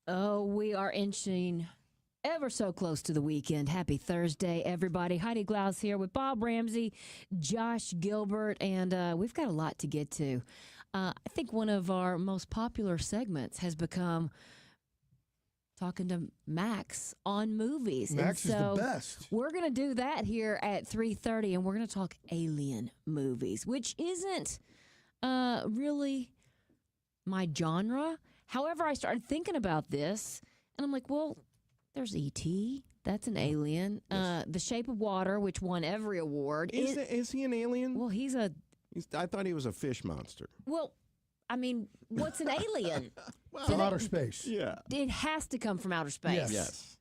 Oh, we are inching ever so close to the weekend. Happy Thursday, everybody. Heidi Glaus here with Bob Ramsey, Josh Gilbert, and we've got a lot to get to. I think one of our most popular segments has become talking to Max on movies. Max is the best. We're going to do that here at 3:30, and we're going to talk alien movies, which isn't really my genre. However, I started thinking about this, and I'm like, well, there's E.T., that's an alien. Yes. The Shape of Water, which won every award. Is he an alien? Well, I thought he was a fish monster. well, I mean, what's an alien? From outer space. Yeah. It has to come from outer space. Yes. Yes.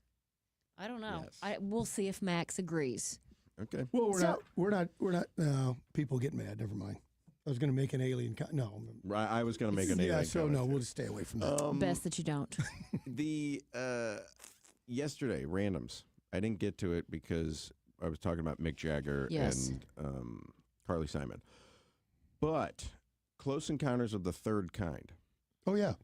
I don't know. Yes. We'll see if Max agrees. Okay. Well, we're not. No, people get mad. Never mind. I was going to make an alien. No. Right. I was going to make an alien. Yeah. So comment no, too. we'll just stay away from that. Best that you don't. The yesterday randoms. I didn't get to it because I was talking about Mick Jagger Yes. and Carly Simon. But Close Encounters of the Third Kind. Oh yeah.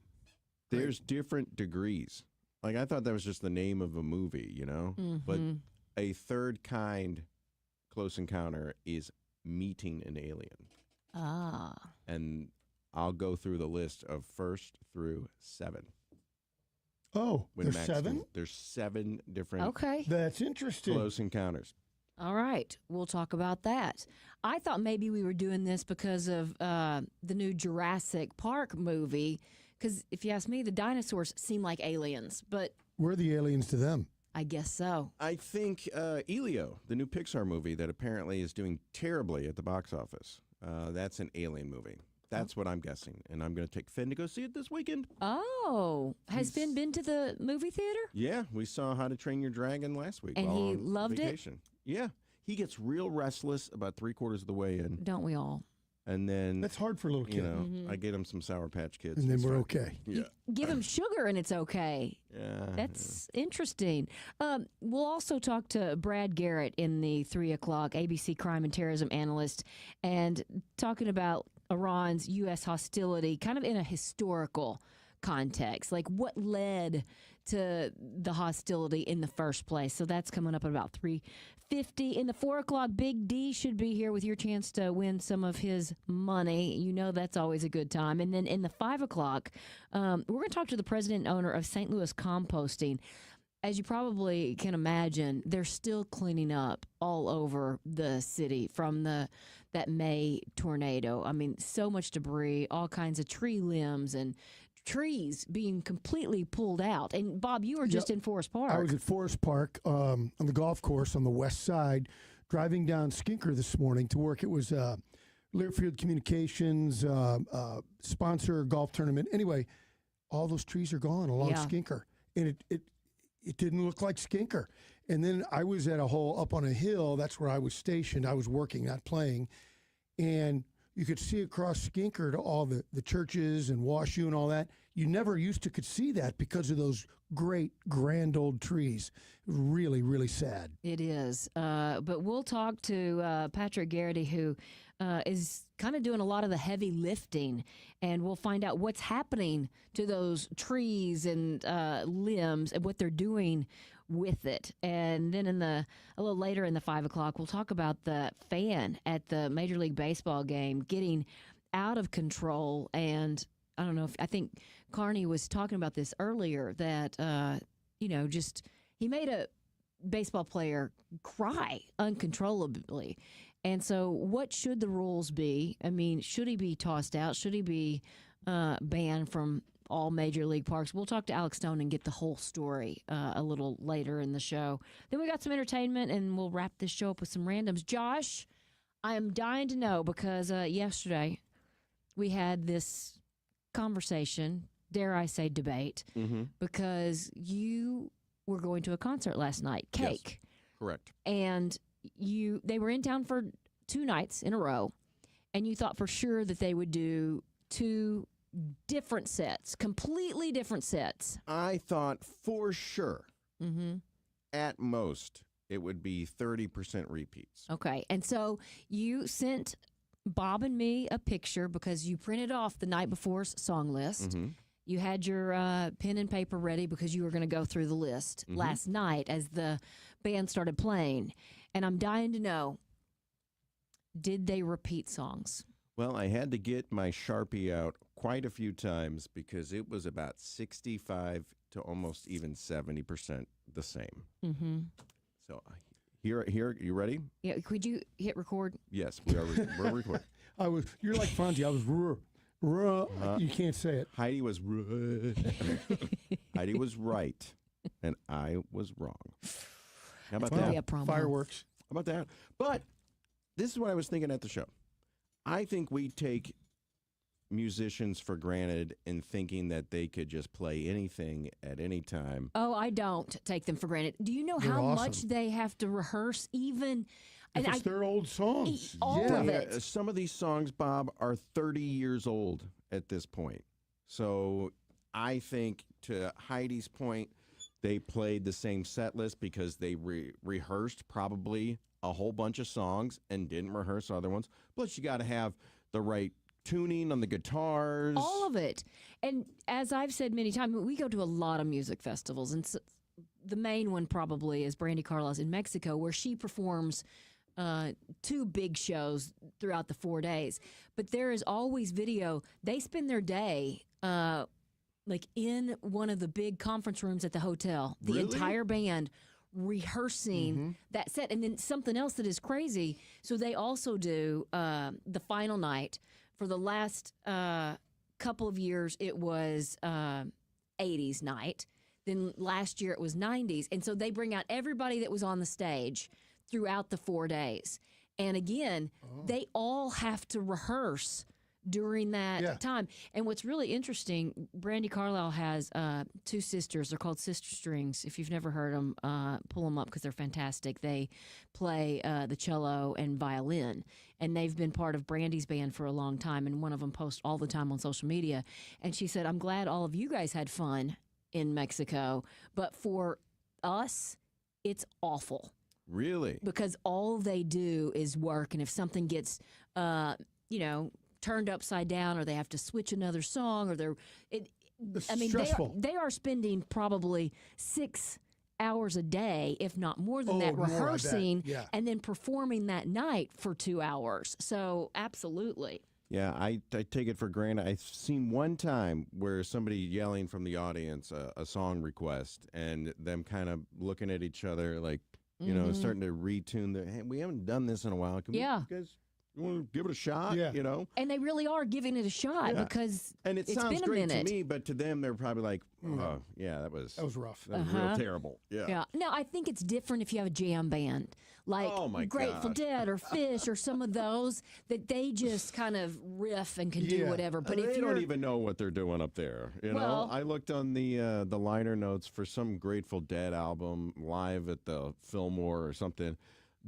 There's different degrees. Like I thought that was just the name of a movie, you know. But Mhm. a third kind close encounter is meeting an alien. Ah. And I'll go through the list of 1st through 7. Oh, When there's Max 7. There's 7 different Okay. That's interesting. close encounters. All right. We'll talk about that. I thought maybe we were doing this because of the new Jurassic Park movie. Because if you ask me, the dinosaurs seem like aliens, but We're the aliens to them. I guess so. I think Elio, the new Pixar movie that apparently is doing terribly at the box office, that's an alien movie. That's what I'm guessing. And I'm going to take Finn to go see it this weekend. Oh, has Finn been to the movie theater? Yeah, we saw How to Train Your Dragon last week. And while he on loved it? vacation. Yeah. He gets real restless about 3/4 of the way in. Don't we all? And then, That's hard for a little kid. you know, Mhm. I get him some Sour Patch Kids. And then It's we're fine. okay. Yeah. Give him sugar and it's okay. Yeah. That's interesting. We'll also talk to Brad Garrett in the 3 o'clock ABC crime and terrorism analyst and talking about Iran's U.S. hostility kind of in a historical context, like what led to the hostility in the first place. So that's coming up at about 3:50. In the 4 o'clock, Big D should be here with your chance to win some of his money. You know that's always a good time. And then in the 5 o'clock, we're going to talk to the president and owner of St. Louis Composting. As you probably can imagine, they're still cleaning up all over the city from that May tornado. I mean, so much debris, all kinds of tree limbs and trees being completely pulled out. And Bob, you were just in Forest Park. I was at Forest Park on the golf course on the west side, driving down Skinker this morning to work. It was Learfield Communications sponsor golf tournament. Anyway, all those trees are gone along Yeah. Skinker, and it didn't look like Skinker. And then I was at a hole up on a hill. That's where I was stationed. I was working, not playing, and you could see across Skinker to all the churches and WashU and all that. You never used to could see that because of those great, grand old trees. Really, really sad. It is. But we'll talk to Patrick Garrity, who is kind of doing a lot of the heavy lifting, and we'll find out what's happening to those trees and limbs and what they're doing with it. And then a little later in the 5 o'clock, we'll talk about the fan at the Major League Baseball game getting out of control. And I don't know I think Carney was talking about this earlier that, just he made a baseball player cry uncontrollably. And so what should the rules be? I mean, should he be tossed out? Should he be banned from all major league parks? We'll talk to Alex Stone and get the whole story a little later in the show. Then we got some entertainment, and we'll wrap this show up with some randoms. Josh, I am dying to know because yesterday we had this conversation, dare I say debate, because you were going to a concert last night, Cake. Yes, correct. And they were in town for 2 nights in a row, and you thought for sure that they would do 2 different sets, completely different sets. I thought for sure, Mm-hmm. at most, it would be 30% repeats. Okay. And so you sent Bob and me a picture because you printed off the night before's song list. Mm-hmm. You had your pen and paper ready because you were going to go through the list last night as the band started playing. And I'm dying to know, did they repeat songs? Well, I had to get my Sharpie out quite a few times because it was about 65 to almost even 70% the same. Mm-hmm. So here, you ready? Yeah, could you hit record? Yes, we're recording. You're like Fonzie. I was you can't say it. Heidi was Heidi was right, and I was wrong. How about Well, that? yeah, promo. Fireworks. How about that? But this is what I was thinking at the show. I think we take musicians for granted in thinking that they could just play anything at any time. Oh, I don't take them for granted. Do you know They're how awesome. much they have to rehearse even? If it's their old songs. all yeah. of it. Some of these songs, Bob, are 30 years old at this point. So I think, to Heidi's point, they played the same set list because they rehearsed probably a whole bunch of songs and didn't rehearse other ones. Plus, you got to have the right tuning on the guitars. All of it. And as I've said many times, we go to a lot of music festivals, and the main one probably is Brandy Carlisle's in Mexico, where she performs 2 big shows throughout the 4 days. But there is always video. They spend their day like in one of the big conference rooms at the hotel. The Really? entire band rehearsing that set. And then something else that is crazy. So they also do the final night. For the last couple of years, it was 80s night. Then last year it was 90s. And so they bring out everybody that was on the stage throughout the 4 days. And again, they all have to rehearse during that time. And what's really interesting, Brandy Carlisle has 2 sisters. They're called Sister Strings. If you've never heard them, pull them up because they're fantastic. They play the cello and violin. And they've been part of Brandy's band for a long time. And one of them posts all the time on social media. And she said, I'm glad all of you guys had fun in Mexico. But for us, it's awful. Really? Because all they do is work. And if something gets, turned upside down, or they have to switch another song, or stressful. they are spending probably 6 hours a day, if not more than that, more, I bet. rehearsing Yeah. and then performing that night for 2 hours. So absolutely. Yeah, I take it for granted. I've seen one time where somebody yelling from the audience a song request, and them kind of looking at each other like, starting to retune their, hey, we haven't done this in a while. Can you guys want to give it a shot? Yeah. And they really are giving it a shot because And it it's sounds been a great minute. to me, but to them, they're probably like, oh, yeah, that was rough. That was real terrible. Yeah. Yeah. No, I think it's different if you have a jam band like Oh, my Grateful gosh. Dead or Fish or some of those that they just kind of riff and can do Yeah. whatever. But They if you're don't even know what they're doing up there. Well- I looked on the liner notes for some Grateful Dead album live at the Fillmore or something.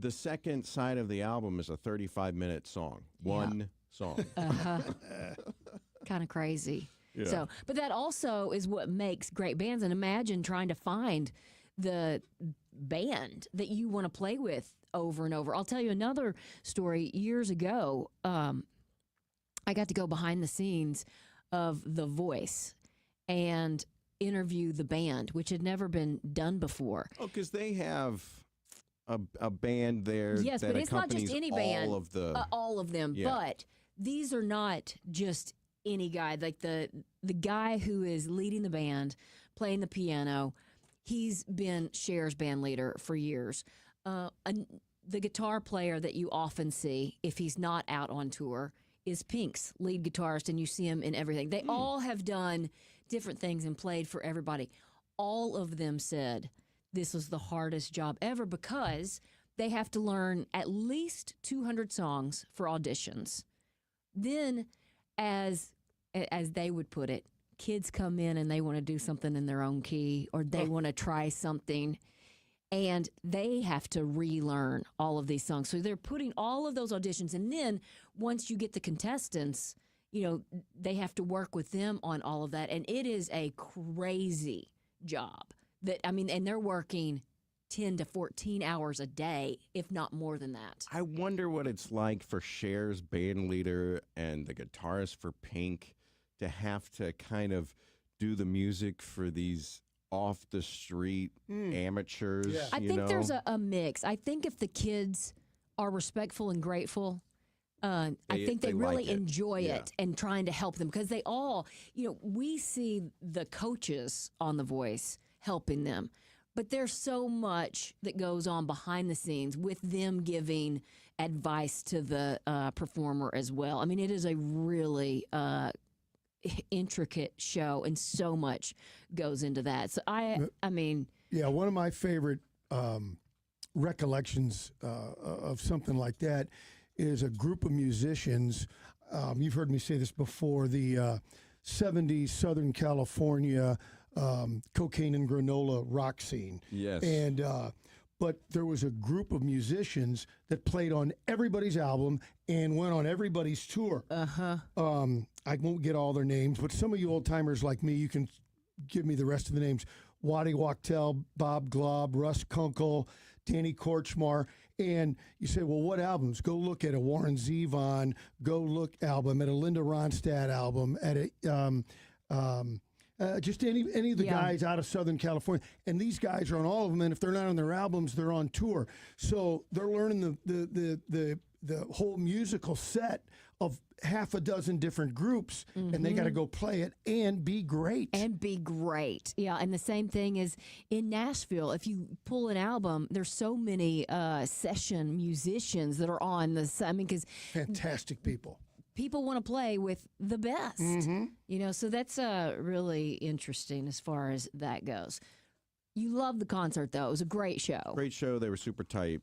The second side of the album is a 35-minute song. One song. kind of crazy. Yeah. So, but that also is what makes great bands. And imagine trying to find the band that you want to play with over and over. I'll tell you another story. Years ago, I got to go behind the scenes of The Voice and interview the band, which had never been done before. Oh, because they have a band there. Yes, that but it's not just accompanies any band. All of the. All of them. Yeah. But these are not just any guy. Like the guy who is leading the band, playing the piano, he's been Cher's band leader for years. The guitar player that you often see, if he's not out on tour, is Pink's lead guitarist, and you see him in everything. They all have done different things and played for everybody. All of them said this was the hardest job ever because they have to learn at least 200 songs for auditions. Then, as they would put it, kids come in and they want to do something in their own key, or they want to try something, and they have to relearn all of these songs. So they're putting all of those auditions, and then once you get the contestants, they have to work with them on all of that, and it is a crazy job. And they're working 10 to 14 hours a day, if not more than that. I wonder what it's like for Cher's band leader and the guitarist for Pink to have to kind of do the music for these off the street amateurs. Yeah. I think there's a mix. I think if the kids are respectful and grateful, I think they really like it. enjoy Yeah. it and trying to help them because they all, we see the coaches on The Voice helping them, but there's so much that goes on behind the scenes with them giving advice to the performer as well. I mean, it is a really intricate show, and so much goes into that. So I mean, Yeah, one of my favorite recollections of something like that is a group of musicians. You've heard me say this before. The 70s Southern California cocaine and granola rock scene. Yes. And but there was a group of musicians that played on everybody's album and went on everybody's tour. I won't get all their names, but some of you old timers like me, you can give me the rest of the names. Waddy Wachtel, Bob Glaub, Russ Kunkel, Danny Korchmar. And you say, well, what albums? Go look at a Warren Zevon, go look album, at a Linda Ronstadt album, at a just any of the guys out of Southern California. And these guys are on all of them, and if they're not on their albums, they're on tour. So they're learning the whole musical set of half a dozen different groups, and they got to go play it and be great. And be great. Yeah, and the same thing is in Nashville. If you pull an album, there's so many session musicians that are on this. I mean, because Fantastic people. people want to play with the best. So that's really interesting as far as that goes. You loved the concert, though. It was a great show. Great show. They were super tight.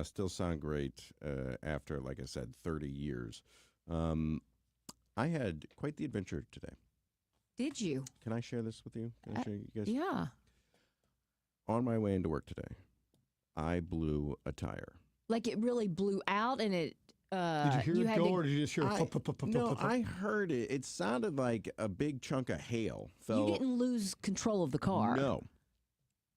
Still sound great after, like I said, 30 years. I had quite the adventure today. Did you? Can I share this with you? Can I share you guys? Yeah. On my way into work today, I blew a tire. Like it really blew out and it. Did you hear it go, or did you just hear No, I heard it. It sounded like a big chunk of hail fell. You didn't lose control of the car. No.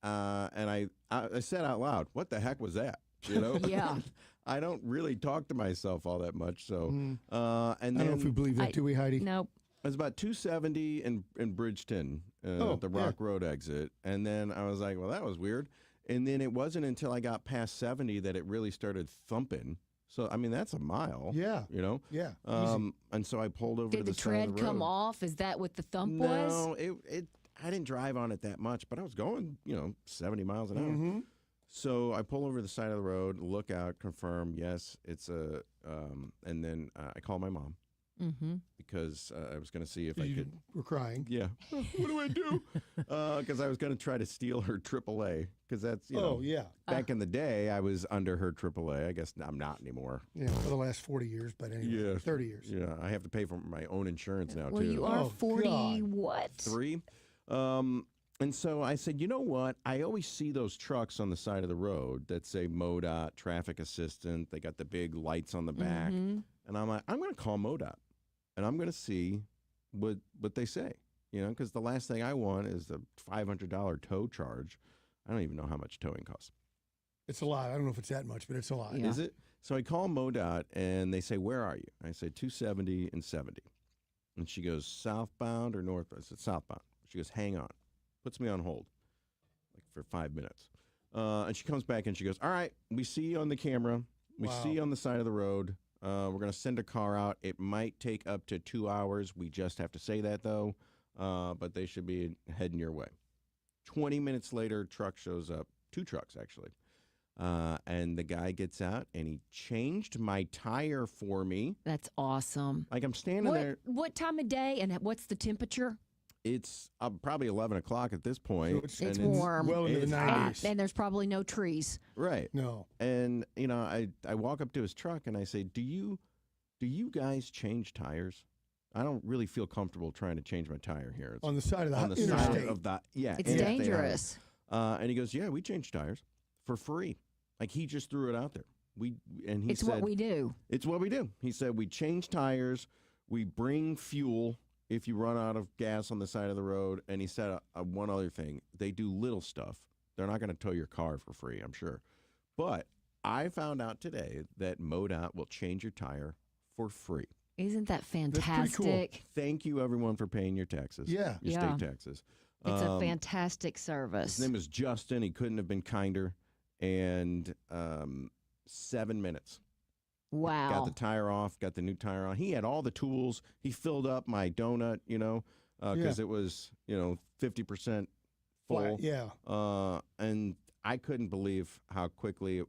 And I said out loud, "What the heck was that?" You know? Yeah. I don't really talk to myself all that much, so. And then I don't know if we believe that, do we, Heidi? Nope. It was about 270 in Bridgeton, the Rock Road exit, and then I was like, "Well, that was weird." And then it wasn't until I got past 70 that it really started thumping. So I mean, that's a mile. Yeah. You know. Yeah. And so I pulled over to Did the the side of tread the road. come off? Is that what the thump was? No, it. I didn't drive on it that much, but I was going, 70 miles an hour. So I pull over the side of the road, look out, confirm, yes, it's a, and then I call my mom because I was going to see if I could. We're crying. Yeah. What do I do? Because I was going to try to steal her AAA because that's, back in the day, I was under her AAA. I guess I'm not anymore. Yeah, for the last 40 years, but anyway, 30 years. Yeah, I have to pay for my own insurance now, Well, too. you are 40 God. what? 3. And so I said, you know what? I always see those trucks on the side of the road that say MoDOT, traffic assistant. They got the big lights on the back. And I'm like, I'm going to call MoDOT. And I'm going to see what they say. Because the last thing I want is a $500 tow charge. I don't even know how much towing costs. It's a lot. I don't know if it's that much, but it's a lot. Yeah. Is it? So I call MoDOT, and they say, where are you? I say, 270 and 70. And she goes, southbound or northbound? I said, southbound. She goes, hang on. Puts me on hold, like for 5 minutes. And she comes back and she goes, all right, we see you on the camera. We see you on the side of the road. We're going to send a car out. It might take up to 2 hours. We just have to say that, though. But they should be heading your way. 20 minutes later, truck shows up. 2 trucks, actually. And the guy gets out, and he changed my tire for me. That's awesome. Like I'm standing there. What time of day and what's the temperature? It's probably 11 o'clock at this point. So It's and warm. well into the It's 90s. And there's probably no trees. Right. No. And, I walk up to his truck and I say, do you guys change tires? I don't really feel comfortable trying to change my tire here. It's On the side of the on the interstate. side of the, yeah. It's interstate dangerous. highway. And he goes, yeah, we change tires for free. Like he just threw it out there. He It's said, what we do. It's what we do. He said, we change tires. We bring fuel if you run out of gas on the side of the road. And he said one other thing. They do little stuff. They're not going to tow your car for free, I'm sure. But I found out today that MoDOT will change your tire for free. Isn't that pretty cool. fantastic? Thank you, everyone, for paying your taxes. Yeah. Your Yeah. state taxes. It's a fantastic His service. name is Justin. He couldn't have been kinder. And 7 minutes. Wow. Got the tire off, got the new tire on. He had all the tools. He filled up my donut, because it was, 50% full. Yeah. And I couldn't believe how quickly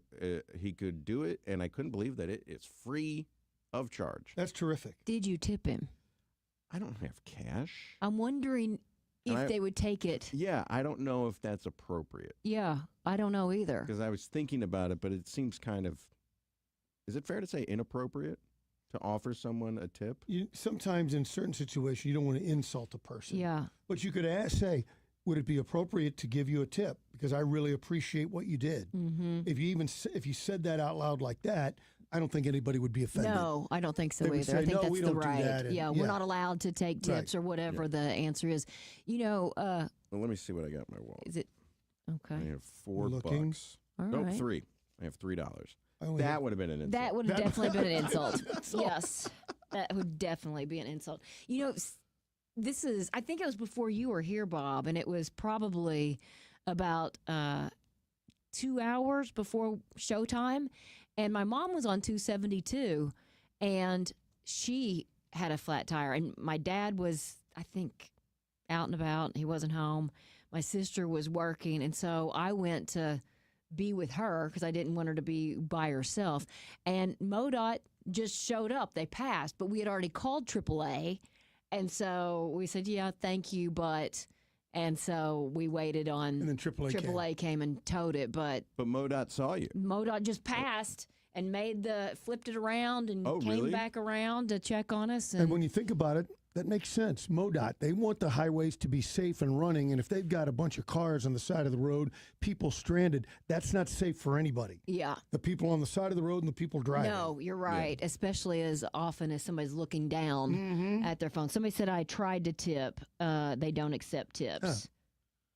he could do it. And I couldn't believe that it is free of charge. That's terrific. Did you tip him? I don't have cash. I'm wondering if they would take it. Yeah, I don't know if that's appropriate. Yeah, I don't know either. Because I was thinking about it, but it seems kind of, is it fair to say inappropriate to offer someone a tip? Sometimes in certain situations, you don't want to insult a person. Yeah. But you could say, would it be appropriate to give you a tip? Because I really appreciate what you did. Mm-hmm. If you said that out loud like that, I don't think anybody would be offended. No, I don't think so They would either. say, I think "No, that's we the don't do right. that," and- We're not allowed to take tips or whatever the answer is. Well, let me see what I got in my wallet. Is it okay? I have $4. All Nope, right. 3. I have $3. I only That have- would have been an insult. That would have definitely been an insult. Yes, that would definitely be an insult. This is, I think it was before you were here, Bob, and it was probably about 2 hours before showtime. And my mom was on 272, and she had a flat tire. And my dad was, I think, out and about. He wasn't home. My sister was working, and so I went to be with her because I didn't want her to be by herself. And MoDOT just showed up. They passed, but we had already called AAA. And so we said, yeah, thank you, but... And so we waited on... And then AAA came and towed it, but But MoDOT saw you. MoDOT just passed and flipped it around and came really? back around to check on us. And when you think about it, that makes sense. MoDOT, they want the highways to be safe and running. And if they've got a bunch of cars on the side of the road, people stranded, that's not safe for anybody. yeah. The people on the side of the road and the people driving. No, you're right, especially as often as somebody's looking down Mm-hmm. at their phone. Somebody said I tried to tip. They don't accept tips.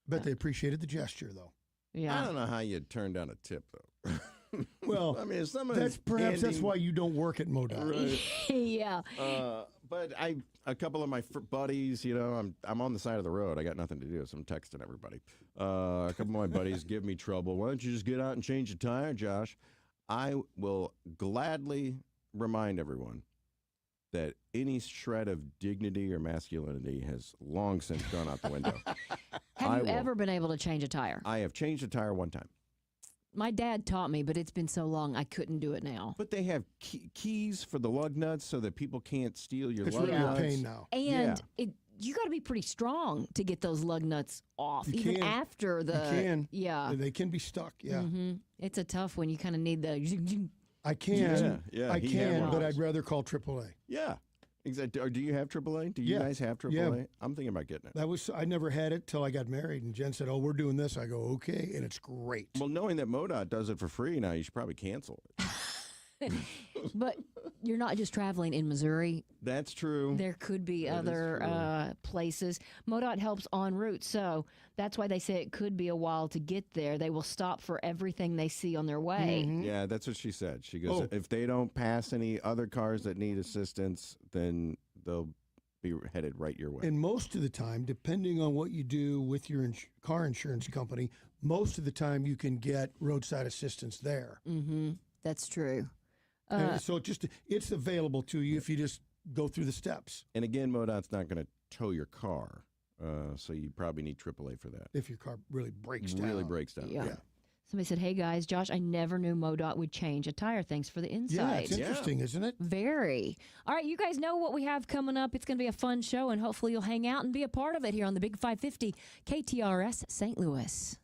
Bet they appreciated the gesture, though. Yeah. I don't know how you'd turn down a tip, though. Well, I mean, if someone's that's handing- why you don't work at MoDOT. Right. yeah. But a couple of my buddies, I'm on the side of the road. I got nothing to do, so I'm texting everybody. A couple of my buddies give me trouble. Why don't you just get out and change the tire, Josh? I will gladly remind everyone that any shred of dignity or masculinity has long since gone out the window. Have you ever been able to change a tire? I have changed a tire one time. My dad taught me, but it's been so long I couldn't do it now. But they have keys for the lug nuts so that people can't steal your It's lug really nuts. a pain now. And you got to be pretty strong to get those lug nuts off, You even can. after the. You can. Yeah. They can be stuck, yeah. It's a tough one. You kind of need the. I can. Yeah, I he had can, one. but I'd rather call AAA. Yeah, exactly. Or do you have AAA? Do you Yeah. guys have AAA? Yeah. I'm thinking about getting it. I never had it till I got married, and Jen said, "Oh, we're doing this." I go, "Okay," and it's great. Well, knowing that MoDOT does it for free now, you should probably cancel it. But you're not just traveling in Missouri. That's true. There could be That is other places. MoDOT helps en route, so that's why they say it could be a while to get there. They will stop for everything they see on their way. Yeah, that's what she said. She goes, Oh. if they don't pass any other cars that need assistance, then they'll be headed right your way. And most of the time, depending on what you do with your car insurance company, most of the time you can get roadside assistance there. Mm-hmm. That's true. And so it's available to you if you just go through the steps. And again, MoDOT's not going to tow your car, so you probably need AAA for that. If your car really breaks down. Really breaks down. Yeah. Yeah. Somebody said, "Hey guys, Josh, I never knew MoDOT would change a tire. Thanks for the Yeah, insight." it's interesting, isn't it? Very. All right, you guys know what we have coming up. It's going to be a fun show, and hopefully you'll hang out and be a part of it here on the Big 550 KTRS St. Louis.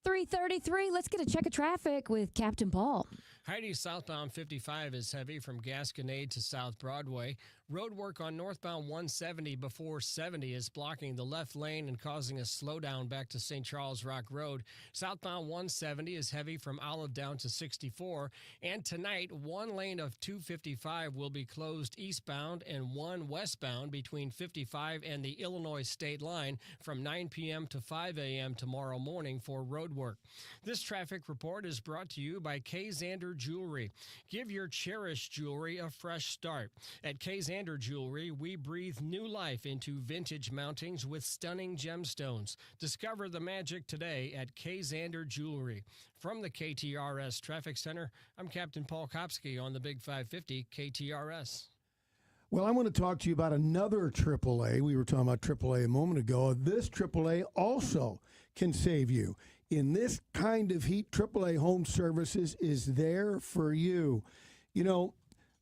3:33. Let's get a check of traffic with Captain Paul. Heidi, southbound 55 is heavy from Gasconade to South Broadway. Road work on northbound 170 before 70 is blocking the left lane and causing a slowdown back to St. Charles Rock Road. Southbound 170 is heavy from Olive down to 64. And tonight, one lane of 255 will be closed eastbound and one westbound between 55 and the Illinois state line from 9 p.m. to 5 a.m. tomorrow morning for road work. This traffic report is brought to you by K. Zander Jewelry. Give your cherished jewelry a fresh start. At K. Zander Jewelry, we breathe new life into vintage mountings with stunning gemstones. Discover the magic today at K. Zander Jewelry. From the KTRS Traffic Center, I'm Captain Paul Kopsky on the Big 550 KTRS. Well, I want to talk to you about another AAA. We were talking about AAA a moment ago. This AAA also can save you. In this kind of heat, AAA Home Services is there for you. You know,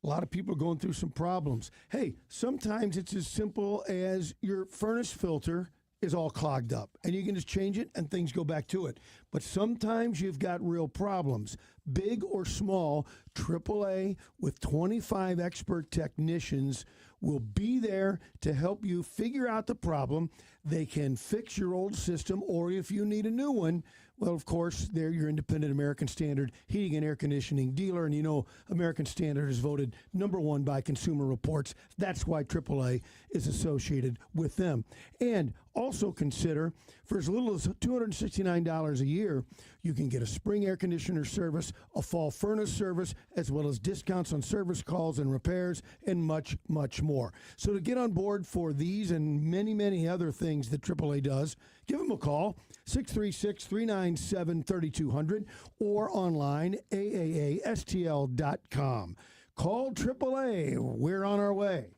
a lot of people are going through some problems. Hey, sometimes it's as simple as your furnace filter is all clogged up, and you can just change it and things go back to it. But sometimes you've got real problems, big or small. AAA with 25 expert technicians will be there to help you figure out the problem. They can fix your old system, or if you need a new one, well, of course, they're your independent American Standard heating and air conditioning dealer. And you know, American Standard is voted #1 by Consumer Reports. That's why AAA is associated with them. And also consider, for as little as $269 a year, you can get a spring air conditioner service, a fall furnace service, as well as discounts on service calls and repairs, and much, much more. So to get on board for these and many, many other things that AAA does, give them a call, 636-397-3200, or online, AAASTL.com. Call AAA. We're on our way.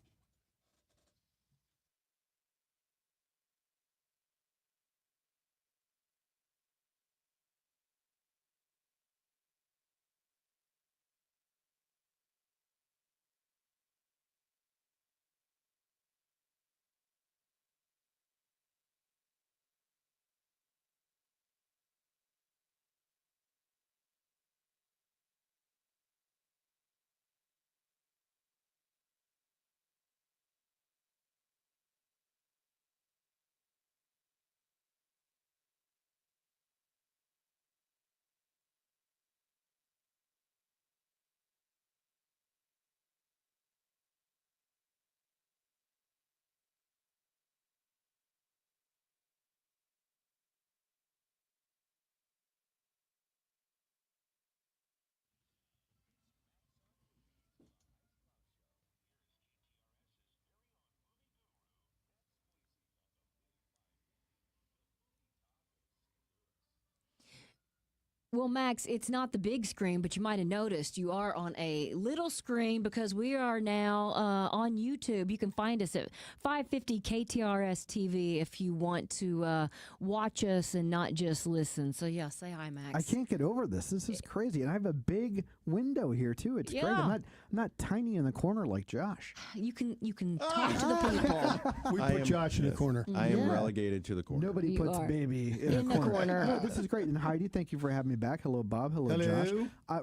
Well, Max, it's not the big screen, but you might have noticed you are on a little screen because we are now on YouTube. You can find us at 550 KTRS TV if you want to watch us and not just listen. So, yeah, say hi, Max. I can't get over this. This is crazy. And I have a big window here, too. It's great. I'm not tiny in the corner like Josh. You can talk to the people. We put Josh in the corner. I am relegated to the corner. Nobody You puts are. baby In a the corner. corner. No, this is great. And Heidi, thank you for having me back. Hello, Bob. Hello, Josh.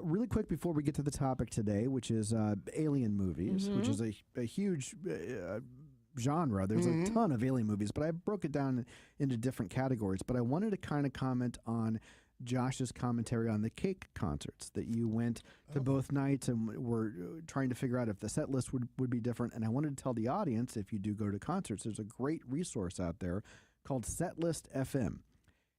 Really quick before we get to the topic today, which is alien movies, which is a huge genre. There's a ton of alien movies, but I broke it down into different categories. But I wanted to kind of comment on Josh's commentary on the Cake concerts, that you went to both nights and were trying to figure out if the set list would be different. And I wanted to tell the audience, if you do go to concerts, there's a great resource out there called Setlist FM.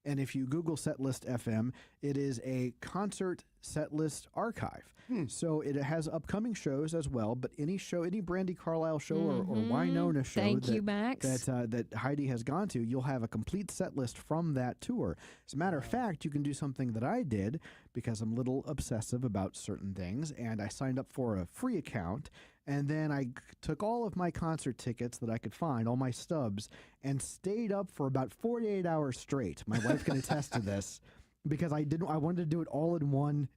And if you Google Setlist FM, it is a concert setlist archive. So it has upcoming shows as well, but any Brandy Carlisle show or Winona show Thank you, Max. that Heidi has gone to, you'll have a complete set list from that tour. As a matter of fact, you can do something that I did because I'm a little obsessive about certain things, and I signed up for a free account. And then I took all of my concert tickets that I could find, all my stubs, and stayed up for about 48 hours straight. My wife can attest to this because I wanted to do it all in one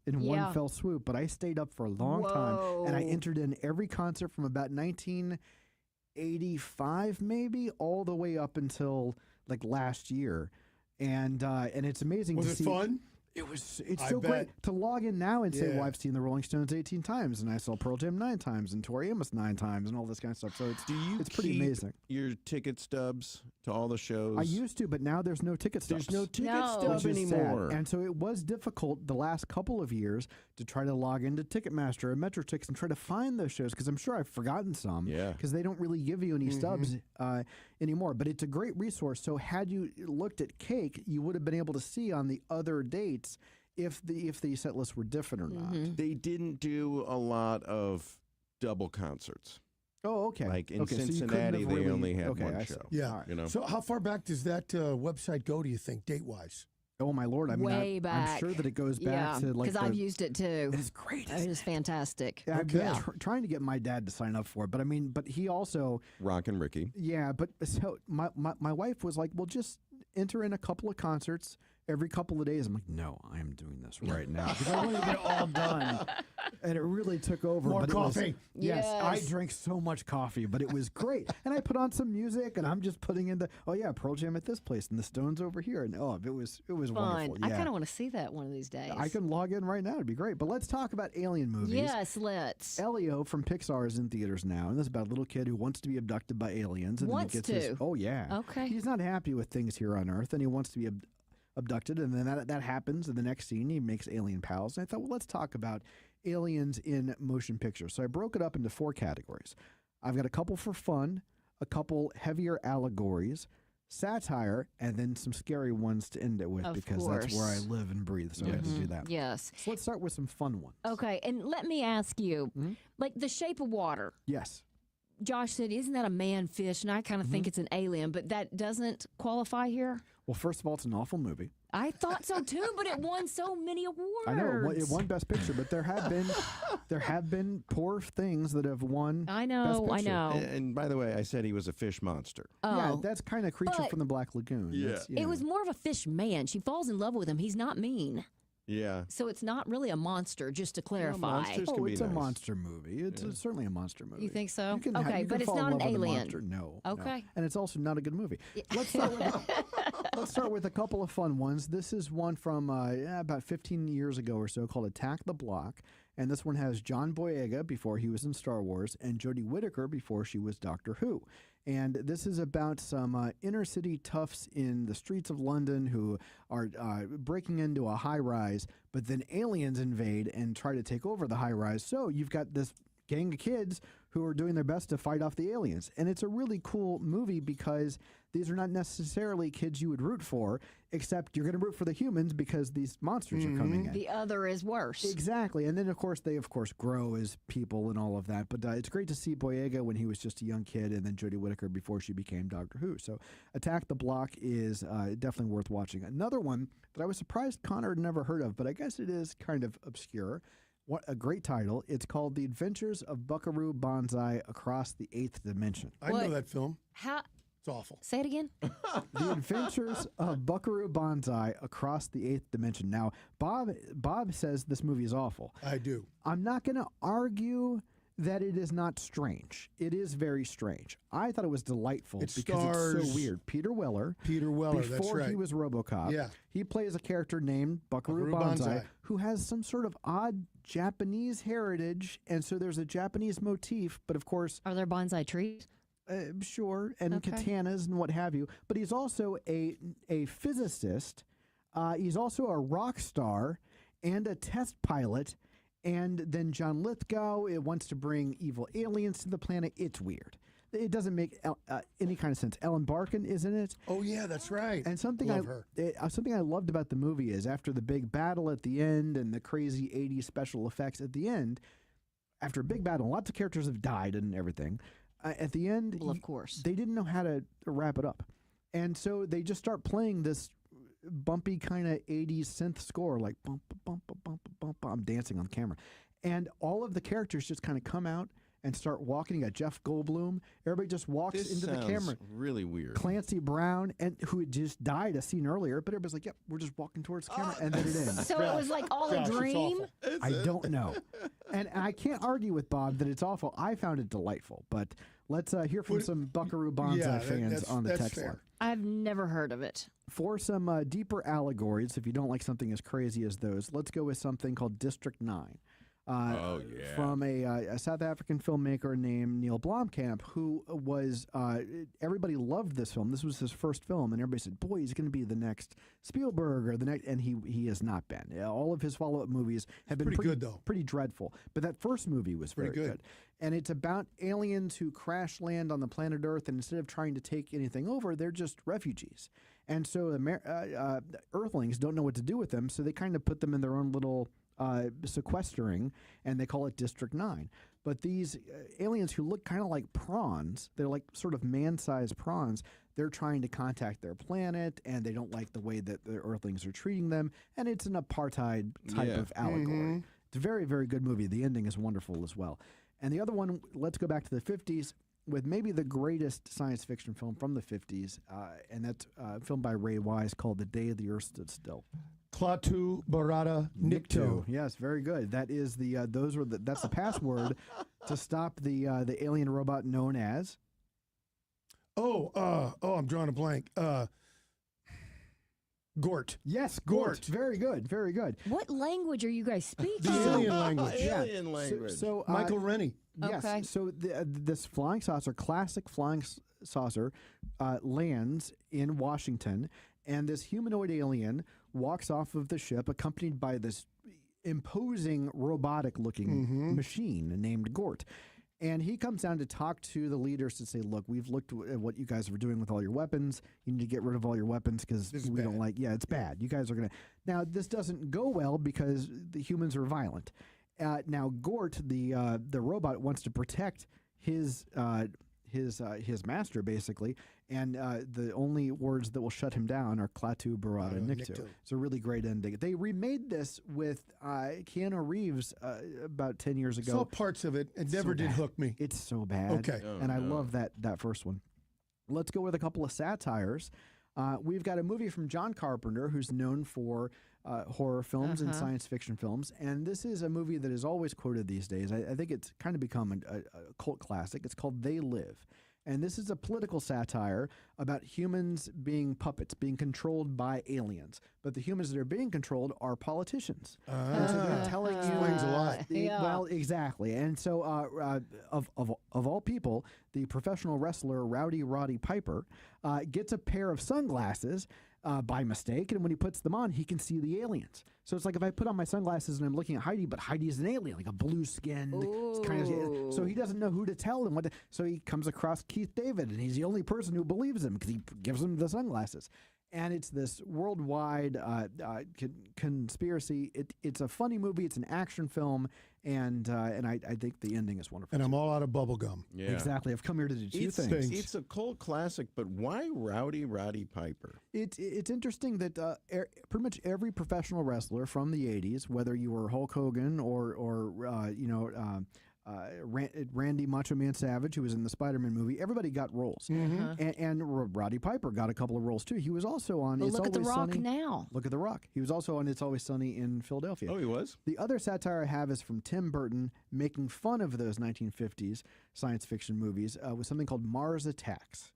fell swoop, but I stayed up for a long time, and I entered in every concert from about 1985 maybe all the way up until like last year. and it's amazing Was to it see. fun? It's I so great bet. to log in now and say, Yeah. well, I've seen the Rolling Stones 18 times, and I saw Pearl Jam 9 times, and Tori Amos 9 times, and all this kind of stuff. So it's pretty keep amazing. your ticket stubs to all the shows? I used to, but now there's no ticket stubs. There's no ticket No. stub Which is sad. anymore. And so it was difficult the last couple of years to try to log into Ticketmaster and Metrotix and try to find those shows, because I'm sure I've forgotten some. Yeah. Because they don't really give you any stubs anymore. But it's a great resource. So had you looked at Cake, you would have been able to see on the other dates if the set lists were different or not. They didn't do a lot of double concerts. Oh, okay. Like in Okay, so you couldn't Cincinnati, have they really- only had okay, one I see. show. Yeah. All right. You know, So how far back does that website go, do you think, date-wise? Oh my lord! I mean, Way I'm back. sure that it goes back to like because I've used it too. It's great. It is fantastic. I've been Okay. trying to get my dad to sign up for it, but I mean, but he also, Rock and Ricky. yeah. But so my wife was like, well, just enter in a couple of concerts every couple of days. I'm like, no, I am doing this right now because I want to get it all done. And it really took over. More but it was- coffee. yes, I Yes. drank so much coffee, but it was great. And I put on some music, and I'm just putting in Pearl Jam at this place, and the Stones over here, and it was Fun. wonderful. I Yeah. kind of want to see that one of these days. I can log in right now. It'd be great. But let's talk about alien movies. Yes, let's. Elio from Pixar is in theaters now, and this is about a little kid who wants to be abducted by aliens. And Wants then he gets to? Oh, yeah. Okay. He's not happy with things here on Earth, and he wants to be abducted, and then that happens. In the next scene, he makes alien pals. And I thought, well, let's talk about aliens in motion pictures. So I broke it up into 4 categories. I've got a couple for fun, a couple heavier allegories, satire, and then some scary ones to end it with, Of because that's where I course. live and breathe, so I had to do that. Yes. So let's start with some fun ones. Okay, and let me ask you, like The Shape of Water. Yes. Josh said, "Isn't that a man fish?" And I kind of think it's an alien, but that doesn't qualify here. Well, first of all, it's an awful movie. I thought so too, but it won so many awards. I know it won Best Picture, but there have been poor things that have won. I know, Best I Picture. know. And by the way, I said he was a fish monster. Yeah, Oh, that's kind of Creature but- from the Black Lagoon. Yeah. That's, you it know. was more of a fish man. She falls in love with him. He's not mean. Yeah. So it's not really a monster, just to clarify. monsters- Oh, can be it's a nice. monster movie. It's certainly a monster movie. You think so? You can Okay, you can but it's fall in not an love with a alien. monster. No. Okay. And it's also not a good movie. Let's start with a couple of fun ones. This is one from about 15 years ago or so called Attack the Block. And this one has John Boyega before he was in Star Wars and Jodie Whittaker before she was Doctor Who. And this is about some inner city toughs in the streets of London who are breaking into a high rise, but then aliens invade and try to take over the high rise. So you've got this gang of kids who are doing their best to fight off the aliens. And it's a really cool movie because these are not necessarily kids you would root for, except you're going to root for the humans because these monsters are coming in. The other is worse. Exactly. And then, of course, they, grow as people and all of that. But it's great to see Boyega when he was just a young kid and then Jodie Whittaker before she became Doctor Who. So Attack the Block is definitely worth watching. Another one that I was surprised Connor had never heard of, but I guess it is kind of obscure. What a great title. It's called The Adventures of Buckaroo Banzai Across the Eighth Dimension. I What? know that film. How? It's awful. Say it again. The Adventures of Buckaroo Banzai Across the Eighth Dimension. Now, Bob says this movie is awful. I do. I'm not going to argue that it is not strange. It is very strange. I thought it was delightful It because it's stars so weird. Peter Weller. Peter Weller, Before that's right. he was RoboCop, Yeah. he plays a character named Buckaroo Buckaroo Banzai, Banzai. who has some sort of odd Japanese heritage, and so there's a Japanese motif. But of course, Are there bonsai trees? sure, and Okay. katanas and what have you. But he's also a physicist. He's also a rock star and a test pilot. And then John Lithgow wants to bring evil aliens to the planet. It's weird. It doesn't make any kind of sense. Ellen Barkin is in it. Oh, yeah, that's right. And something Love her. something I loved about the movie is after the big battle at the end and the crazy 80s special effects at the end, after a big battle, lots of characters have died and everything. At the end, Well, of course. they didn't know how to wrap it up. And so they just start playing this bumpy kind of 80s synth score, like bump, bump, bump, bump, bump. I'm dancing on the camera. And all of the characters just kind of come out and start walking. You got Jeff Goldblum. Everybody just walks This into the sounds camera. really weird. Clancy Brown, and who had just died a scene earlier, but everybody's like, "Yep, we're just walking towards the camera," and then it ends. So it was like all a Josh, it's dream. awful. I don't know, and I can't argue with Bob that it's awful. I found it delightful, but let's hear from some Buckaroo Banzai fans on the text line. I've never heard of it. For some deeper allegories, if you don't like something as crazy as those, let's go with something called District 9. From a South African filmmaker named Neil Blomkamp, who was, everybody loved this film. This was his first film, and everybody said, boy, he's going to be the next Spielberg or the next, and he has not been. All of his follow-up movies have been pretty good, though. Pretty dreadful. But that first movie was very good. And it's about aliens who crash land on the planet Earth, and instead of trying to take anything over, they're just refugees. And so Earthlings don't know what to do with them, so they kind of put them in their own little sequestering, and they call it District 9. But these aliens who look kind of like prawns, they're like sort of man-sized prawns, they're trying to contact their planet, and they don't like the way that the Earthlings are treating them, and it's an apartheid type of allegory. It's a very, very good movie. The ending is wonderful as well. And the other one, let's go back to the 50s, with maybe the greatest science fiction film from the 50s, and that's a film by Ray Wise called The Day the Earth Stood Still. Klaatu Barada Nikto. Yes, very good. That is that's the password to stop the alien robot known as. I'm drawing a blank. Gort. Yes, Gort. Very good. Very good. What language are you guys speaking? The alien language. Alien language. So Michael Rennie. Yes. Okay. So this flying saucer, classic flying saucer, lands in Washington, and this humanoid alien walks off of the ship accompanied by this imposing robotic-looking machine named Gort. And he comes down to talk to the leaders to say, look, we've looked at what you guys are doing with all your weapons. You need to get rid of all your weapons because we don't like, it's bad. You guys are going to. Now, this doesn't go well because the humans are violent. Now, Gort, the robot, wants to protect his master, basically, and the only words that will shut him down are Klaatu Barada Nikto. It's a really great ending. They remade this with Keanu Reeves about 10 years ago. Saw parts of it. It never did hook me. It's so bad. Okay. I love that first one. Let's go with a couple of satires. We've got a movie from John Carpenter, who's known for horror films and science fiction films. And this is a movie that is always quoted these days. I think it's kind of become a cult classic. It's called They Live. And this is a political satire about humans being puppets, being controlled by aliens. But the humans that are being controlled are politicians. And so they're telling you... Explains a lot. Well, exactly. And so of all people, the professional wrestler Rowdy Roddy Piper gets a pair of sunglasses by mistake, and when he puts them on, he can see the aliens. So it's like if I put on my sunglasses and I'm looking at Heidi, but Heidi is an alien, like a blue-skinned kind of. So he doesn't know who to tell him what. So he comes across Keith David, and he's the only person who believes him because he gives him the sunglasses. And it's this worldwide conspiracy. It's a funny movie. It's an action film, and I think the ending is wonderful. And I'm all out of bubble gum. Yeah. Exactly. I've come here to do two things. It's a cult classic, but why Rowdy Roddy Piper? It's interesting that pretty much every professional wrestler from the 80s, whether you were Hulk Hogan or Randy Macho Man Savage, who was in the Spider-Man movie, everybody got roles. And Roddy Piper got a couple of roles, too. He was also on It's Look at Always The Rock Sunny. now. Look at The Rock. He was also on It's Always Sunny in Philadelphia. Oh, he was? The other satire I have is from Tim Burton making fun of those 1950s science fiction movies with something called Mars Attacks.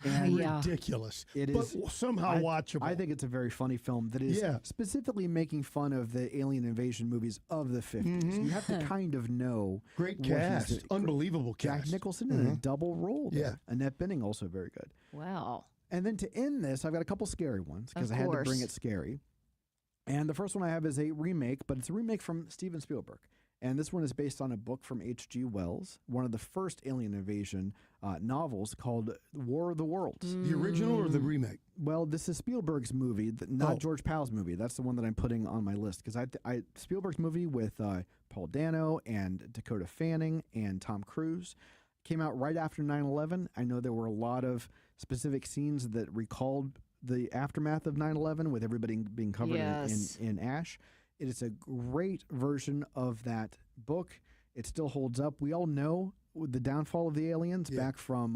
And ridiculous. It but is somehow watchable. I think it's a very funny film that is specifically making fun of the alien invasion movies of the 50s. You have to kind of know. Great cast. Unbelievable cast. Jack Nicholson in a double role there. Annette Bening also very good. Wow. And then to end this, I've got a couple scary ones because I had to bring it scary. And the first one I have is a remake, but it's a remake from Steven Spielberg. And this one is based on a book from H.G. Wells, one of the first alien invasion novels called War of the Worlds. The original or the remake? Well, this is Spielberg's movie, not George Powell's movie. That's the one that I'm putting on my list because Spielberg's movie with Paul Dano and Dakota Fanning and Tom Cruise came out right after 9/11. I know there were a lot of specific scenes that recalled the aftermath of 9/11 with everybody being covered in ash. It is a great version of that book. It still holds up. We all know with the downfall of the aliens back from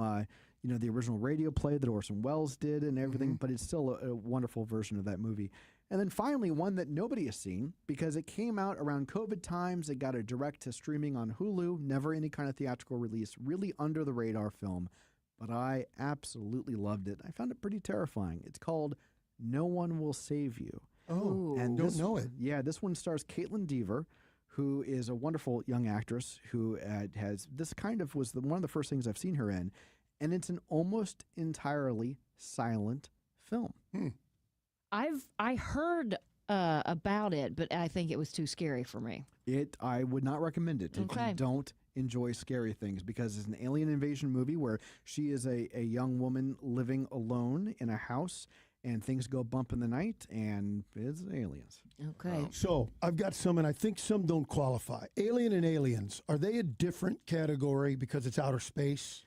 the original radio play that Orson Welles did and everything, but it's still a wonderful version of that movie. And then finally, one that nobody has seen because it came out around COVID times. It got a direct to streaming on Hulu, never any kind of theatrical release, really under the radar film. But I absolutely loved it. I found it pretty terrifying. It's called No One Will Save You. Oh, and don't know it. Yeah, this one stars Caitlin Dever, who is a wonderful young actress who has this kind of was one of the first things I've seen her in. And it's an almost entirely silent film. I heard about it, but I think it was too scary for me. I would not recommend it if you don't enjoy scary things because it's an alien invasion movie where she is a young woman living alone in a house and things go bump in the night and it's aliens. Okay. So I've got some, and I think some don't qualify. Alien and Aliens, are they a different category because it's outer space?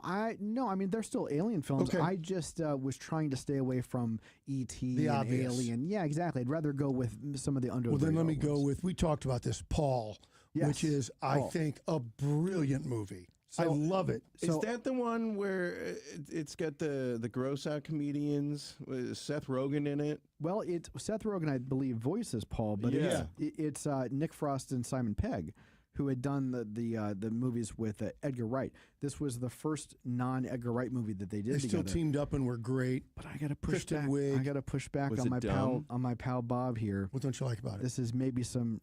I mean, they're still alien films. Okay. I just was trying to stay away from E.T. The and obvious. Alien. Yeah, exactly. I'd rather go with some of the under. Well, then let me go with, we talked about this, Paul, which is, I think, a brilliant movie. I love it. Is that the one where it's got the gross out comedians with Seth Rogen in it? Well, Seth Rogen, I believe, voices Paul, but it's Nick Frost and Simon Pegg, who had done the movies with Edgar Wright. This was the first non-Edgar Wright movie that they did They together. still teamed up and were great. But I got to push Kristen back. Wiig. I got to push back Was on it my dumb? pal Bob here. What don't you like about it? This is maybe some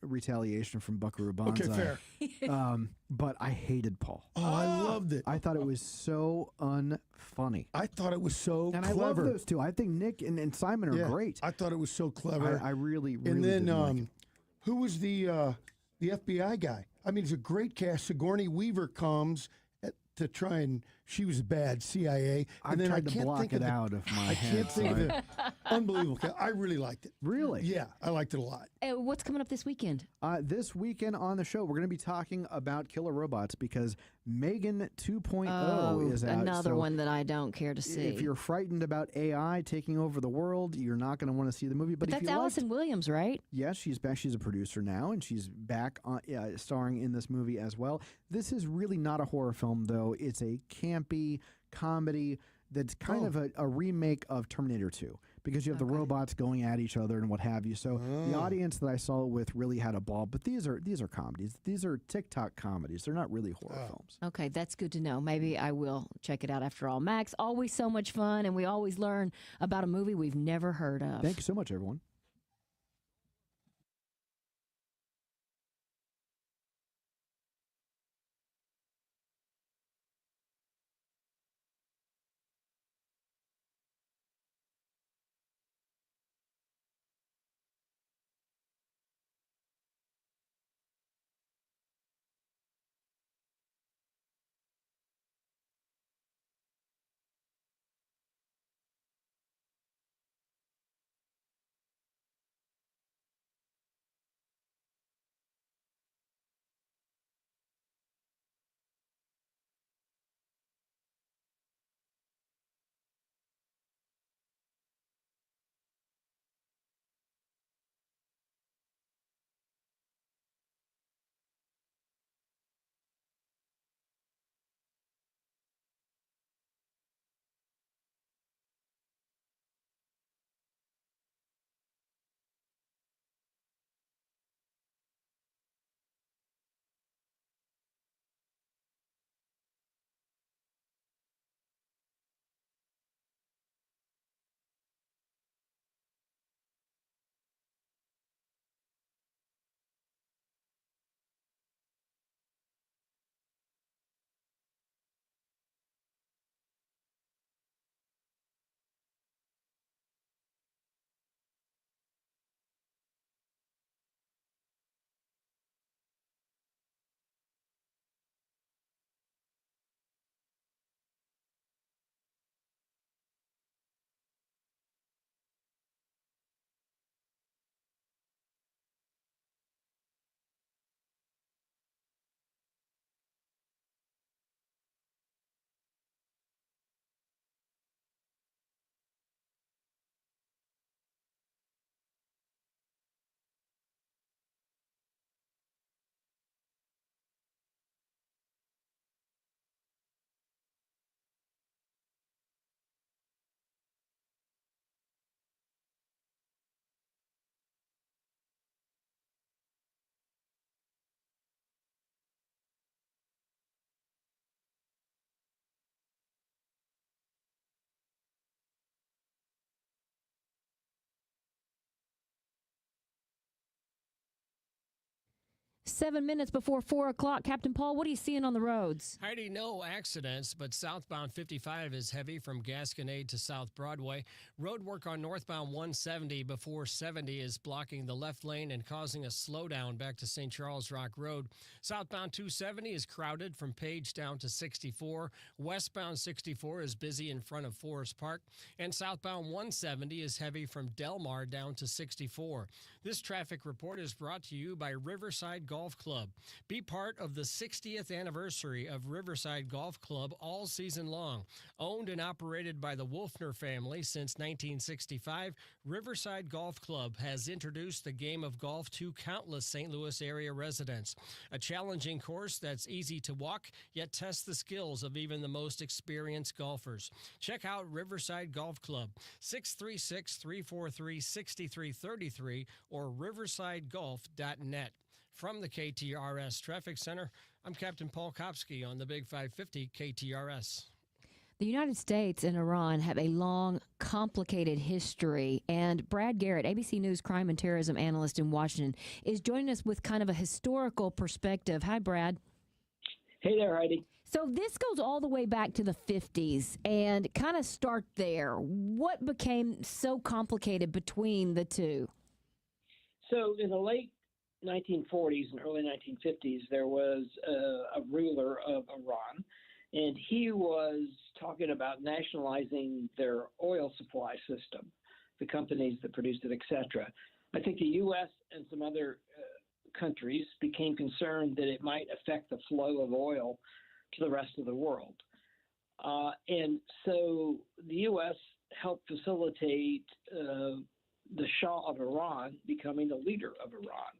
retaliation from Buckaroo Banzai. Okay, fair. But I hated Paul. Oh, I loved it. I thought it was so unfunny. I thought it was so And clever. I love those two. I think Nick and Simon are great. I thought it was so clever. I really, really and then, did like it. who was the FBI guy? I mean, it's a great cast. Sigourney Weaver comes to try and she was bad CIA. I And then tried I to can't block think it of out of my I head. can't think of it. Unbelievable. I really liked it. Really? Yeah, I liked it a lot. What's coming up this weekend? This weekend on the show, we're going to be talking about killer robots because Megan 2.0 is out. Another So one that I don't care to see. if you're frightened about AI taking over the world, you're not going to want to see the movie. but if that's you liked- Allison Williams, right? Yes, she's back. She's a producer now, and she's back on, starring in this movie as well. This is really not a horror film, though. It's a campy comedy that's kind of a remake of Terminator 2 because you have the robots going at each other and what have you. So the audience that I saw it with really had a ball. But these are comedies. These are TikTok comedies. They're not really horror films. Okay, that's good to know. Maybe I will check it out after all. Max, always so much fun, and we always learn about a movie we've never heard of. Thank you so much, everyone. 7 minutes before 4 o'clock. Captain Paul, what are you seeing on the roads? Heidi, no accidents, but southbound 55 is heavy from Gasconade to South Broadway. Road work on northbound 170 before 70 is blocking the left lane and causing a slowdown back to St. Charles Rock Road. Southbound 270 is crowded from Page down to 64. Westbound 64 is busy in front of Forest Park. And southbound 170 is heavy from Delmar down to 64. This traffic report is brought to you by Riverside Golf Club. Be part of the 60th anniversary of Riverside Golf Club all season long. Owned and operated by the Wolfner family since 1965, Riverside Golf Club has introduced the game of golf to countless St. Louis area residents. A challenging course that's easy to walk, yet tests the skills of even the most experienced golfers. Check out Riverside Golf Club, 636-343-6333 or riversidegolf.net. From the KTRS Traffic Center, I'm Captain Paul Kopsky on the Big 550 KTRS. The United States and Iran have a long, complicated history, and Brad Garrett, ABC News crime and terrorism analyst in Washington, is joining us with kind of a historical perspective. Hi, Brad. Hey there, Heidi. So this goes all the way back to the 50s, and kind of start there. What became so complicated between the two? So in the late 1940s and early 1950s, there was a ruler of Iran, and he was talking about nationalizing their oil supply system, the companies that produced it, etc. I think the U.S. and some other countries became concerned that it might affect the flow of oil to the rest of the world. And so the U.S. helped facilitate the Shah of Iran becoming the leader of Iran,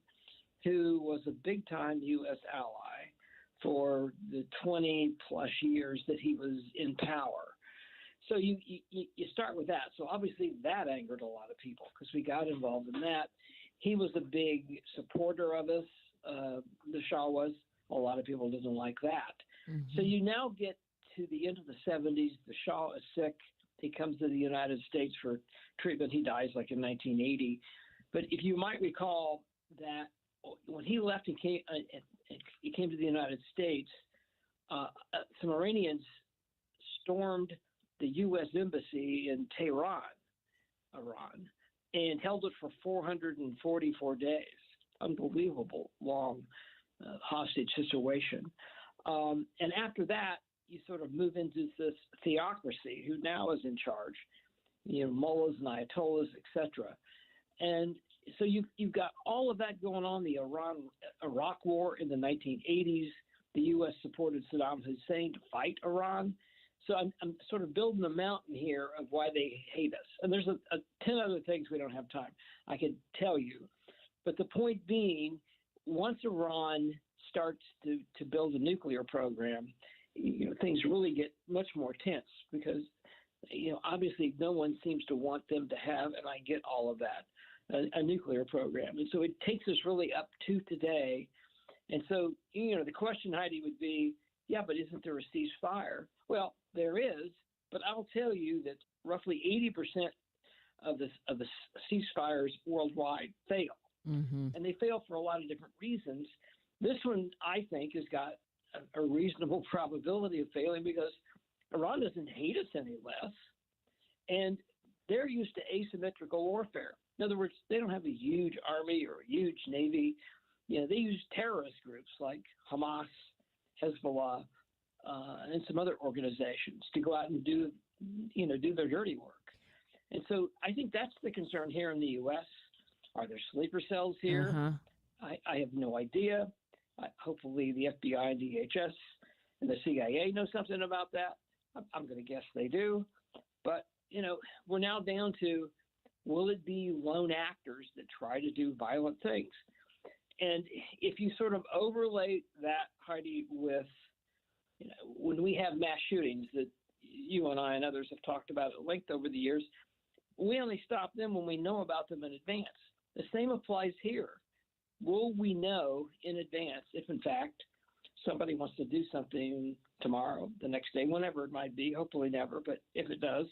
who was a big-time U.S. ally for the 20-plus years that he was in power. So you start with that. So obviously that angered a lot of people because we got involved in that. He was a big supporter of us, the Shah was. A lot of people didn't like that. Mm-hmm. So you now get to the end of the 70s. The Shah is sick. He comes to the United States for treatment. He dies like in 1980. But if you might recall that when he left and came to the United States, some Iranians stormed the U.S. embassy in Tehran, Iran, and held it for 444 days. Unbelievable long hostage situation. And after that, you sort of move into this theocracy who now is in charge, mullahs and ayatollahs, etc. And so you've got all of that going on, the Iran-Iraq war in the 1980s. The U.S. supported Saddam Hussein to fight Iran. So I'm sort of building a mountain here of why they hate us. And there's 10 other things we don't have time I could tell you. But the point being, once Iran starts to build a nuclear program, things really get much more tense because, obviously no one seems to want them to have, and I get all of that, a nuclear program. And so it takes us really up to today. And so, the question, Heidi, would be, yeah, but isn't there a ceasefire? Well, there is, but I'll tell you that roughly 80% of the ceasefires worldwide fail. Mm-hmm. And they fail for a lot of different reasons. This one, I think, has got a reasonable probability of failing because Iran doesn't hate us any less. And they're used to asymmetrical warfare. In other words, they don't have a huge army or a huge navy. They use terrorist groups like Hamas, Hezbollah, and some other organizations to go out and do their dirty work. And so I think that's the concern here in the U.S. Are there sleeper cells here? Uh-huh. I have no idea. Hopefully the FBI and DHS and the CIA know something about that. I'm going to guess they do. But, we're now down to, will it be lone actors that try to do violent things? And if you sort of overlay that, Heidi, with, when we have mass shootings that you and I and others have talked about at length over the years, we only stop them when we know about them in advance. The same applies here. Will we know in advance if, in fact, somebody wants to do something tomorrow, the next day, whenever it might be, hopefully never, but if it does,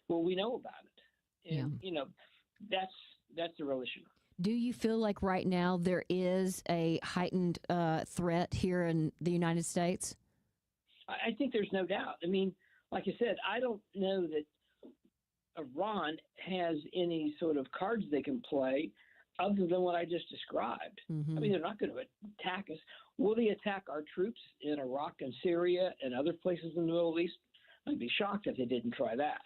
will we know about it? And, that's the real issue. Do you feel like right now there is a heightened threat here in the United States? I think there's no doubt. I mean, like I said, I don't know that Iran has any sort of cards they can play other than what I just described. Mm-hmm. I mean, they're not going to attack us. Will they attack our troops in Iraq and Syria and other places in the Middle East? I'd be shocked if they didn't try that.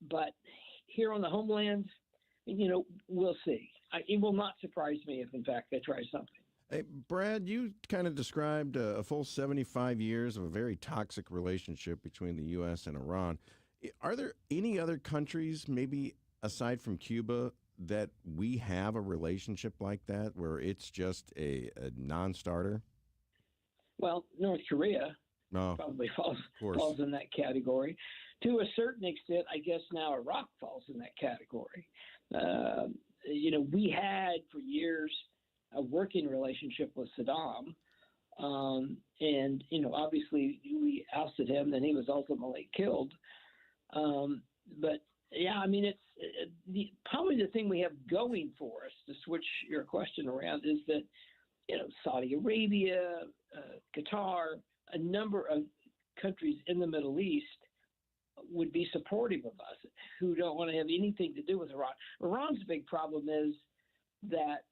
But here on the homeland, we'll see. It will not surprise me if, in fact, they try something. Hey, Brad, you kind of described a full 75 years of a very toxic relationship between the U.S. and Iran. Are there any other countries, maybe aside from Cuba, that we have a relationship like that where it's just a non-starter? Well, North Korea No, probably falls of course. in that category. To a certain extent, I guess now Iraq falls in that category. We had for years a working relationship with Saddam. And obviously we ousted him, then he was ultimately killed. But yeah, I mean, it's probably the thing we have going for us, to switch your question around, is that, Saudi Arabia, Qatar, a number of countries in the Middle East would be supportive of us, who don't want to have anything to do with Iran. Iran's big problem is that,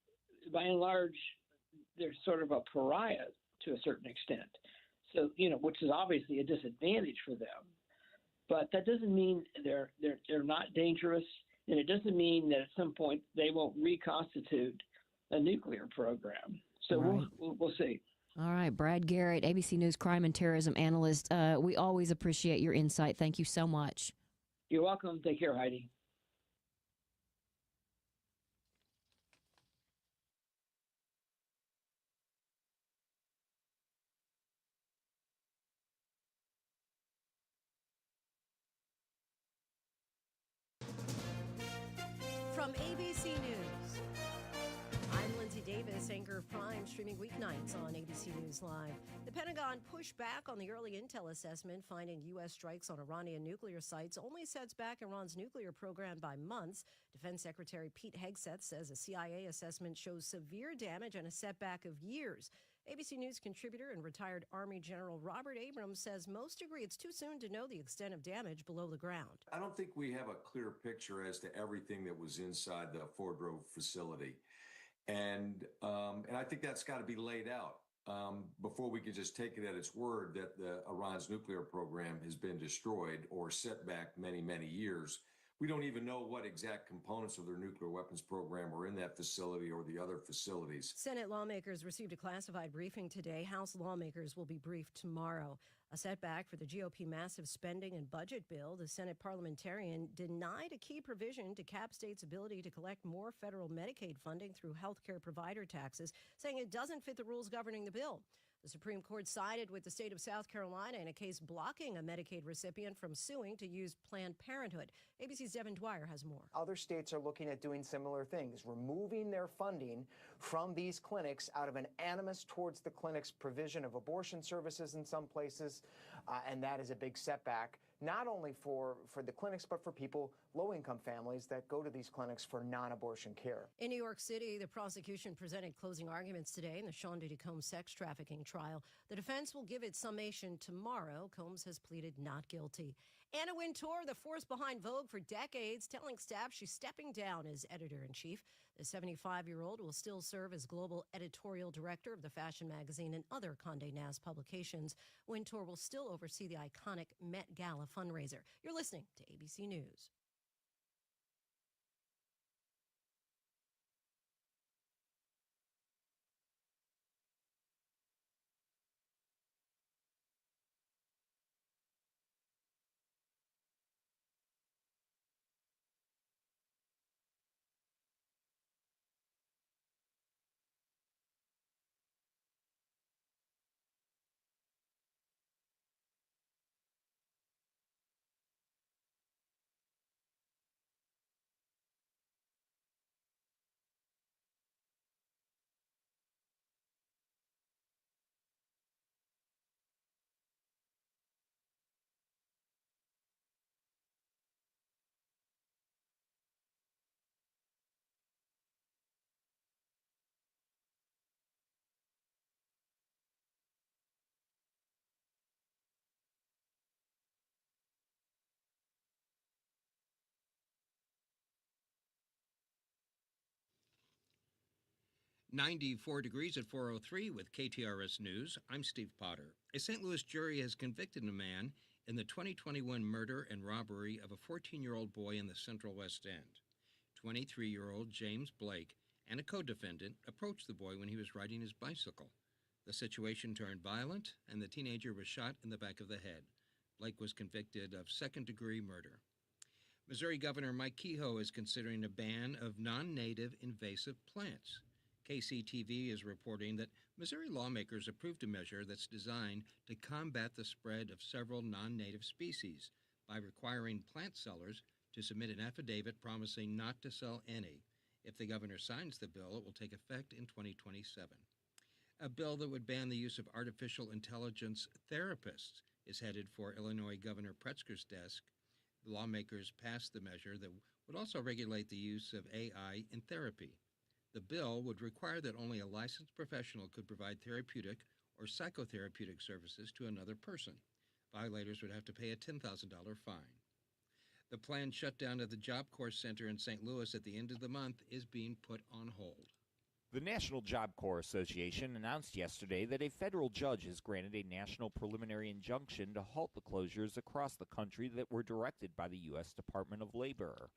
by and large, they're sort of a pariah to a certain extent. So, which is obviously a disadvantage for them. But that doesn't mean they're not dangerous, and it doesn't mean that at some point they won't reconstitute a nuclear program. So Right. we'll see. All right, Brad Garrett, ABC News crime and terrorism analyst. We always appreciate your insight. Thank you so much. You're welcome. Take care, Heidi. From ABC News, I'm Lindsay Davis, anchor of Prime, streaming weeknights on ABC News Live. The Pentagon pushed back on the early intel assessment, finding U.S. strikes on Iranian nuclear sites only sets back Iran's nuclear program by months. Defense Secretary Pete Hegseth says a CIA assessment shows severe damage and a setback of years. ABC News contributor and retired Army General Robert Abrams says most agree it's too soon to know the extent of damage below the ground. I don't think we have a clear picture as to everything that was inside the Fordrow facility. And I think that's got to be laid out before we can just take it at its word that Iran's nuclear program has been destroyed or set back many, many years. We don't even know what exact components of their nuclear weapons program were in that facility or the other facilities. Senate lawmakers received a classified briefing today. House lawmakers will be briefed tomorrow. A setback for the GOP massive spending and budget bill. The Senate parliamentarian denied a key provision to cap states' ability to collect more federal Medicaid funding through health care provider taxes, saying it doesn't fit the rules governing the bill. The Supreme Court sided with the state of South Carolina in a case blocking a Medicaid recipient from suing to use Planned Parenthood. ABC's Devin Dwyer has more. Other states are looking at doing similar things, removing their funding from these clinics out of an animus towards the clinic's provision of abortion services in some places, and that is a big setback, not only for the clinics, but for people, low-income families that go to these clinics for non-abortion care. In New York City, the prosecution presented closing arguments today in the Sean Diddy Combs sex trafficking trial. The defense will give its summation tomorrow. Combs has pleaded not guilty. Anna Wintour, the force behind Vogue for decades, telling staff she's stepping down as editor-in-chief. The 75-year-old will still serve as global editorial director of the fashion magazine and other Condé Nast publications. Wintour will still oversee the iconic Met Gala fundraiser. You're listening to ABC News. 94 degrees at 4:03 with KTRS News. I'm Steve Potter. A St. Louis jury has convicted a man in the 2021 murder and robbery of a 14-year-old boy in the Central West End. 23-year-old James Blake and a co-defendant approached the boy when he was riding his bicycle. The situation turned violent, and the teenager was shot in the back of the head. Blake was convicted of second-degree murder. Missouri Governor Mike Kehoe is considering a ban of non-native invasive plants. KCTV is reporting that Missouri lawmakers approved a measure that's designed to combat the spread of several non-native species by requiring plant sellers to submit an affidavit promising not to sell any. If the governor signs the bill, it will take effect in 2027. A bill that would ban the use of artificial intelligence therapists is headed for Illinois Governor Pritzker's desk. The lawmakers passed the measure that would also regulate the use of AI in therapy. The bill would require that only a licensed professional could provide therapeutic or psychotherapeutic services to another person. Violators would have to pay a $10,000 fine. The planned shutdown of the Job Corps Center in St. Louis at the end of the month is being put on hold. The National Job Corps Association announced yesterday that a federal judge has granted a national preliminary injunction to halt the closures across the country that were directed by the U.S. Department of Labor.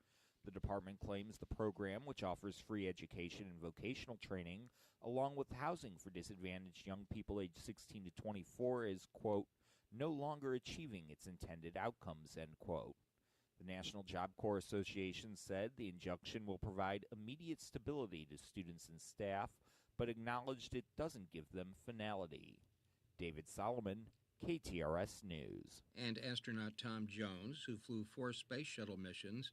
The department claims the program, which offers free education and vocational training, along with housing for disadvantaged young people aged 16 to 24, is, quote, no longer achieving its intended outcomes, end quote. The National Job Corps Association said the injunction will provide immediate stability to students and staff, but acknowledged it doesn't give them finality. David Solomon, KTRS News. And astronaut Tom Jones, who flew 4 space shuttle missions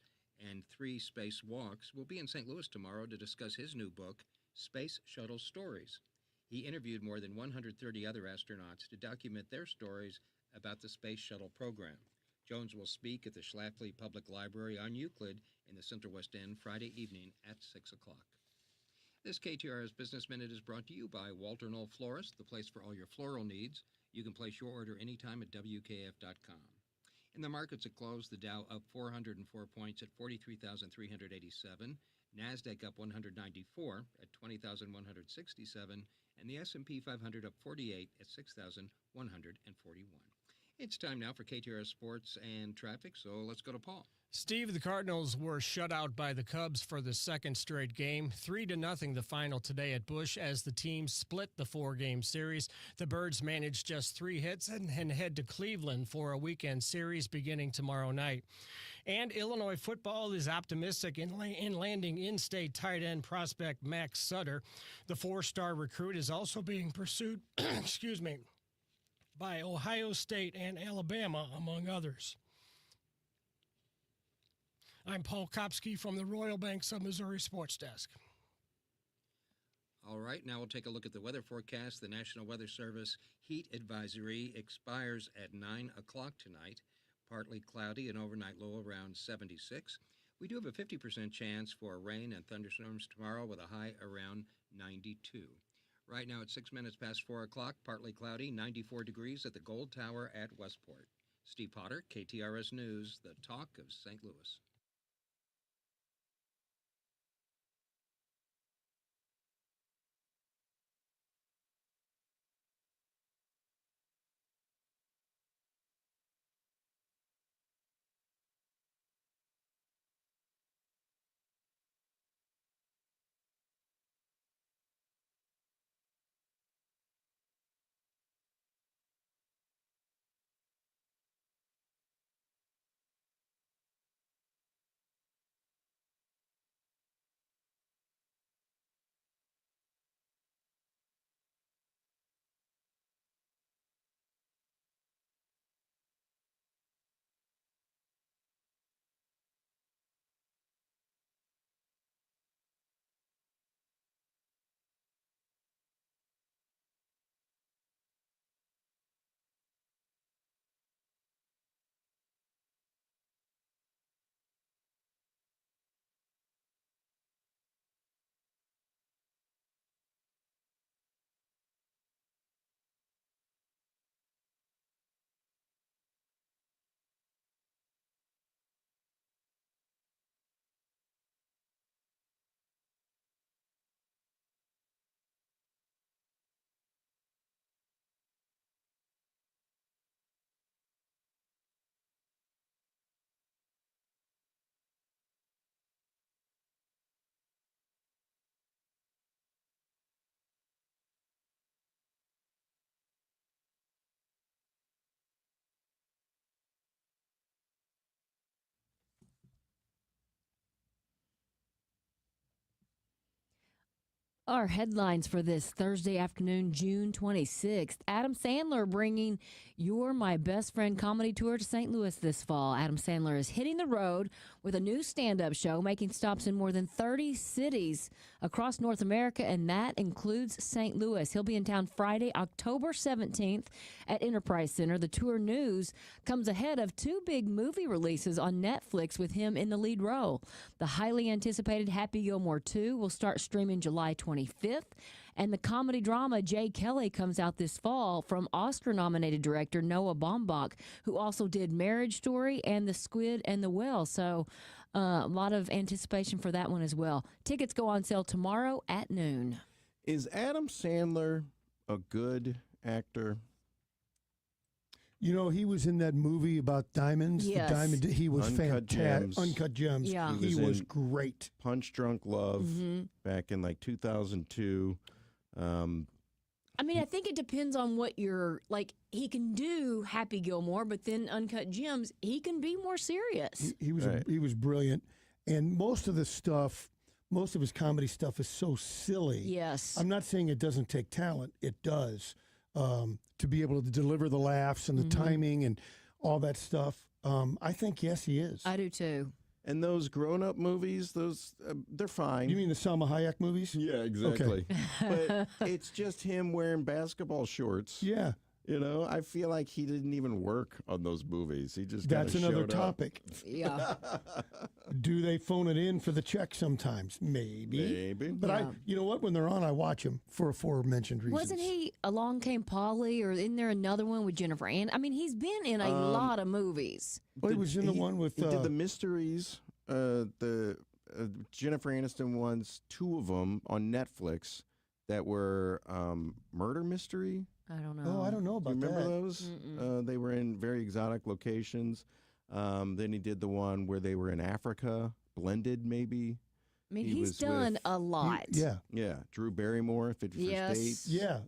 and 3 spacewalks, will be in St. Louis tomorrow to discuss his new book, Space Shuttle Stories. He interviewed more than 130 other astronauts to document their stories about the Space Shuttle program. Jones will speak at the Schlafly Public Library on Euclid in the Central West End Friday evening at 6 o'clock. This KTRS Business Minute is brought to you by Walter Knoll Florist, the place for all your floral needs. You can place your order anytime at WKF.com. In the markets at close, the Dow up 404 points at 43,387, NASDAQ up 194 at 20,167, and the S&P 500 up 48 at 6,141. It's time now for KTRS Sports and Traffic, so let's go to Paul. Steve, the Cardinals were shut out by the Cubs for the second straight game. 3-0 the final today at Busch as the team split the 4-game series. The Birds managed just 3 hits and head to Cleveland for a weekend series beginning tomorrow night. And Illinois football is optimistic in landing in-state tight end prospect Max Sutter. The 4-star recruit is also being pursued, by Ohio State and Alabama, among others. I'm Paul Kopsky from the Royal Banks of Missouri Sports Desk. All right, now we'll take a look at the weather forecast. The National Weather Service heat advisory expires at 9 o'clock tonight. Partly cloudy and overnight low around 76. We do have a 50% chance for rain and thunderstorms tomorrow with a high around 92. Right now it's 6 minutes past 4 o'clock, partly cloudy, 94 degrees at the Gold Tower at Westport. Steve Potter, KTRS News, the talk of St. Louis. Our headlines for this Thursday afternoon, June 26th. Adam Sandler bringing You're My Best Friend comedy tour to St. Louis this fall. Adam Sandler is hitting the road with a new stand-up show, making stops in more than 30 cities across North America, and that includes St. Louis. He'll be in town Friday, October 17th at Enterprise Center. The tour news comes ahead of two big movie releases on Netflix with him in the lead role. The highly anticipated Happy Gilmore 2 will start streaming July 25th, and the comedy drama Jay Kelly comes out this fall from Oscar-nominated director Noah Baumbach, who also did Marriage Story and The Squid and the Whale. So a lot of anticipation for that one as well. Tickets go on sale tomorrow at noon. Is Adam Sandler a good actor? You know, he was in that movie about diamonds. Yes. The diamond. He was Uncut fantastic. Gems. Uncut Gems. Yeah. He was was in- great. Punch Drunk Love back in like 2002. I mean, I think it depends on what you're like. He can do Happy Gilmore, but then Uncut Gems, he can be more serious. He was Right. he was brilliant, and most of the stuff, most of his comedy stuff is so silly. Yes. I'm not saying it doesn't take talent. It does. To be able to deliver the laughs and the timing and all that stuff. I think, yes, he is. I do too. And those grown-up movies, those they're fine. You mean the Salma Hayek movies? Yeah, exactly. But it's just him wearing basketball shorts. Yeah. You know, I feel like he didn't even work on those movies. He just That's kinda another showed up. topic. Yeah. Do they phone it in for the check sometimes? Maybe. Maybe. But Yeah. you know what? When they're on, I watch them for aforementioned reasons. Wasn't he Along Came Polly, or isn't there another one with Jennifer Aniston? I mean, he's been in a lot of movies. Well, he was in the one with. He did the mysteries, the Jennifer Aniston ones, two of them on Netflix that were murder mystery. I don't know. Oh, I don't know Do you about remember that. those? They were in very exotic locations. Then he did the one where they were in Africa, blended maybe. I mean, he he's was done with- a lot. Yeah. Yeah, Drew Barrymore, 50 Yes. First Dates. Yeah.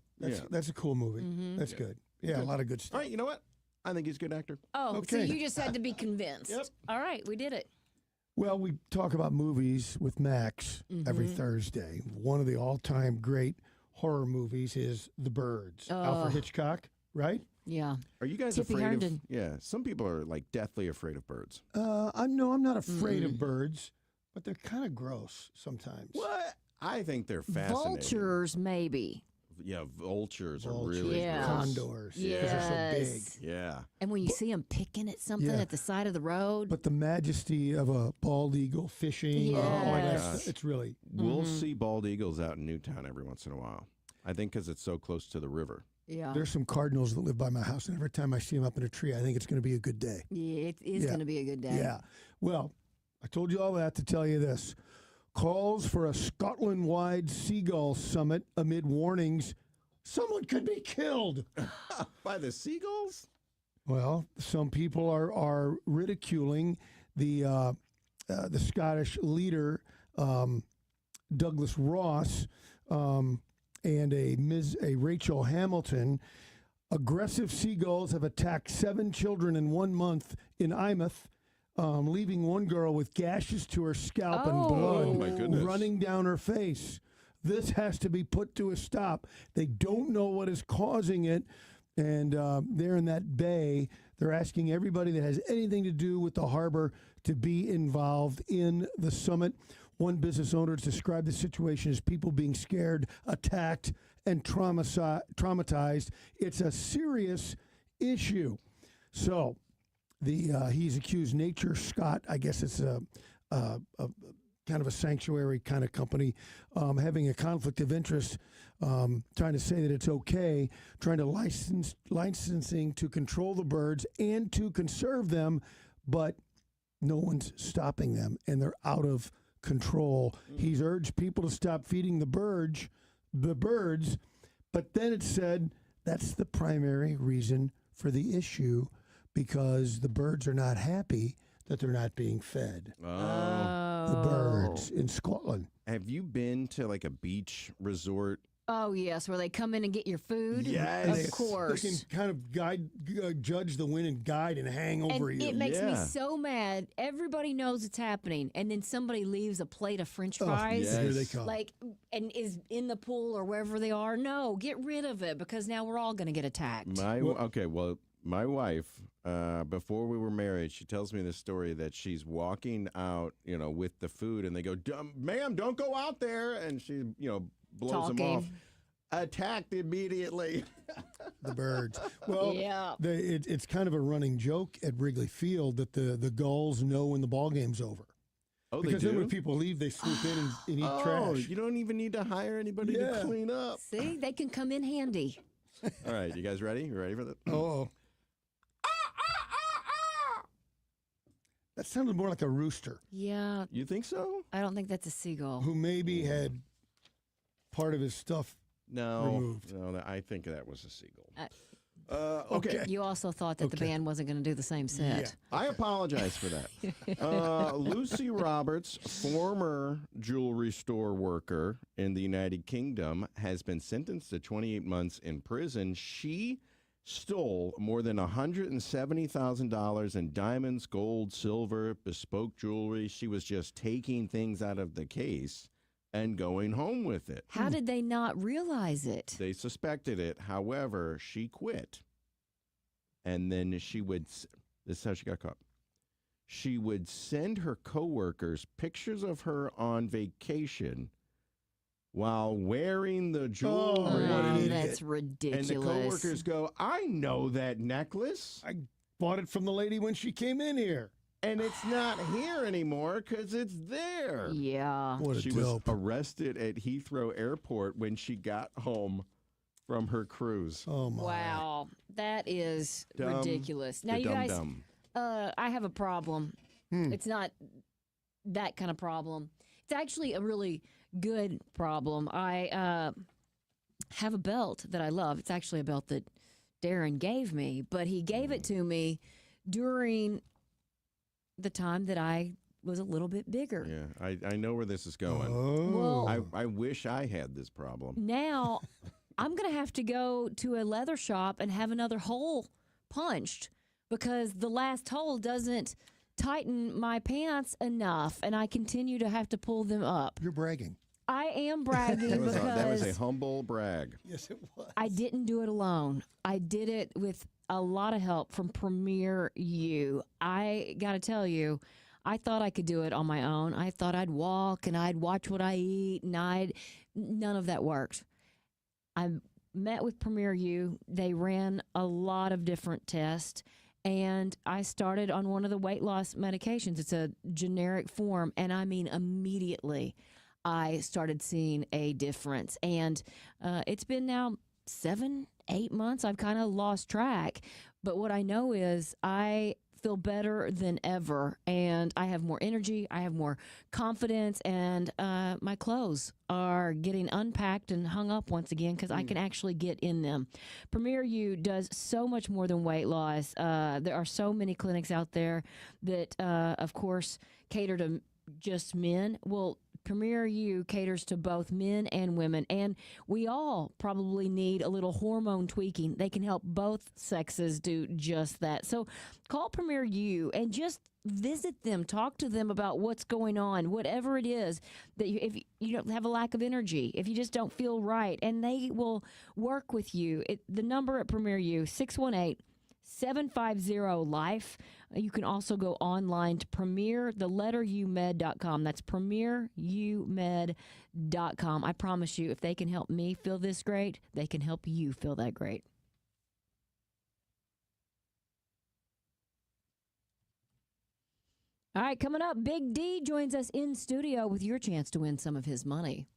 That's a cool movie. That's Yeah. good. Yeah, a lot of good stuff. All right, you know what? I think he's a good actor. Oh, so Okay. you just had to be convinced. Yep. All right, we did it. Well, we talk about movies with Max every Thursday. One of the all-time great horror movies is The Birds. Alfred Hitchcock, right? Yeah. Are you guys Tippy afraid Herndon. of? Yeah, some people are like deathly afraid of birds. I'm not afraid of birds, but they're kind of gross sometimes. What? I think they're fascinating. Vultures, maybe. Yeah, vultures are Vultures, really Yeah. gross. condors. 'cause they're so big. Yes. Yeah. And when you see them picking at something Yeah. at the side of the road. But the majesty of a bald eagle fishing, all that Yes. stuff, it's really. We'll see bald eagles out in Newtown every once in a while. I think because it's so close to the river. Yeah. There's some cardinals that live by my house, and every time I see them up in a tree, I think it's going to be a good day. Yeah, it is Yeah. going to be a good day. Yeah. Well, I told you all that to tell you this. Calls for a Scotland-wide seagull summit amid warnings someone could be killed. By the seagulls? Well, some people are ridiculing the Scottish leader, Douglas Ross, and a Rachel Hamilton. Aggressive seagulls have attacked 7 children in 1 month in Eyemouth, leaving one girl with gashes to her scalp and blood Oh, my goodness. running down her face. This has to be put to a stop. They don't know what is causing it, and they're in that bay. They're asking everybody that has anything to do with the harbor to be involved in the summit. One business owner has described the situation as people being scared, attacked, and traumatized. It's a serious issue. So he's accused Nature Scott, I guess it's a kind of a sanctuary kind of company, having a conflict of interest, trying to say that it's okay, trying to licensing to control the birds and to conserve them, but no one's stopping them, and they're out of control. He's urged people to stop feeding the birds, but then it said that's the primary reason for the issue, because the birds are not happy that they're not being fed. Oh. The birds in Scotland. Have you been to like a beach resort Oh, yes, where they come in and get your food. Yes. Of course. They can kind of judge the wind and guide and hang over And you. it makes me Yeah. so mad. Everybody knows it's happening, and then somebody leaves a plate of French Oh, fries. yes. Here they come. Like, and is in the pool or wherever they are. No, get rid of it because now we're all going to get attacked. My wife, before we were married, she tells me this story that she's walking out, with the food, and they go, "Ma'am, don't go out there," and she, blows them off. Attacked immediately. The birds. Well, Yeah. it's kind of a running joke at Wrigley Field that the Gulls know when the ball game's over. Oh, Because they then do? when people leave, they swoop in and eat Oh, trash. you don't even need to hire anybody to Yeah. clean up. See, they can come in handy. All right, you guys ready? You ready for that? Oh. That sounded more like a rooster Yeah, You think so? I don't think that's a seagull. who maybe had part of his stuff. No. Removed. No, I think that was a seagull. Okay. You also thought that the Okay. band wasn't going to do the same set. Yeah. I apologize for that. Lucy Roberts, former jewelry store worker in the United Kingdom, has been sentenced to 28 months in prison. She stole more than $170,000 in diamonds, gold, silver, bespoke jewelry. She was just taking things out of the case and going home with it. How did they not realize it? They suspected it. However, she quit. And then this is how she got caught. She would send her coworkers pictures of her on vacation while wearing the jewelry. what an idiot. That's And ridiculous. the coworkers go, "I know that necklace, I bought it from the lady when she came in here. and it's not here anymore because it's there." Yeah. What a She was dope. arrested at Heathrow Airport when she got home from her cruise. Oh, my. Wow. That is Dumb. ridiculous. Now, The you guys, dum-dum. I have a problem. It's not that kind of problem. It's actually a really good problem. I have a belt that I love. It's actually a belt that Darren gave me, but he gave it to me during the time that I was a little bit bigger. Yeah, I know where this is going. Oh. Well, I wish I had this problem. now I'm going to have to go to a leather shop and have another hole punched because the last hole doesn't tighten my pants enough and I continue to have to pull them up. You're bragging. I am bragging That was because a humble brag. Yes, it was. I didn't do it alone. I did it with a lot of help from Premier U. I got to tell you, I thought I could do it on my own. I thought I'd walk and I'd watch what I eat and none of that worked. I met with Premier U. They ran a lot of different tests and I started on one of the weight loss medications. It's a generic form and I mean immediately I started seeing a difference. And it's been now 7-8 months. I've kind of lost track. But what I know is I feel better than ever. And I have more energy. I have more confidence. And my clothes are getting unpacked and hung up once again because I can actually get in them. Premier U does so much more than weight loss. There are so many clinics out there that, of course, cater to just men. Well, Premier U caters to both men and women, and we all probably need a little hormone tweaking. They can help both sexes do just that. So call Premier U and just visit them, talk to them about what's going on, whatever it is that if you don't have a lack of energy, if you just don't feel right, and they will work with you. The number at Premier U, 618-750-LIFE. You can also go online to premiermed.com. That's premierumed.com. I promise you, if they can help me feel this great, they can help you feel that great. All right, coming up, Big D joins us in studio with your chance to win some of his money.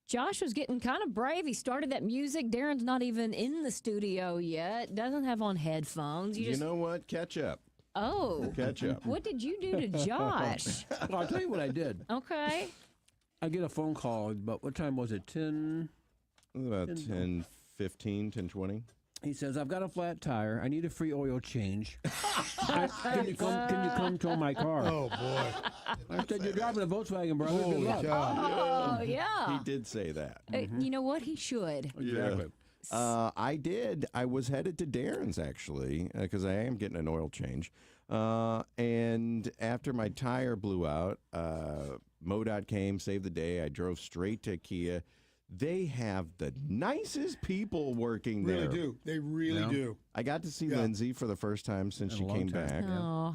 Josh was getting kind of brave. He started that music. Darren's not even in the studio yet. Doesn't have on headphones. You know what? Catch up. Oh. Catch up. What did you do to Josh? Well, I'll tell you what I did. Okay. I get a phone call, but what time was it? 10? About 10, 15, 10, 20. He says, I've got a flat tire. I need a free oil change. Can you come tow my car? Oh, boy. I said, you're driving a Volkswagen, brother. Good Holy luck. cow. Oh, yeah. He did say that. You know what? He should. Exactly. I did. I was headed to Darren's, actually, because I am getting an oil change. And after my tire blew out, MoDOT came, saved the day. I drove straight to Kia. They have the nicest people working there. Really do. They really do. I got to see Lindsay for the first time since she came back. Oh,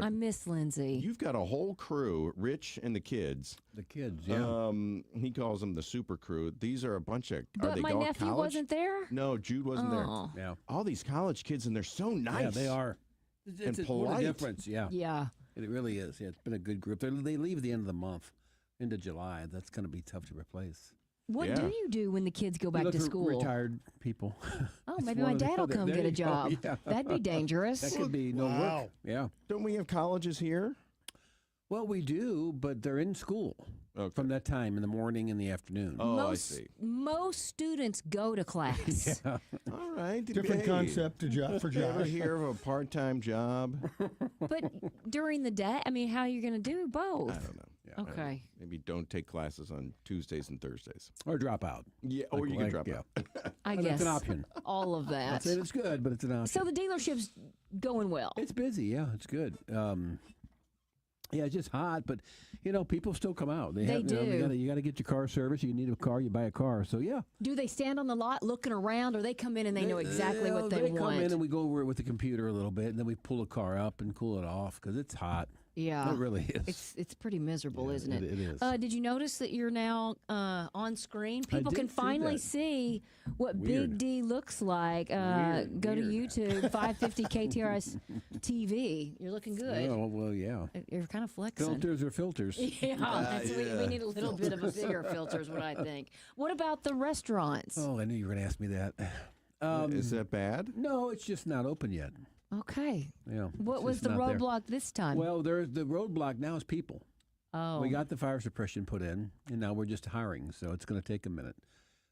I miss Lindsay. You've got a whole crew, Rich and the kids. The kids, yeah. He calls them the super crew. These are a bunch of. But are they my all nephew college? wasn't there? No, Jude wasn't Oh. there. Yeah. All these college kids, and they're so nice. Yeah, they are. And What polite. a difference, yeah. Yeah. It really is. Yeah, it's been a good group. They leave at the end of the month, into July. That's going to be tough to replace. What do you do when the kids go back look to for school? Retired people. Oh, It's maybe one my or the dad will other. come There get a you go, job. yeah. That'd be dangerous. That could be no work. Yeah. Don't we have colleges here? Well, we do, but they're in school from that time in the morning and the afternoon. Oh, I most, see. Most students go to class. Yeah. All right. Different concept for You ever Josh. hear of a part-time job? But during the day, I mean, how are you going to do both? I don't know. Yeah, Okay. Maybe don't take classes on Tuesdays and Thursdays. Or drop out. Yeah, or you can drop out. I That's guess an option. all of I'd that. say it's good, but it's an option. So the dealership's going well. It's busy, yeah. It's good. Yeah, it's just hot, but people still come out. They have, do. You got to get your car serviced. You need a car, you buy a car. So yeah, Do they stand on the lot looking around, or they come in and they know exactly what they They want? come in and we go over it with the computer a little bit, and then we pull the car up and cool it off because it's hot. Yeah, It really is. It's pretty miserable, Yeah, isn't it? it is. Did you notice that you're now on screen? People did can see finally that. see what Weird. Big D looks like. Weird, Go to weird. YouTube, 550 KTRS TV. You're looking good. Oh, well, yeah. You're kind of flexing. Filters are filters. Yeah, we need a little bit of a bigger filter, is what I think. What about the restaurants? Oh, I knew you were going to ask me that. Is that bad? No, it's just not open yet. Okay. Yeah. What it's was just the not there. roadblock this time? Well, the roadblock now is people. Oh. We got the fire suppression put in, and now we're just hiring, so it's going to take a minute.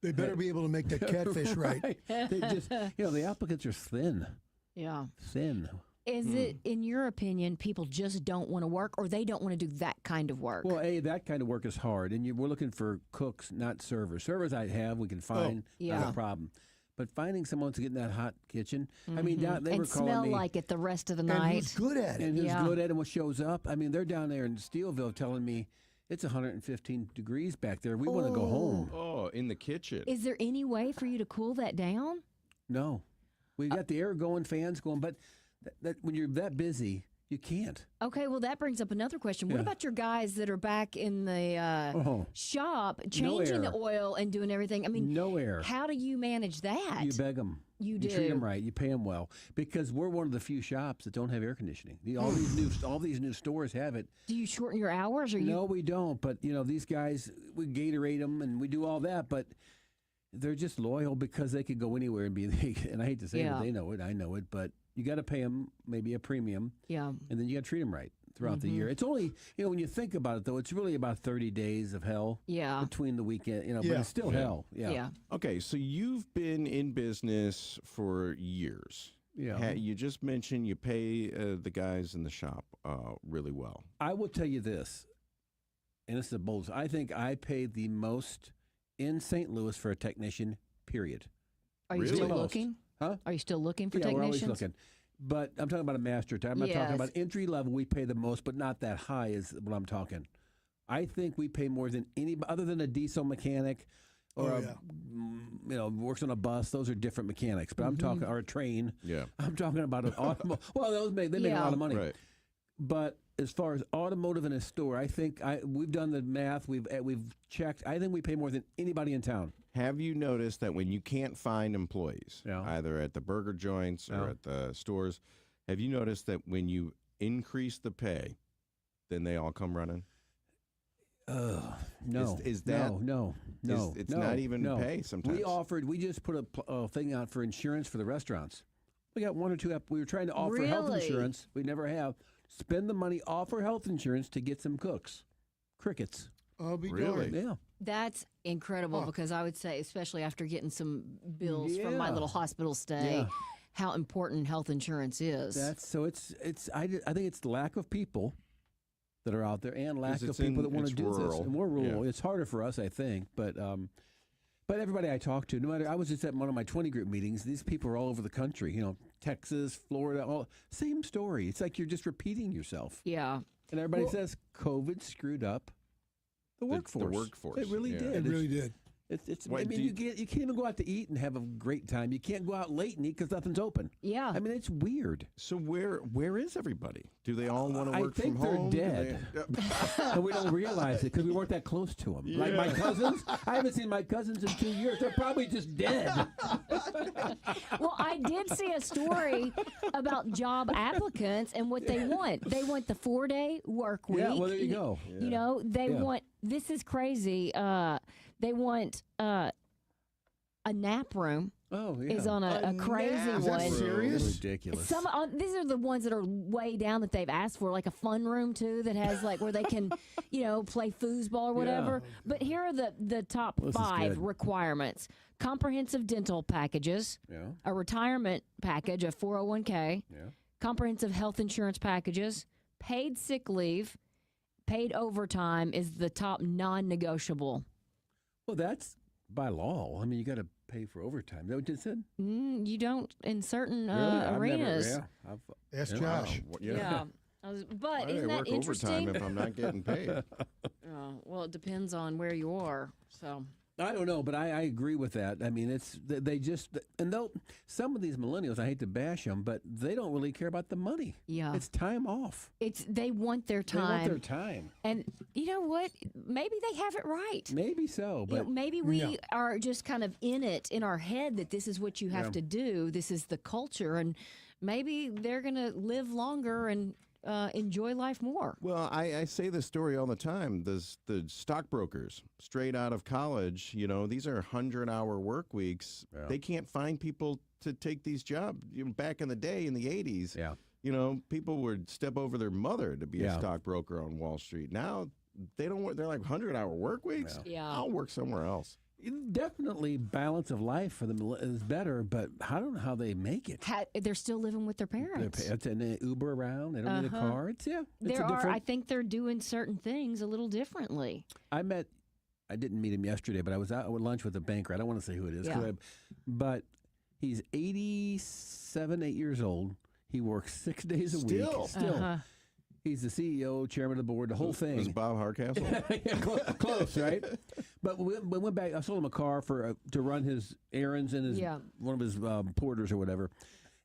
They better be able to make that catfish right. They just, the applicants are thin. Yeah. Thin. Is it, in your opinion, people just don't want to work, or they don't want to do that kind of work? Well, that kind of work is hard, and we're looking for cooks, not servers. Servers I have, we can find, yeah. not a problem. But finding someone to get in that hot kitchen, I mean, they and were calling smell me. like it the rest of the And night. who's good at it? And who's Yeah. good at it and what shows up. I mean, they're down there in Steelville telling me it's 115 degrees back there. We want to go home. Oh, in the kitchen. Is there any way for you to cool that down? No. We got the air going, fans going, but that when you're that busy, you can't. Okay, well, that brings up another question. What Yeah. about your guys that are back in the shop, changing the air. oil and doing everything? I mean, No air. how do you manage that? You beg them. You treat do. them right. You pay them well because we're one of the few shops that don't have air conditioning. All these new stores have it. Do you shorten your hours, or you? No, we don't. But these guys, we Gatorade them and we do all that. But they're just loyal because they could go anywhere and be. And I hate to say Yeah. it, they know it. I know it. But you got to pay them maybe a premium, Yeah. and then you got to treat them right throughout the year. It's only when you think about it though, it's really about 30 days of hell. Yeah. Between the weekend, but Yeah. it's still hell. Yeah. Yeah. Okay, so you've been in business for years. Yeah. You just mentioned you pay the guys in the shop really well. I will tell you this, and this is a bold. I think I paid the most in St. Louis for a technician. Period. Are you Really? still Most. looking? Huh? Are you still looking for Yeah, we're technicians? always looking. But I'm talking about a master tech. I'm not talking Yes. about entry level. We pay the most, but not that high is what I'm talking. I think we pay more than any other than a diesel mechanic or works on a bus. Those are different mechanics. But I'm talking or a train. Yeah. I'm talking about an automotive. Well, they make a Yeah. lot of money. Right. But as far as automotive in a store, I think we've done the math. We've checked. I think we pay more than anybody in town. Have you noticed that when you can't find employees, Yeah. either at the burger joints or Yeah. at the stores, have you noticed that when you increase the pay, then they all come running? No. Is that no? it's not even pay sometimes. We just put a thing out for insurance for the restaurants. We got one or two. We were trying to offer health insurance. We never have. Spend the money, offer health insurance to get some cooks. Crickets. I'll be Really? darned. Yeah. That's incredible because I would say, especially after getting some bills from my Yeah. little hospital stay, Yeah. how important health insurance is. I think it's the lack of people that are out there and lack of it's people that want to it's do this. rural. And we're rural. Yeah. It's harder for us, I think, but everybody I talk to, no matter, I was just at one of my 20 group meetings. These people are all over the country. Texas, Florida, all same story. It's like you're just repeating yourself. Yeah. And everybody says COVID screwed up the workforce. The workforce. It really Yeah. did. It really did. It's. Why I mean, do you can't even go out to eat and have a great time. You can't go out late and eat because nothing's open. Yeah. I mean, it's weird. So where is everybody? Do they all want to work I think from home? they're dead, and we don't realize it because we weren't that close to them. Like my cousins, I haven't seen my cousins in 2 years. They're probably just dead. Well, I did see a story about job applicants and what they want. They want the 4-day work week. Yeah, well, there you go. You know, they want, this is crazy. They want a nap room. Oh, yeah. Is on a crazy Is one. that serious? Ridiculous. These are the ones that are way down that they've asked for, like a fun room too, that has like where they can, play foosball or whatever. Yeah. But here are the top This is 5 good. requirements: comprehensive dental packages, Yeah. a retirement package, a 401k, Yeah. comprehensive health insurance packages, paid sick leave, paid overtime is the top non-negotiable. Well, that's by law. I mean, you got to pay for overtime. Is that what you said? You don't in certain Really? I've never- arenas. Ask Wow. Josh. Yeah. But Why do isn't I that work interesting? overtime if I'm not getting paid? Well, it depends on where you are. So I don't know, but I agree with that. I mean, they just and though some of these millennials, I hate to bash them, but they don't really care about the money. yeah, It's time off. they want their They want time, their time. and you know what? Maybe they have it right. Maybe so, but Maybe we are just kind of in our head that this is what you have to do. This is the culture, and maybe they're going to live longer and enjoy life more. Well, I say this story all the time. The stockbrokers, straight out of college, these are 100-hour work weeks. Yeah. They can't find people to take these jobs. Back in the day, in the 80s, people would step over their mother to be a stockbroker on Wall Street. Now, they don't work. They're like 100-hour work weeks. Yeah. I'll work somewhere else. definitely balance of life for them is better. But I don't know how they make it. They're still living with their parents. And they Uber around. They don't need a car. It's I think they're doing certain things a little differently. I didn't meet him yesterday, but I was out at lunch with a banker. I don't want to say who it is, Yeah. but he's 8 years old. He works 6 days a week. Still. He's the CEO, chairman of the board, the whole thing. Was Bob Hardcastle? Yeah, close, right? But we went back. I sold him a car to run his errands and one of his porters or whatever.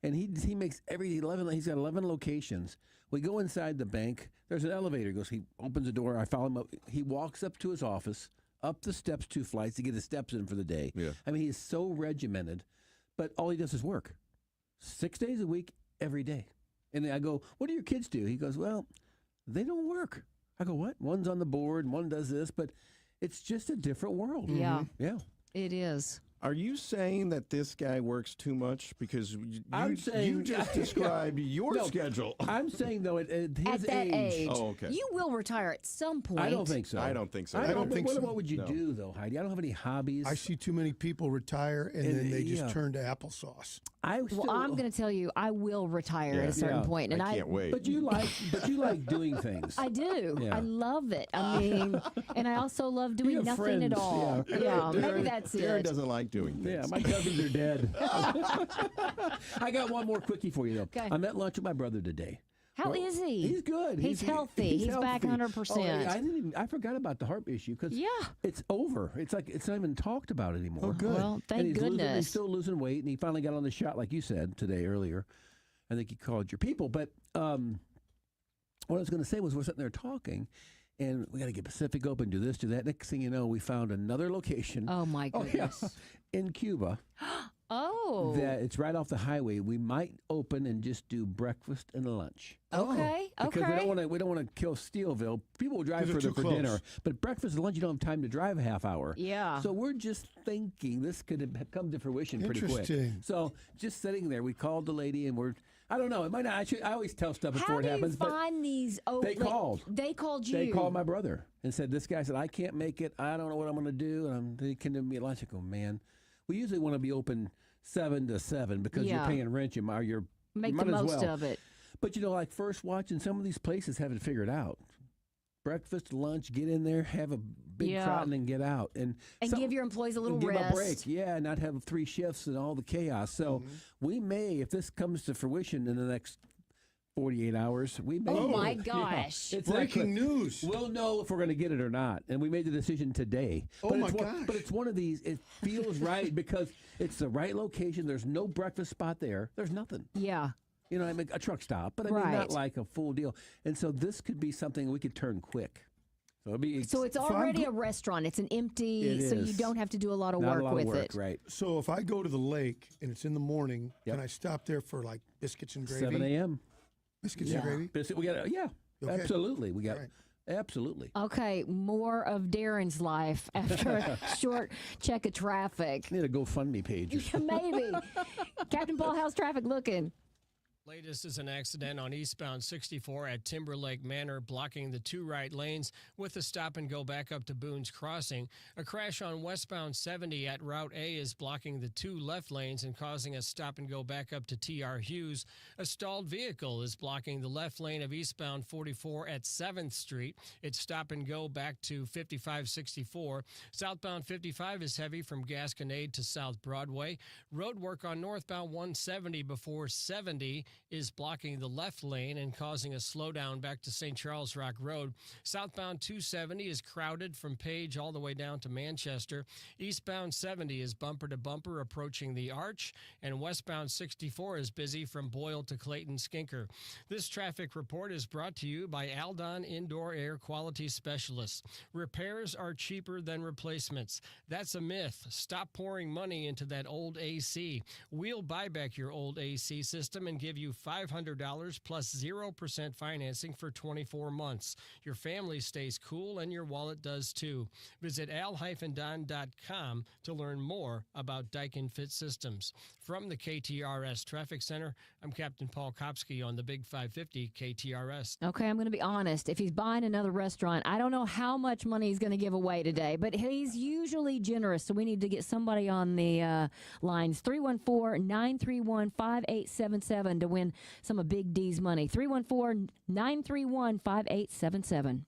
And he makes he's got 11 locations. We go inside the bank. There's an elevator. He opens the door. I follow him up. He walks up to his office, up the steps 2 flights to get his steps in for the day. Yeah. I mean, he's so regimented, but all he does is work. 6 days a week, every day. And I go, what do your kids do? He goes, well, they don't work. I go, what? One's on the board, one does this, but it's just a different world. Yeah. Yeah. It is. Are you saying that this guy works too much? Because you just described your schedule. I'm saying, though, at his At that age, Oh, okay. you will retire at some point. I don't think so. I don't think so. I don't think so. What would you do, though, Heidi? I don't have any hobbies. I see too many people retire and then they just turn to applesauce. I'm going to tell you, I will retire at a certain point, and I can't wait. But you like doing things. I do. Yeah. I love it. I mean, and I also love doing have nothing at friends, all. yeah. Maybe that's Darren it. doesn't like doing things. Yeah, my cousins are dead. I got one more quickie for you, though. Okay. I'm at lunch with my brother today. How is he? He's good. He's healthy. He's back healthy. 100%. I forgot about the heart issue because Yeah. it's over. It's like it's not even talked about anymore. Oh, good. Well, And thank he's goodness. he's still losing weight, and he finally got on the shot, like you said today earlier. I think he called your people. But what I was going to say was we're sitting there talking, and we got to get Pacific Open, do this, do that. Next thing you know, we found another location. Oh, my goodness. in Cuba. Oh. that it's right off the highway. We might open and just do breakfast and lunch. Okay. Because Okay. we don't want to kill Steelville. People will drive 'Cause they're further too for close. dinner, but breakfast and lunch you don't have time to drive a half hour. Yeah. So we're just thinking this could have come to fruition pretty quick. Interesting. So just sitting there, we called the lady and I don't know. It might not. I always tell stuff before How it do happens. you But find these? they called. They called you. they called my brother and said, "This guy said I can't make it. I don't know what I'm going to do." And they came to me at lunch. I go, "Man, we usually want to be open 7 to 7 because Yeah. you're paying rent. You're Make the might as most well." of it. But like First Watch and some of these places haven't figured out. Breakfast, lunch, get in there, have a big Yeah. crowd, and then get out. And Give your employees a little give rest. a break. Yeah, not have 3 shifts and all the chaos. So we may, if this comes to fruition in the next 48 hours, we may. Oh, my Yeah. gosh. It's that Breaking quick. news. We'll know if we're going to get it or not. And we made the decision today. Oh, But my it's gosh. But it's one of these, it feels right because it's the right location. There's no breakfast spot there. There's nothing. Yeah. I mean, a truck stop, but I mean, Right. not like a full deal. And so this could be something we could turn quick. So it'll be So it's already a restaurant. It's an empty, It so you is. don't have to do a lot of not work a lot with of work, it. right? So if I go to the lake and it's in the morning, Yep. can I stop there for like biscuits and gravy? 7 a.m. Biscuits and gravy? We got Okay. absolutely. We got All right. absolutely. Okay, more of Darren's life after a short check of traffic. Need a GoFundMe page. Or something. Maybe. Captain Paul, how's traffic looking? Latest is an accident on eastbound 64 at Timberlake Manor, blocking the 2 right lanes with a stop and go back up to Boone's Crossing. A crash on westbound 70 at Route A is blocking the 2 left lanes and causing a stop and go back up to TR Hughes. A stalled vehicle is blocking the left lane of eastbound 44 at 7th Street. It's stop and go back to 5564. Southbound 55 is heavy from Gasconade to South Broadway. Road work on northbound 170 before 70 is blocking the left lane and causing a slowdown back to St. Charles Rock Road. Southbound 270 is crowded from Page all the way down to Manchester. Eastbound 70 is bumper to bumper approaching the Arch, and westbound 64 is busy from Boyle to Clayton Skinker. This traffic report is brought to you by Aldon Indoor Air Quality Specialists. Repairs are cheaper than replacements. That's a myth. Stop pouring money into that old AC. We'll buy back your old AC system and give you $500 plus 0% financing for 24 months. Your family stays cool and your wallet does too. Visit al-don.com to learn more about Daikin Fit Systems. From the KTRS Traffic Center, I'm Captain Paul Kopsky on the Big 550 KTRS. Okay, I'm going to be honest. If he's buying another restaurant, I don't know how much money he's going to give away today, but he's usually generous, so we need to get somebody on the lines. 314-931-5877 to win some of Big D's money. 314-931-5877.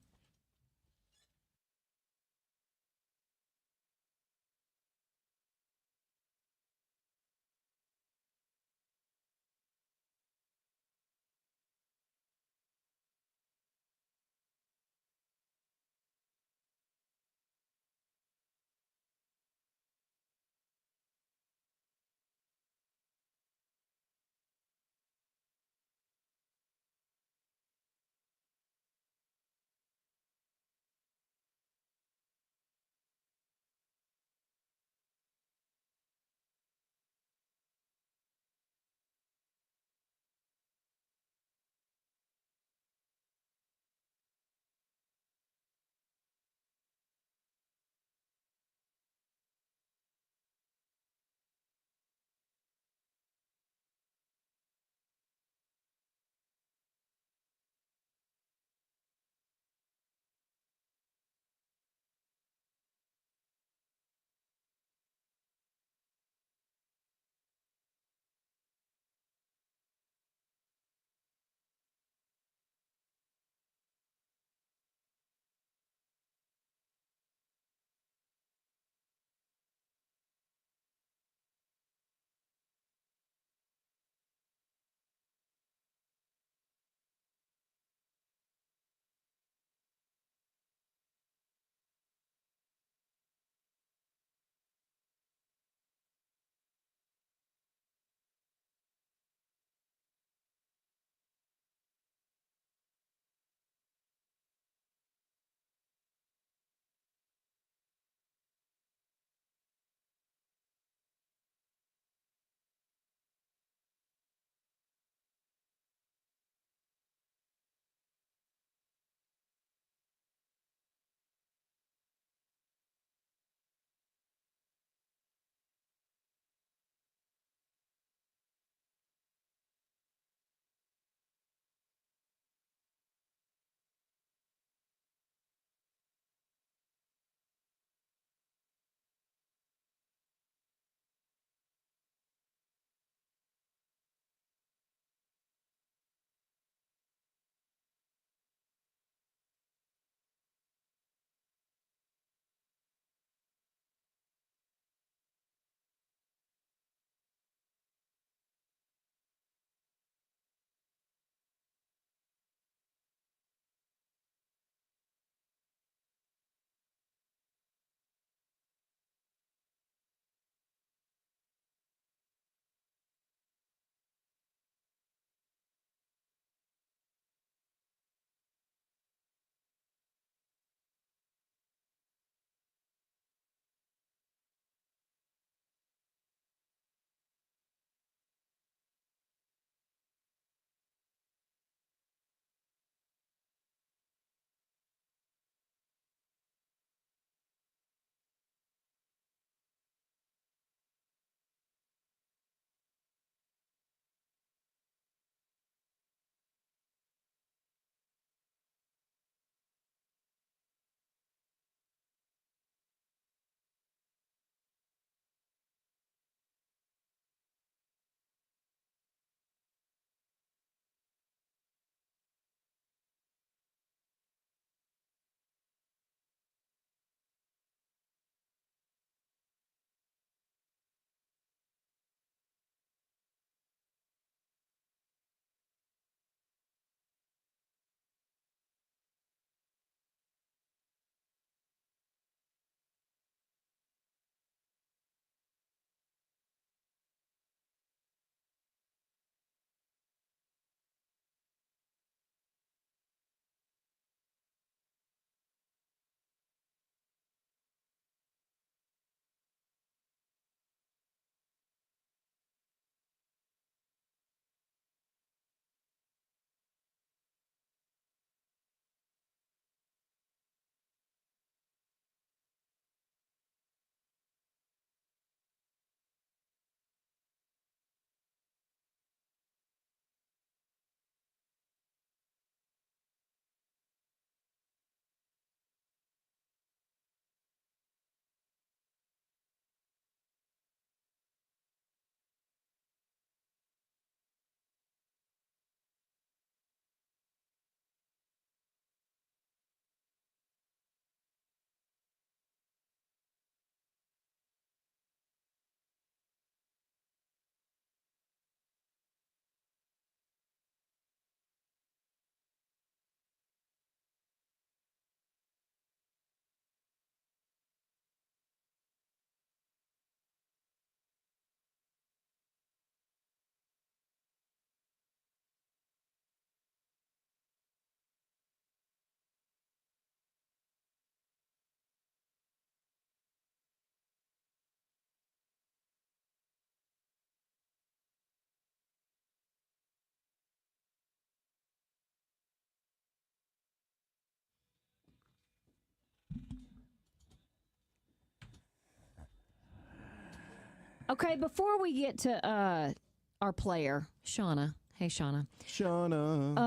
Okay, before we get to our player, Shauna. Hey, Shauna. Shauna.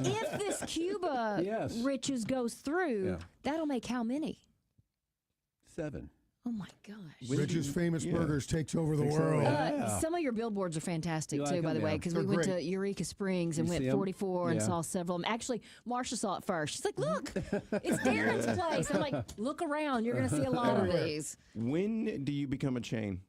If this Cuba Yes. riches goes through, Yeah. that'll make how many? 7. Oh my gosh. Rich's Famous Burgers takes over the Takes world. over. Some of your billboards are fantastic You too, like by them? the way, Yeah. because They're we went great. to Eureka Springs and You went see 'em? 44 and Yeah. saw several of them. Actually, Marsha saw it first. She's like, "Look, it's Darren's place." I'm like, "Look around. You're going to see a lot of these." When do you become a chain?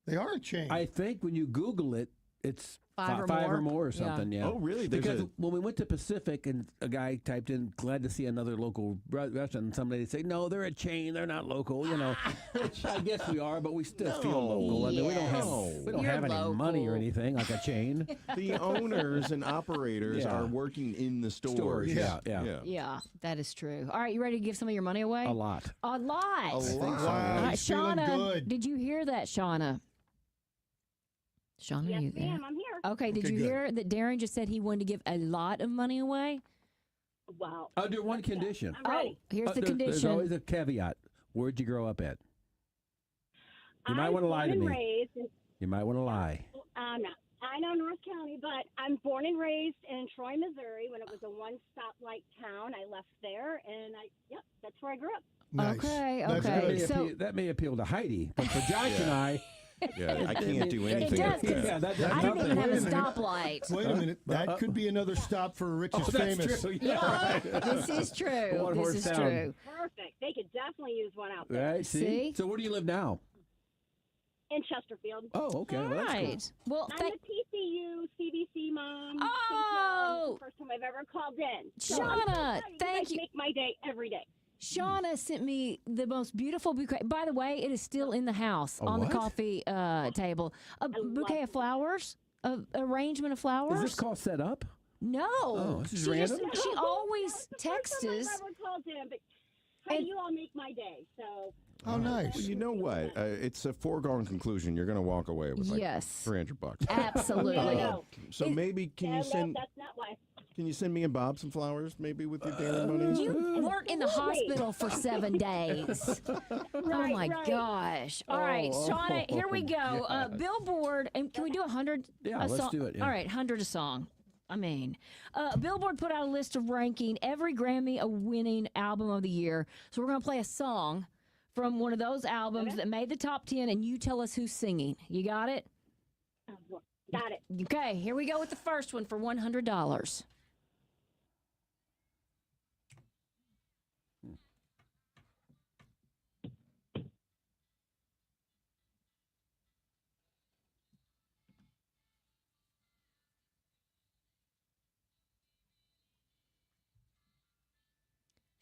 They are a chain. I think when you Google it, it's Five or five more. or more or Yeah. something. Yeah. Oh, really? There's Because a- when we went to Pacific and a guy typed in "glad to see another local restaurant," and somebody say, "No, they're a chain. They're not local." You know, which I guess we are, but we still feel local. I mean, we don't have You're any money or local. anything like a chain. The owners and operators Yeah. are working in the stores. Stores, yeah. Yeah, that is true. All right, you ready to give some of your money away? A lot. A lot. A lot. Wow, All right, he's feeling Shauna, good. did you hear that, Shauna? Shauna, are you there? I'm here. Okay, did Okay, you good. hear that Darren just said he wanted to give a lot of money away? Wow. Under one condition. I'm ready. Here's the There's condition. always a caveat. Where'd you grow up at? You might I'm want to lie to born and me. raised in, You might want to lie. no, I know North County, but I'm born and raised in Troy, Missouri. When it was a one-stoplight town, I left there, and that's where I grew up. Nice. Okay, That's okay. good. So- That may appeal to Heidi, but for Josh and I, Yeah, I can't do It anything. does, with 'cause that. that's I didn't even have a Wait a minute. stoplight. Wait a minute. That could be another stop for Rich's Famous. true. Yeah, this is true. One This horse is town. true. Perfect. They could definitely use one out there Right? See? So where do you live now? in Chesterfield. Oh, okay. All Well, that's cool. right. Well, I'm thank the TCU CBC mom. Oh! It's the first time I've ever called in. So Shauna, I'm so excited. thank guys you. Make my day every day. Shauna sent me the most beautiful bouquet. By the way, it is still in the house A on the what? coffee table. A bouquet of flowers, a arrangement of flowers. Is this call set up? No. Oh, this is she random? she always That's the first texts time us. I've ever called in, but hey, you all make my day. So How nice. Well, you know what? It's a foregone conclusion. You're going to walk away with like Yes. $300. Absolutely. No. So maybe can you send that's not why. can you send me and Bob some flowers maybe with your Darren money? You work in the hospital for 7 days. Oh my right. gosh! All right, Shauna, here we go. Billboard, and can we do 100? Yeah, a let's song? do it, yeah. All right, 100 a song. I mean, Billboard put out a list of ranking every Grammy winning album of the year. So we're gonna play a song from one of those albums that made the top 10, and you tell us who's singing. You got it? Got it. Okay, here we go with the first one for $100.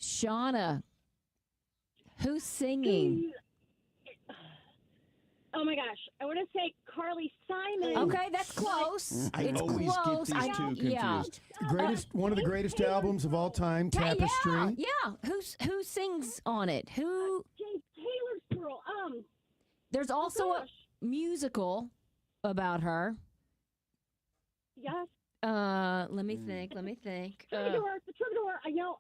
Shauna, who's singing? Oh my gosh, I want to say Carly Simon. Okay, that's close. I It's always close. get these two confused. Yeah. One of the greatest albums of all time, Tapestry. Yeah. Who sings on it? Who? James Taylor's girl. There's also a musical about her. Yes. Let me think. Let me think. Troubadour. The Troubadour. I know.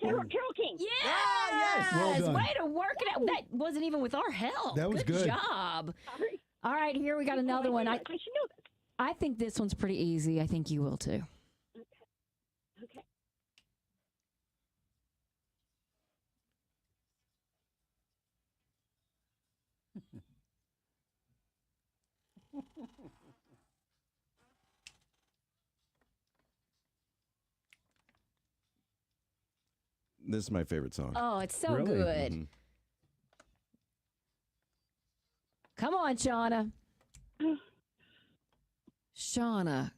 Carol King. Yes. Well done. Way to work it out. That wasn't even with our help. That was good. Job. Sorry. All right, here we got another one. I should know this. I think this one's pretty easy. I think you will too. Okay. This is my favorite song. Oh, it's so Really? good. Mhm. Come on, Shauna. Shauna.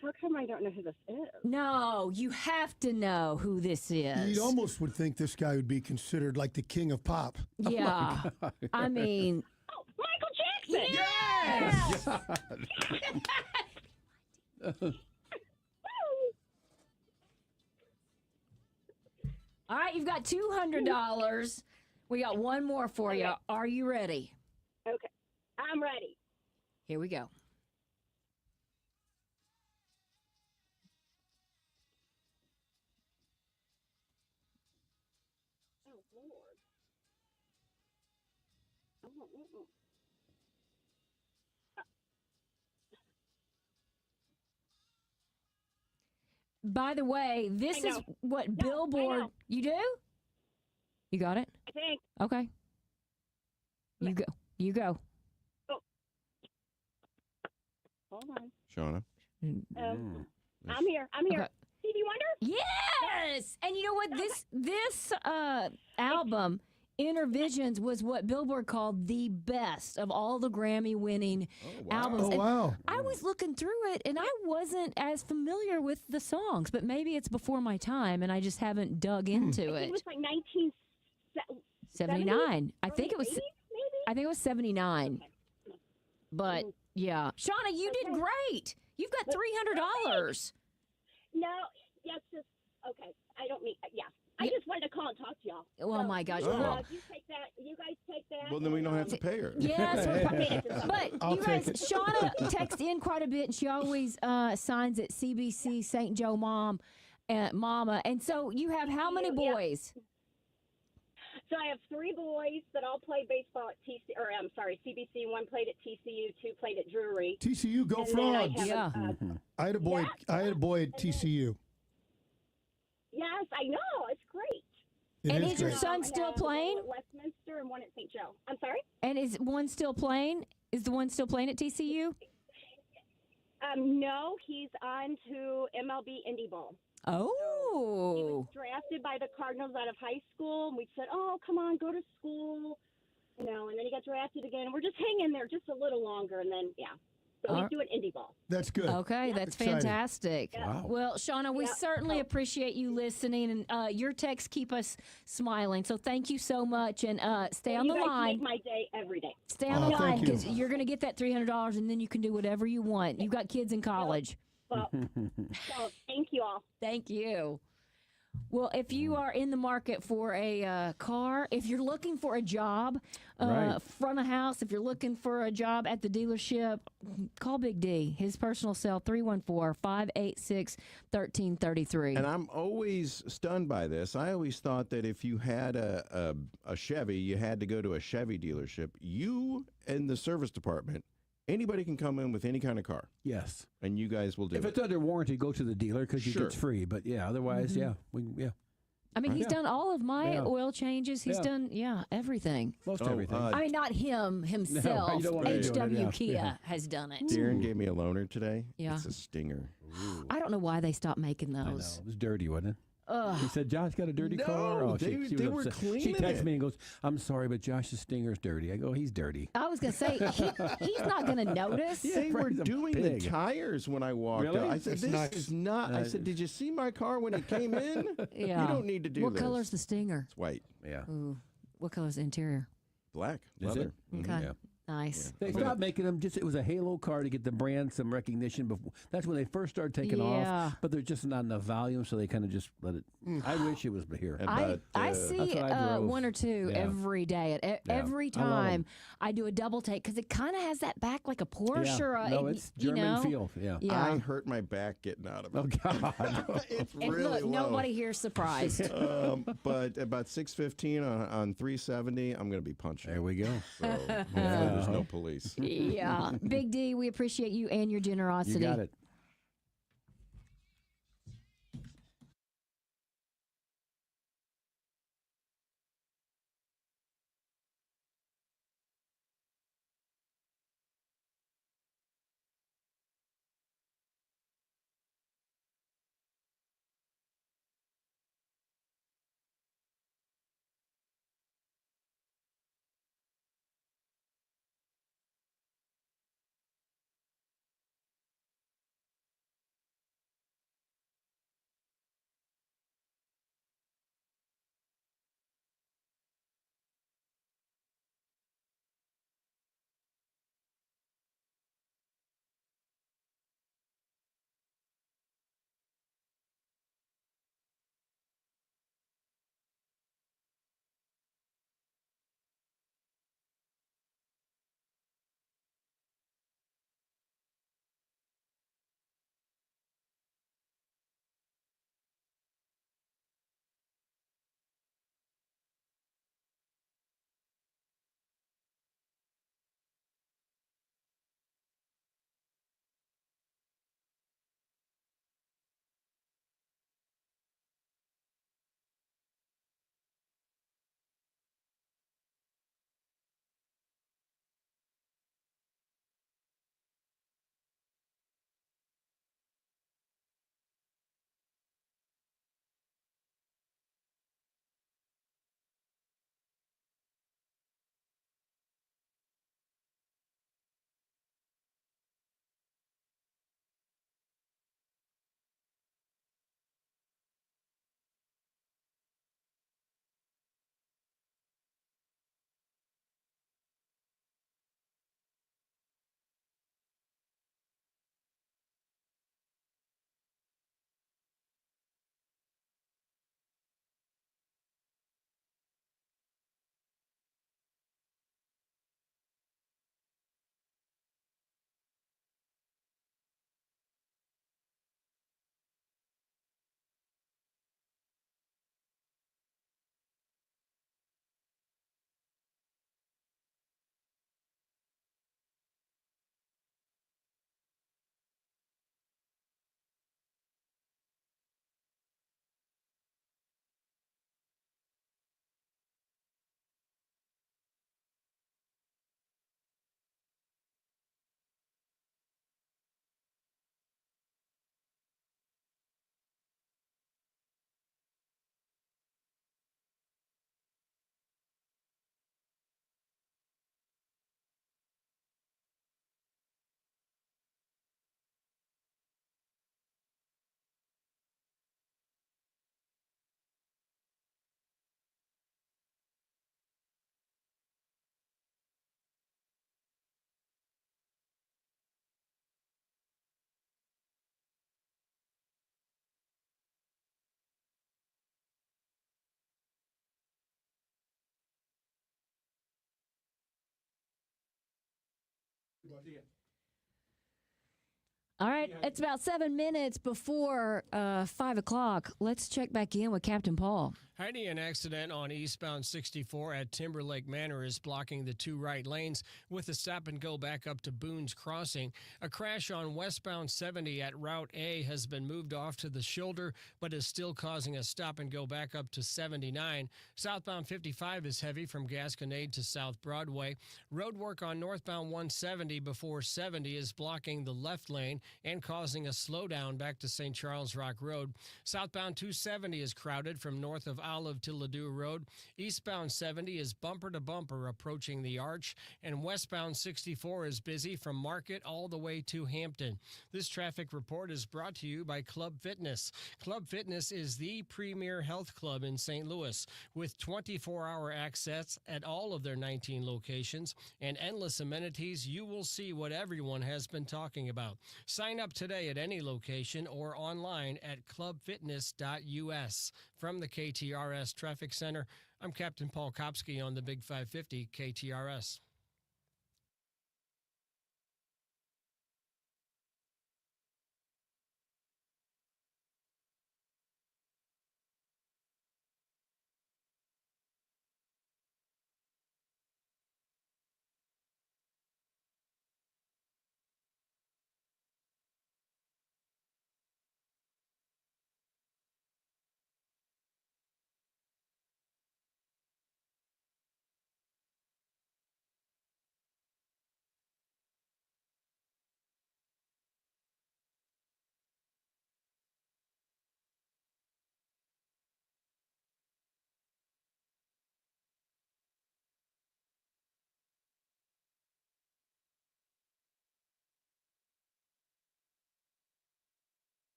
How come I don't know who this is? No, you have to know who this is. You almost would think this guy would be considered like the king of pop. Yeah. I mean, Oh, Michael Jackson. yes! All right, you've got $200. We got one more for you. Okay. Are you ready? Okay. I'm ready. Here we go. Oh, Lord. by the way, this I is know. what No, I Billboard. know. You do? You got it? I think. Okay. You go. You go. Hold on. Shauna. I'm here. I'm here. Okay. Stevie Wonder? Yes. And you know what? This album, Inner Visions, was what Billboard called the best of all the Grammy-winning albums. Oh, And wow. I was looking through it, and I wasn't as familiar with the songs, but maybe it's before my time, and I just haven't dug into It it. was like 1979. 79. I think it was. 80s, maybe? I think it was 79. Okay. But yeah, Shauna, you did great. You've got $300. No, yes, just, okay. I don't mean, yeah. I just wanted to call and talk to y'all. Oh, my gosh. Oh. Well, You take that. You guys take that. Well, then we don't have to pay her. yes, but I'll you guys, take it. Shauna texts in quite a bit, and she always signs at CBC St. Joe Mama. And so you have how many Yeah. boys? So I have 3 boys that all play baseball at CBC. One played at TCU, 2 played at Drury. TCU, go And then I Frogs. have, Yeah. I had a boy. Yeah. I had a boy at TCU. Yes, I know. It's great. It And is is your great. son I still have playing? one at Westminster and one at St. Joe. I'm sorry? And is one still playing? Is the one still playing at TCU? No, he's on to MLB Indie Ball. He Oh. was drafted by the Cardinals out of high school, and we said, "Oh, come on, go to school." And then he got drafted again. And we're just hanging there just a little longer, and then so he's doing indie ball. That's good. Okay, that's Exciting. fantastic. Wow. Well, Shauna, we Yeah. certainly appreciate you listening, and your texts keep us smiling. So thank you so much, and stay on You the guys line. make my day every day. Stay on Oh, the line thank you. because you're going to get that $300, and then you can do whatever you want. You've got kids in college. Well, so thank you all. Thank you. Well, if you are in the market for a car, if you're looking for a job, Right. front of house, if you're looking for a job at the dealership, call Big D. His personal cell, 314-586-1333. And I'm always stunned by this. I always thought that if you had a Chevy, you had to go to a Chevy dealership. You and the service department, anybody can come in with any kind of car, Yes. and you guys will do If it. it's under warranty, go to the dealer because Sure. it's free. But yeah, otherwise, yeah. I mean, he's Yeah. done all of my Yeah. oil changes. He's Yeah. done, everything. Most Oh, everything. I mean, not him himself. you don't want to do it, HW yeah. Kia Yeah. has done it. Darren gave me a loaner today. Yeah. It's a stinger. I don't know why they stopped making I know. those. It was dirty, wasn't it? Ugh. He said, Josh got a dirty No, car. Oh, they was were upset. She cleaning texts it. me and goes, I'm sorry, but Josh's Stinger's dirty. I go, he's dirty. I was going to say, he's not going to notice. Yeah. They were He's a doing the pig. tires when I walked Really? out. I said, That's this nice. is not. I said, did you see my car when it came in? Yeah. You don't need to do What this. color's the Stinger? It's white. Yeah. Ooh. What color's the interior? Black. Is Leather. it? Mhm. Okay. Yeah. Nice. They stopped making them. It was a halo car to get the brand some recognition. Before that's when they first started taking Yeah. off. But there's just not enough volume, so they kind of just let it. I wish it was here. And I but, see That's what I drove. one or two Yeah. every day. Every I love 'em. time I do a double take because it kind of has that back like a Porsche or a, No, it's you German know? feel. Yeah. Yeah. I hurt my back getting out of it. Oh God. It's and really look, low. nobody here's surprised. But about 6:15 on 370, I'm going to be punching. There we go. So hopefully there's no police. Yeah. Big D, we appreciate you and your generosity. You got it. All right, it's about 7 minutes before 5 o'clock. Let's check back in with Captain Paul. Heidi, an accident on eastbound 64 at Timberlake Manor is blocking the two right lanes with a stop and go back up to Boone's Crossing. A crash on westbound 70 at Route A has been moved off to the shoulder, but is still causing a stop and go back up to 79. Southbound 55 is heavy from Gasconade to South Broadway. Road work on northbound 170 before 70 is blocking the left lane and causing a slowdown back to St. Charles Rock Road. Southbound 270 is crowded from north of Olive to Ladue Road. Eastbound 70 is bumper to bumper approaching the Arch, and westbound 64 is busy from Market all the way to Hampton. This traffic report is brought to you by Club Fitness. Club Fitness is the premier health club in St. Louis with 24-hour access at all of their 19 locations and endless amenities. You will see what everyone has been talking about. Sign up today at any location or online at clubfitness.us. From the KTRS Traffic Center, I'm Captain Paul Kopsky on the Big 550 KTRS.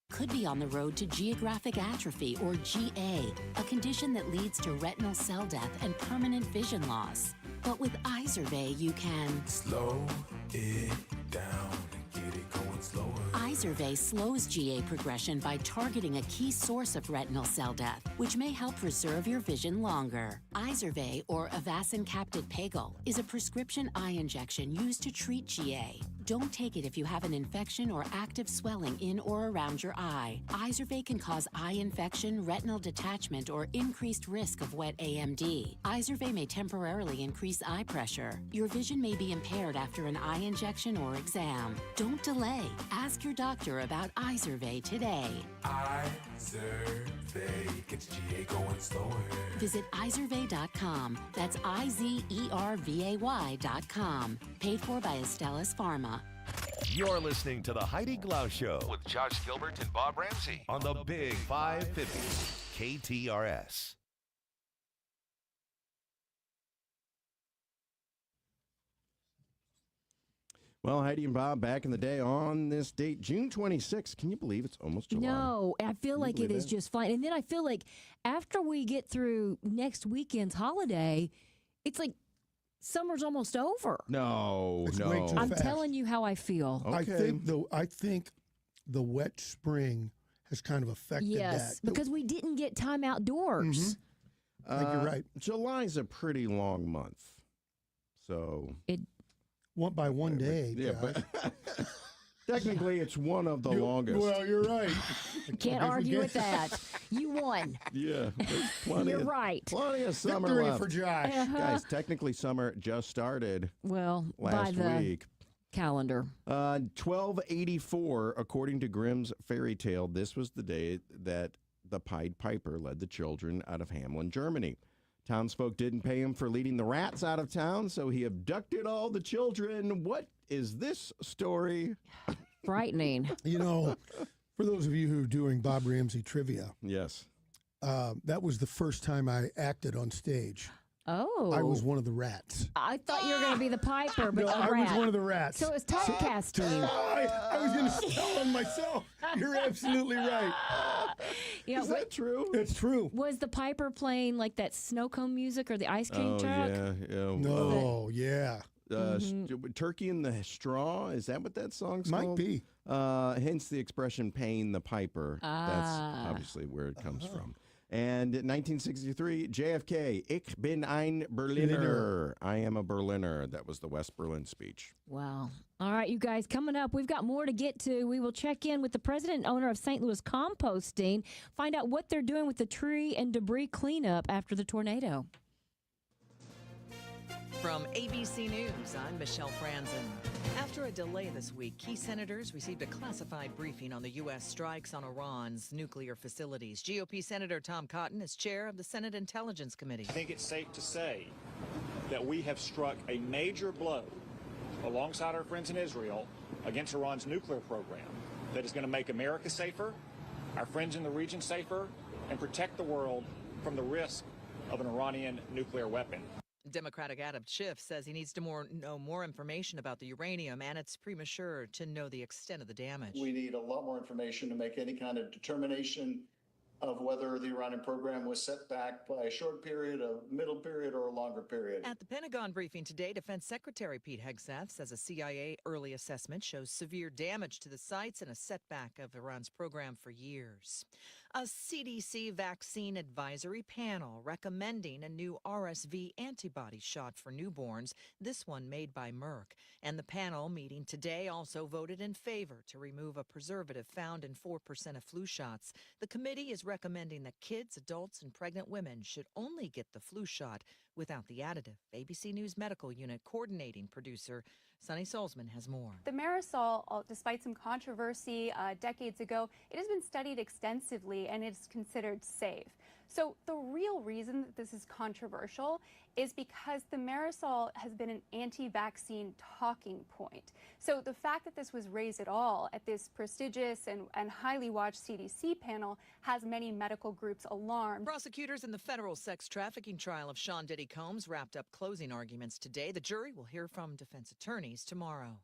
Could be on the road to geographic atrophy, or GA, a condition that leads to retinal cell death and permanent vision loss. But with Izervay, you can slow it down and get it going slower. Izervay slows GA progression by targeting a key source of retinal cell death, which may help preserve your vision longer. Izervay, or Avastin Captid Pagel, is a prescription eye injection used to treat GA. Don't take it if you have an infection or active swelling in or around your eye. Izervay can cause eye infection, retinal detachment, or increased risk of wet AMD. Izervay may temporarily increase eye pressure. Your vision may be impaired after an eye injection or exam. Don't delay. Ask your doctor about Izervay today. Izervay gets GA going slower. Visit Izervay.com. That's IZERVAY.com. Paid for by Astellas Pharma. You're listening to the Heidi Glaus Show with Josh Gilbert and Bob Ramsey on the Big 550 KTRS. Well, Heidi and Bob, back in the day on this date, June 26th. Can you believe it's almost July? No, I feel like it is just fine. And then I feel like after we get through next weekend's holiday, it's like summer's almost over. No, It's no. way too I'm fast. telling you how I feel. Okay. I think the wet spring has kind of affected Yes, that. because we didn't get time outdoors. I think you're right. July's a pretty long month. So by one day. Yeah, Josh. but technically it's one of the longest. Well, you're right. Can't argue with that. You won. Yeah, there's plenty You're of, right. Plenty of summer Victory left. for Josh. Guys, technically summer just started Well, last by the week. calendar. 1284, according to Grimm's fairy tale, this was the day that the Pied Piper led the children out of Hamelin, Germany. Townsfolk didn't pay him for leading the rats out of town, so he abducted all the children. What is this story? Frightening. You know, for those of you who are doing Bob Ramsey trivia, Yes. that was the first time I acted on stage. Oh. I was one of the rats. I thought you were going to be the Piper, but No, a I rat. was one of the rats. So it's typecasting. I was going to tell on myself. You're absolutely right. Yeah, Is that true? It's true. was the Piper playing like that snow cone music or the ice cream Oh, truck? yeah. No, yeah. Turkey in the Straw, is that what that song's Might called? be. Hence the expression paying the piper. That's obviously where it comes from. And in 1963, JFK, Ich bin ein Berliner. I am a Berliner. That was the West Berlin speech. Wow. All right, you guys, coming up, we've got more to get to. We will check in with the president and owner of St. Louis Composting, find out what they're doing with the tree and debris cleanup after the tornado. From ABC News, I'm Michelle Franzen. After a delay this week, key senators received a classified briefing on the U.S. strikes on Iran's nuclear facilities. GOP Senator Tom Cotton is chair of the Senate Intelligence Committee. I think it's safe to say that we have struck a major blow alongside our friends in Israel against Iran's nuclear program that is going to make America safer, our friends in the region safer, and protect the world from the risk of an Iranian nuclear weapon. Democratic Adam Schiff says he needs to know more information about the uranium, and it's premature to know the extent of the damage. We need a lot more information to make any kind of determination of whether the Iranian program was set back by a short period, a middle period, or a longer period. At the Pentagon briefing today, Defense Secretary Pete Hegseth says a CIA early assessment shows severe damage to the sites and a setback of Iran's program for years. A CDC vaccine advisory panel recommending a new RSV antibody shot for newborns, this one made by Merck. And the panel meeting today also voted in favor to remove a preservative found in 4% of flu shots. The committee is recommending that kids, adults, and pregnant women should only get the flu shot without the additive. ABC News Medical Unit coordinating producer Sunny Solzman has more. The Marisol, despite some controversy decades ago, it has been studied extensively and it's considered safe. So the real reason that this is controversial is because the Marisol has been an anti-vaccine talking point. So the fact that this was raised at all at this prestigious and highly watched CDC panel has many medical groups alarmed. Prosecutors in the federal sex trafficking trial of Sean Diddy Combs wrapped up closing arguments today. The jury will hear from defense attorneys tomorrow.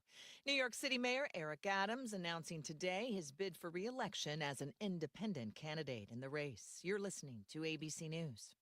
New York City Mayor Eric Adams announcing today his bid for re-election as an independent candidate in the race. You're listening to ABC News.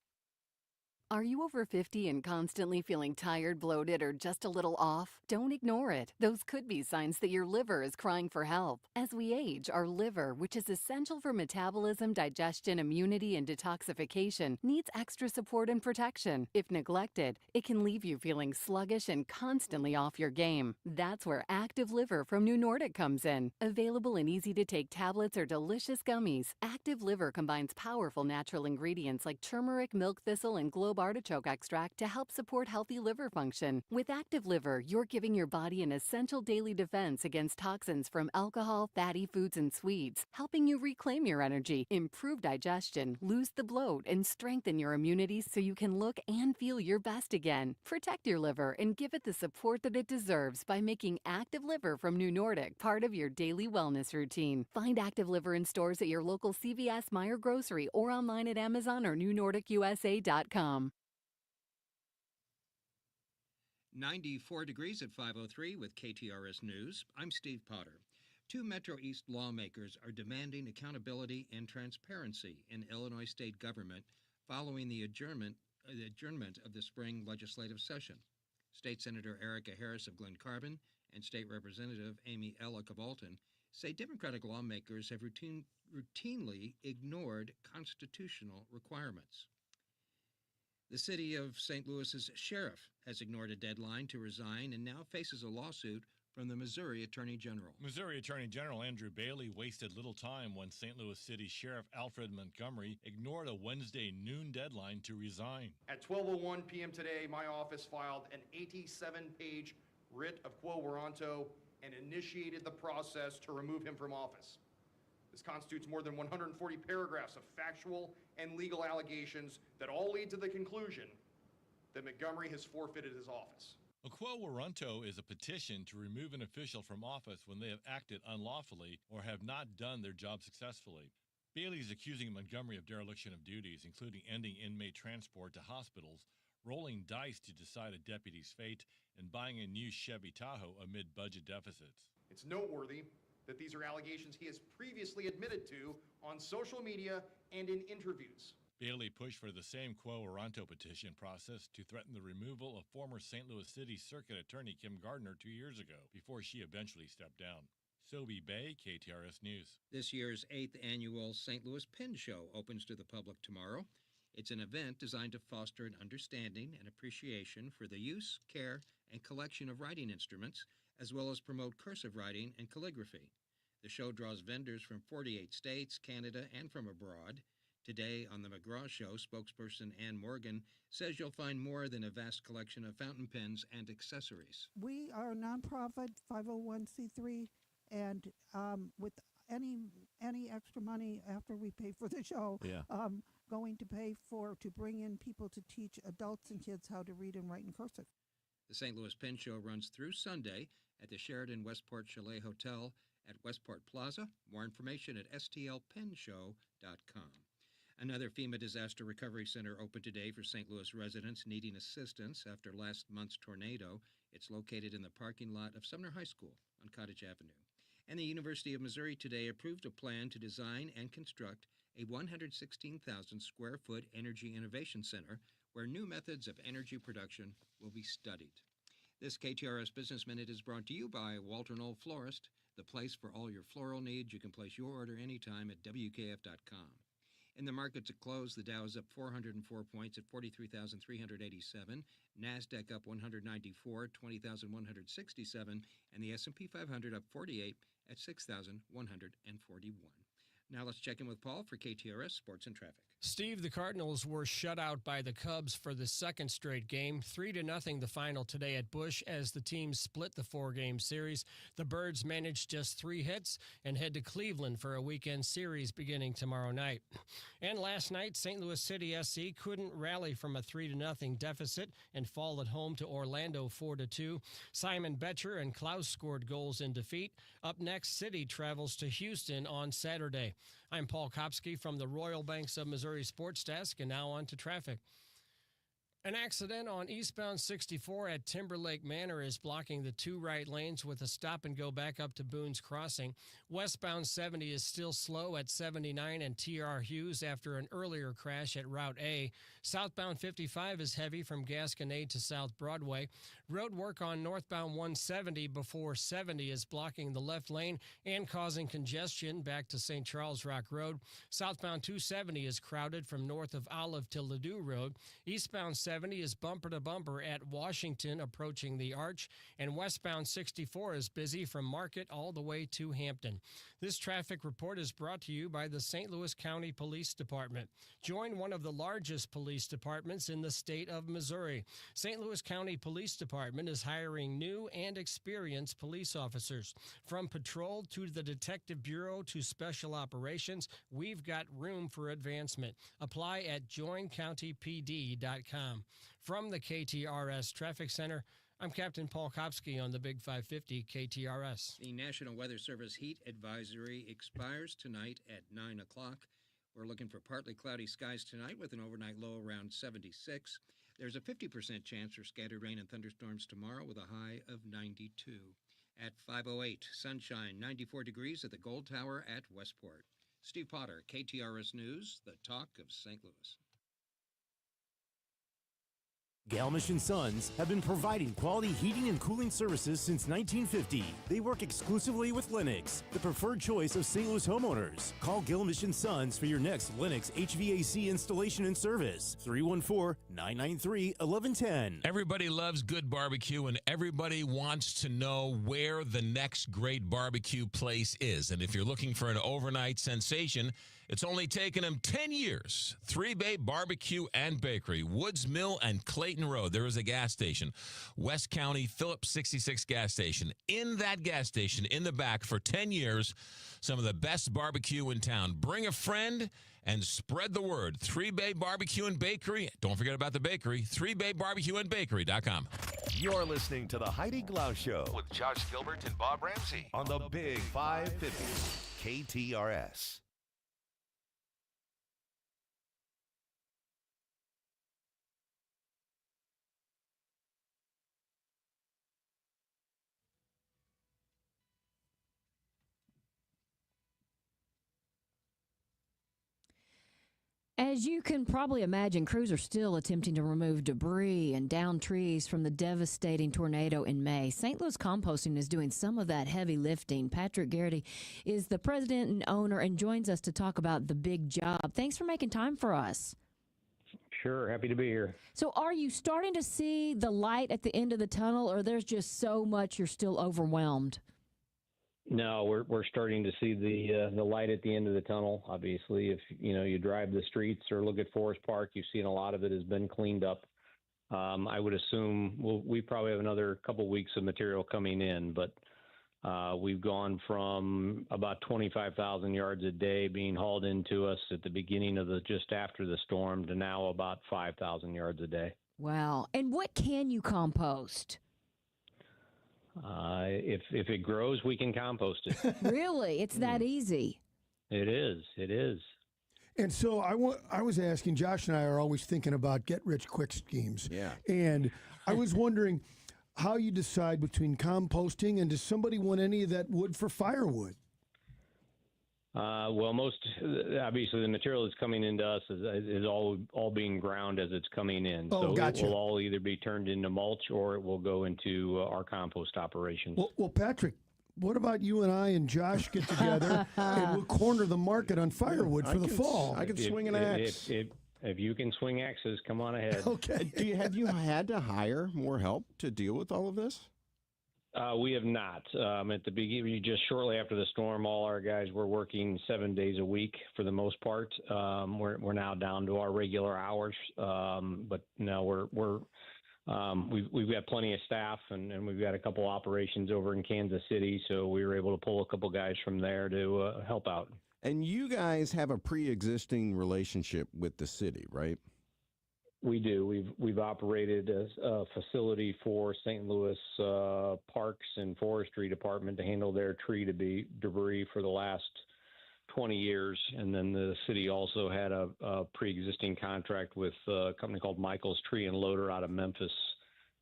Are you over 50 and constantly feeling tired, bloated, or just a little off? Don't ignore it. Those could be signs that your liver is crying for help. As we age, our liver, which is essential for metabolism, digestion, immunity, and detoxification, needs extra support and protection. If neglected, it can leave you feeling sluggish and constantly off your game. That's where Active Liver from New Nordic comes in. Available in easy-to-take tablets or delicious gummies, Active Liver combines powerful natural ingredients like turmeric, milk thistle, and globe artichoke extract to help support healthy liver function. With Active Liver, you're giving your body an essential daily defense against toxins from alcohol, fatty foods, and sweets, helping you reclaim your energy, improve digestion, lose the bloat, and strengthen your immunity so you can look and feel your best again. Protect your liver and give it the support that it deserves by making Active Liver from New Nordic part of your daily wellness routine. Find Active Liver in stores at your local CVS, Meijer Grocery, or online at Amazon or newnordicusa.com. 94 degrees at 5:03 with KTRS News. I'm Steve Potter. Two Metro East lawmakers are demanding accountability and transparency in Illinois state government following the adjournment of the spring legislative session. State Senator Erica Harris of Glen Carbon and State Representative Amy Ellick of Alton say Democratic lawmakers have routinely ignored constitutional requirements. The city of St. Louis's sheriff has ignored a deadline to resign and now faces a lawsuit from the Missouri Attorney General. Missouri Attorney General Andrew Bailey wasted little time when St. Louis City Sheriff Alfred Montgomery ignored a Wednesday noon deadline to resign. At 12:01 p.m. today, my office filed an 87-page writ of quo warranto and initiated the process to remove him from office. This constitutes more than 140 paragraphs of factual and legal allegations that all lead to the conclusion that Montgomery has forfeited his office. A quo warranto is a petition to remove an official from office when they have acted unlawfully or have not done their job successfully. Bailey is accusing Montgomery of dereliction of duties, including ending inmate transport to hospitals, rolling dice to decide a deputy's fate, and buying a new Chevy Tahoe amid budget deficits. It's noteworthy that these are allegations he has previously admitted to on social media and in interviews. Bailey pushed for the same quo warranto petition process to threaten the removal of former St. Louis City Circuit Attorney Kim Gardner 2 years ago, before she eventually stepped down. Sobe Bay, KTRS News. This year's 8th annual St. Louis Pen Show opens to the public tomorrow. It's an event designed to foster an understanding and appreciation for the use, care, and collection of writing instruments, as well as promote cursive writing and calligraphy. The show draws vendors from 48 states, Canada, and from abroad. Today on the McGraw Show, spokesperson Ann Morgan says you'll find more than a vast collection of fountain pens and accessories. We are a nonprofit 501c3, and with any extra money after we pay for the show, going to pay to bring in people to teach adults and kids how to read and write in cursive. The St. Louis Pen Show runs through Sunday at the Sheraton Westport Chalet Hotel at Westport Plaza. More information at stlpenshow.com. Another FEMA Disaster Recovery Center opened today for St. Louis residents needing assistance after last month's tornado. It's located in the parking lot of Sumner High School on Cottage Avenue. And the University of Missouri today approved a plan to design and construct a 116,000 square foot energy innovation center where new methods of energy production will be studied. This KTRS Business Minute is brought to you by Walter Knoll Florist, the place for all your floral needs. You can place your order anytime at WKF.com. In the markets at close, the Dow is up 404 points at 43,387, NASDAQ up 194, 20,167, and the S&P 500 up 48 at 6,141. Now let's check in with Paul for KTRS Sports and Traffic. Steve, the Cardinals were shut out by the Cubs for the second straight game. 3-0 the final today at Busch as the teams split the four-game series. The Birds managed just 3 hits and head to Cleveland for a weekend series beginning tomorrow night. And last night, St. Louis City SC couldn't rally from a 3-0 deficit and fall at home to Orlando 4-2. Simon Betcher and Glaus scored goals in defeat. Up next, City travels to Houston on Saturday. I'm Paul Kopsky from the Royal Banks of Missouri Sports Desk, and now on to traffic. An accident on eastbound 64 at Timberlake Manor is blocking the 2 right lanes with a stop and go back up to Boone's Crossing. Westbound 70 is still slow at 79 and TR Hughes after an earlier crash at Route A. Southbound 55 is heavy from Gasconade to South Broadway. Road work on northbound 170 before 70 is blocking the left lane and causing congestion back to St. Charles Rock Road. Southbound 270 is crowded from north of Olive to Ladue Road. Eastbound 70 is bumper to bumper at Washington approaching the Arch, and westbound 64 is busy from Market all the way to Hampton. This traffic report is brought to you by the St. Louis County Police Department. Join one of the largest police departments in the state of Missouri. St. Louis County Police Department is hiring new and experienced police officers. From patrol to the Detective Bureau to special operations, we've got room for advancement. Apply at joincountypd.com. From the KTRS Traffic Center, I'm Captain Paul Kopsky on the Big 550 KTRS. The National Weather Service heat advisory expires tonight at 9 o'clock. We're looking for partly cloudy skies tonight with an overnight low around 76. There's a 50% chance for scattered rain and thunderstorms tomorrow with a high of 92. At 5:08, sunshine, 94 degrees at the Gold Tower at Westport. Steve Potter, KTRS News, the talk of St. Louis. Galmish & Sons have been providing quality heating and cooling services since 1950. They work exclusively with Lennox, the preferred choice of St. Louis homeowners. Call Galmish & Sons for your next Lennox HVAC installation and service. 314-993-1110. Everybody loves good barbecue, and everybody wants to know where the next great barbecue place is. And if you're looking for an overnight sensation, it's only taken them 10 years. Three Bay Barbecue and Bakery, Woods Mill and Clayton Road. There is a gas station, West County Phillips 66 gas station. In that gas station, in the back for 10 years, some of the best barbecue in town. Bring a friend and spread the word. Three Bay Barbecue and Bakery. Don't forget about the bakery. 3baybarbecueandbakery.com. You're listening to the Heidi Glaus Show with Josh Gilbert and Bob Ramsey on the Big 550 KTRS. As you can probably imagine, crews are still attempting to remove debris and down trees from the devastating tornado in May. St. Louis Composting is doing some of that heavy lifting. Patrick Garrity is the president and owner and joins us to talk about the big job. Thanks for making time for us. Sure, happy to be here. So are you starting to see the light at the end of the tunnel, or there's just so much you're still overwhelmed? No, we're starting to see the light at the end of the tunnel. Obviously, if you drive the streets or look at Forest Park, you've seen a lot of it has been cleaned up. I would assume we probably have another couple weeks of material coming in, but we've gone from about 25,000 yards a day being hauled into us at the beginning of just after the storm to now about 5,000 yards a day. Wow. And what can you compost? If it grows, we can compost it. Really? It's that easy? It is. It is. And so I was asking, Josh and I are always thinking about get-rich-quick schemes. Yeah. And I was wondering how you decide between composting and does somebody want any of that wood for firewood? Well, obviously the material that's coming into us is all being ground as it's coming in. So gotcha. It will all either be turned into mulch or it will go into our compost operations. Well, Patrick, what about you and I and Josh get together and we'll corner the market on firewood for the fall? I can swing an axe. If you can swing axes, come on ahead. Okay. Have you had to hire more help to deal with all of this? We have not. At the beginning, just shortly after the storm, all our guys were working 7 days a week for the most part. We're now down to our regular hours, but no, we've got plenty of staff, and we've got a couple operations over in Kansas City, so we were able to pull a couple guys from there to help out. And you guys have a pre-existing relationship with the city, right? We do. We've operated a facility for St. Louis Parks and Forestry Department to handle their tree debris for the last 20 years. And then the city also had a pre-existing contract with a company called Michael's Tree and Loader out of Memphis,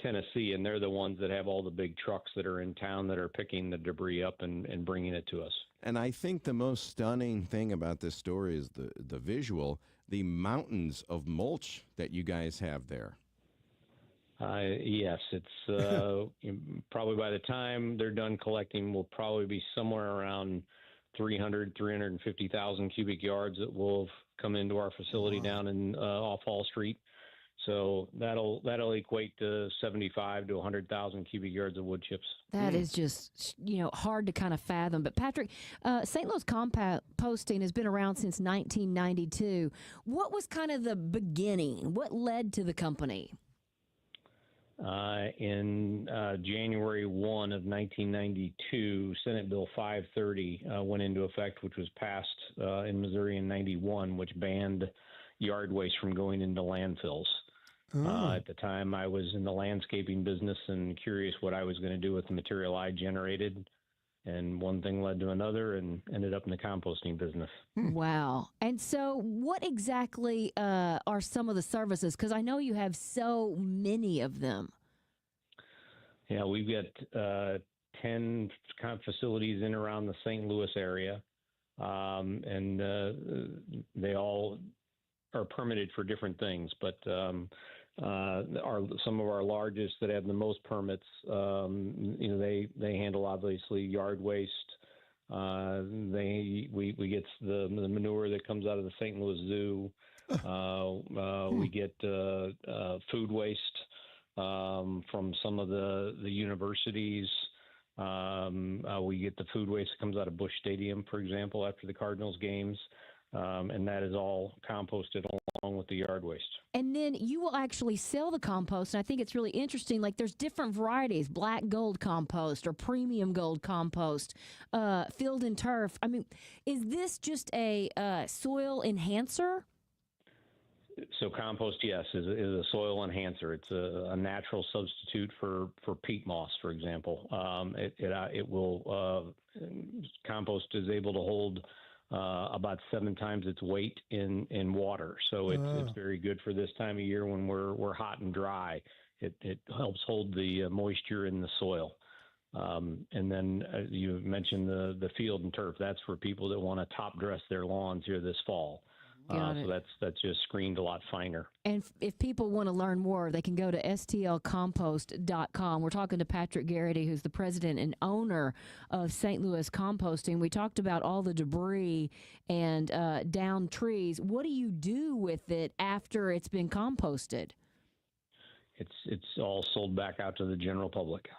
Tennessee. And they're the ones that have all the big trucks that are in town that are picking the debris up and bringing it to us. And I think the most stunning thing about this story is the visual, the mountains of mulch that you guys have there. Yes, it's probably by the time they're done collecting, we'll probably be somewhere around 350,000 cubic yards that will have come into our facility down in off Hall Street. So that'll equate to 75 to 100,000 cubic yards of wood chips. That is just, hard to kind of fathom. But Patrick, St. Louis Composting has been around since 1992. What was kind of the beginning? What led to the company? In January 1 of 1992, Senate Bill 530 went into effect, which was passed in Missouri in 91, which banned yard waste from going into landfills. At the time, I was in the landscaping business and curious what I was going to do with the material I generated. And one thing led to another and ended up in the composting business. Wow. And so what exactly are some of the services? Because I know you have so many of them. Yeah, we've got 10 facilities in around the St. Louis area. And they all are permitted for different things. But are some of our largest that have the most permits. They handle obviously yard waste. We get the manure that comes out of the St. Louis Zoo. We get food waste from some of the universities. We get the food waste that comes out of Busch Stadium, for example, after the Cardinals games. And that is all composted along with the yard waste. And then you will actually sell the compost. And I think it's really interesting. Like there's different varieties, black gold compost or premium gold compost, field and turf. I mean, is this just a soil enhancer? So compost, yes, is a soil enhancer. It's a natural substitute for peat moss, for example. Compost is able to hold about 7 times its weight in water. So it's very good for this time of year when we're hot and dry. It helps hold the moisture in the soil. And then you mentioned the field and turf. That's for people that want to top dress their lawns here this fall. So that's just screened a lot finer. And if people want to learn more, they can go to stlcompost.com. We're talking to Patrick Garrity, who's the president and owner of St. Louis Composting. We talked about all the debris and downed trees. What do you do with it after it's been composted? It's all sold back out to the general public.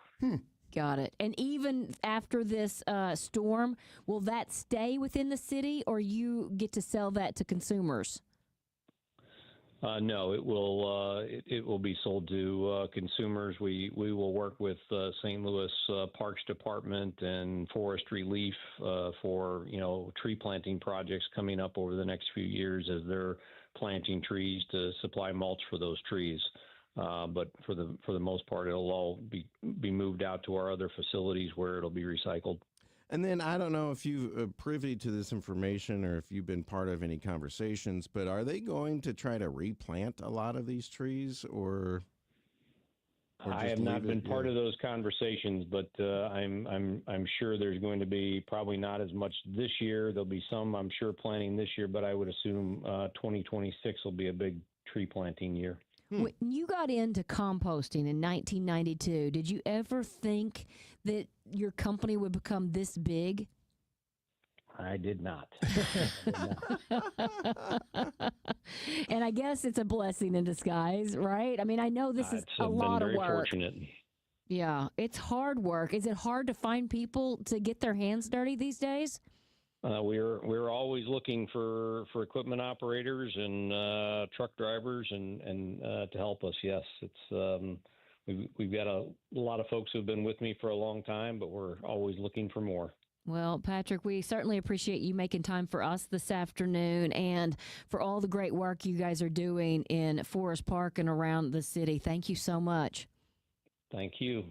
Got it. And even after this storm, will that stay within the city, or you get to sell that to consumers? No, it will be sold to consumers. We will work with St. Louis Parks Department and Forest Relief for tree planting projects coming up over the next few years as they're planting trees to supply mulch for those trees. But for the most part, it'll all be moved out to our other facilities where it'll be recycled. And then I don't know if you've privy to this information or if you've been part of any conversations, but are they going to try to replant a lot of these trees, or I have not been part of those conversations, but I'm sure there's going to be probably not as much this year. There'll be some, I'm sure, planting this year, but I would assume 2026 will be a big tree planting year. When you got into composting in 1992, did you ever think that your company would become this big? I did not. And I guess it's a blessing in disguise, right? I mean, I know this is a lot of work. Fortunate. Yeah, it's hard work. Is it hard to find people to get their hands dirty these days? We're always looking for equipment operators and truck drivers and to help us. Yes, it's we've got a lot of folks who've been with me for a long time, but we're always looking for more. Well, Patrick, we certainly appreciate you making time for us this afternoon and for all the great work you guys are doing in Forest Park and around the city. Thank you so much. Thank you.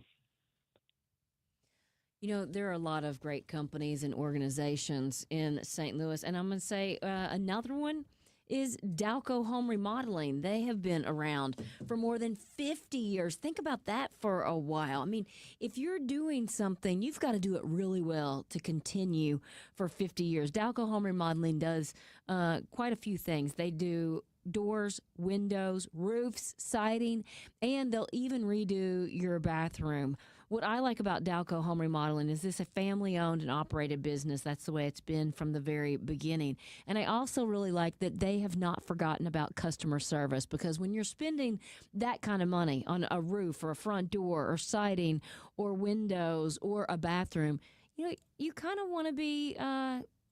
You know, there are a lot of great companies and organizations in St. Louis, and I'm going to say another one is Dalco Home Remodeling. They have been around for more than 50 years. Think about that for a while. I mean, if you're doing something, you've got to do it really well to continue for 50 years. Dalco Home Remodeling does quite a few things. They do doors, windows, roofs, siding, and they'll even redo your bathroom. What I like about Dalco Home Remodeling is this a family-owned and operated business. That's the way it's been from the very beginning. And I also really like that they have not forgotten about customer service, because when you're spending that kind of money on a roof or a front door or siding or windows or a bathroom, you know, you kind of want to be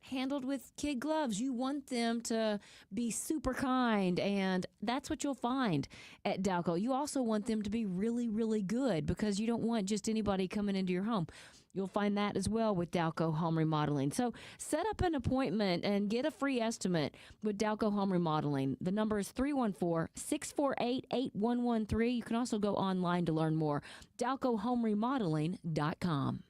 handled with kid gloves. You want them to be super kind, and that's what you'll find at Dalco. You also want them to be really, really good, because you don't want just anybody coming into your home. You'll find that as well with Dalco Home Remodeling. So set up an appointment and get a free estimate with Dalco Home Remodeling. The number is 314-648-8113. You can also go online to learn more. DalcoHomeRemodeling.com.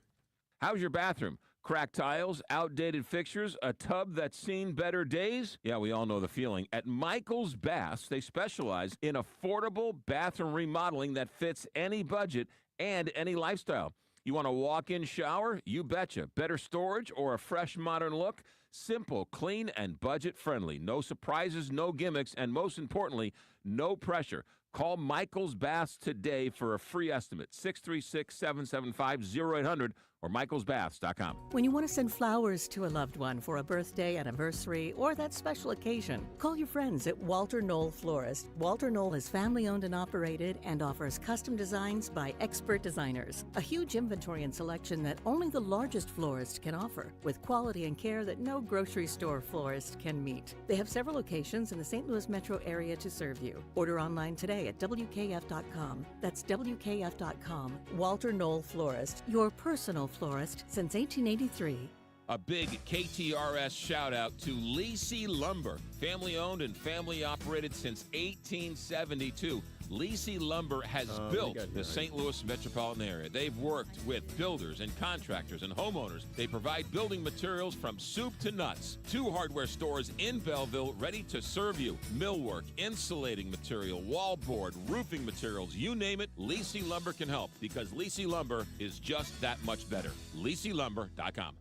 How's your bathroom? Cracked tiles, outdated fixtures, a tub that's seen better days? Yeah, we all know the feeling. At Michael's Baths, they specialize in affordable bathroom remodeling that fits any budget and any lifestyle. You want a walk-in shower? You betcha. Better storage or a fresh modern look? Simple, clean, and budget-friendly. No surprises, no gimmicks, and most importantly, no pressure. Call Michael's Baths today for a free estimate, 636-775-0800 or michaelsbaths.com. When you want to send flowers to a loved one for a birthday, anniversary, or that special occasion, call your friends at Walter Knoll Florist. Walter Knoll is family-owned and operated and offers custom designs by expert designers. A huge inventory and selection that only the largest florist can offer, with quality and care that no grocery store florist can meet. They have several locations in the St. Louis metro area to serve you. Order online today at WKF.com. That's WKF.com. Walter Knoll Florist, your personal florist since 1883. A big KTRS shout out to Lacey Lumber, family owned and family operated since 1872. Lacey Lumber has built the St. Louis metropolitan area. They've worked with builders and contractors and homeowners. They provide building materials from soup to nuts. 2 hardware stores in Belleville ready to serve you. Millwork, insulating material, wallboard, roofing materials, you name it, Lacey Lumber can help because Lacey Lumber is just that much better. LaceyLumber.com.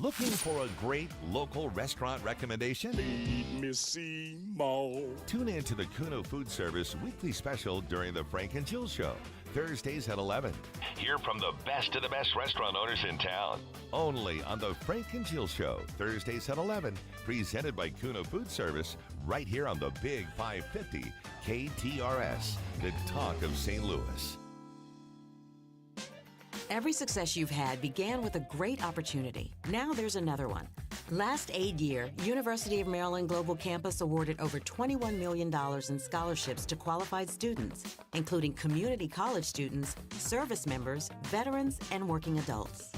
Looking for a great local restaurant recommendation? Feed me Seymour. Tune in to the Kuno Food Service weekly special during the Frank and Jill Show, Thursdays at 11. Hear from the best of the best restaurant owners in town. Only on the Frank and Jill Show, Thursdays at 11. Presented by Kuno Food Service, right here on the Big 550 KTRS, the talk of St. Louis. Every success you've had began with a great opportunity. Now there's another one. Last aid year, University of Maryland Global Campus awarded over $21 million in scholarships to qualified students, including community college students, service members, veterans, and working adults.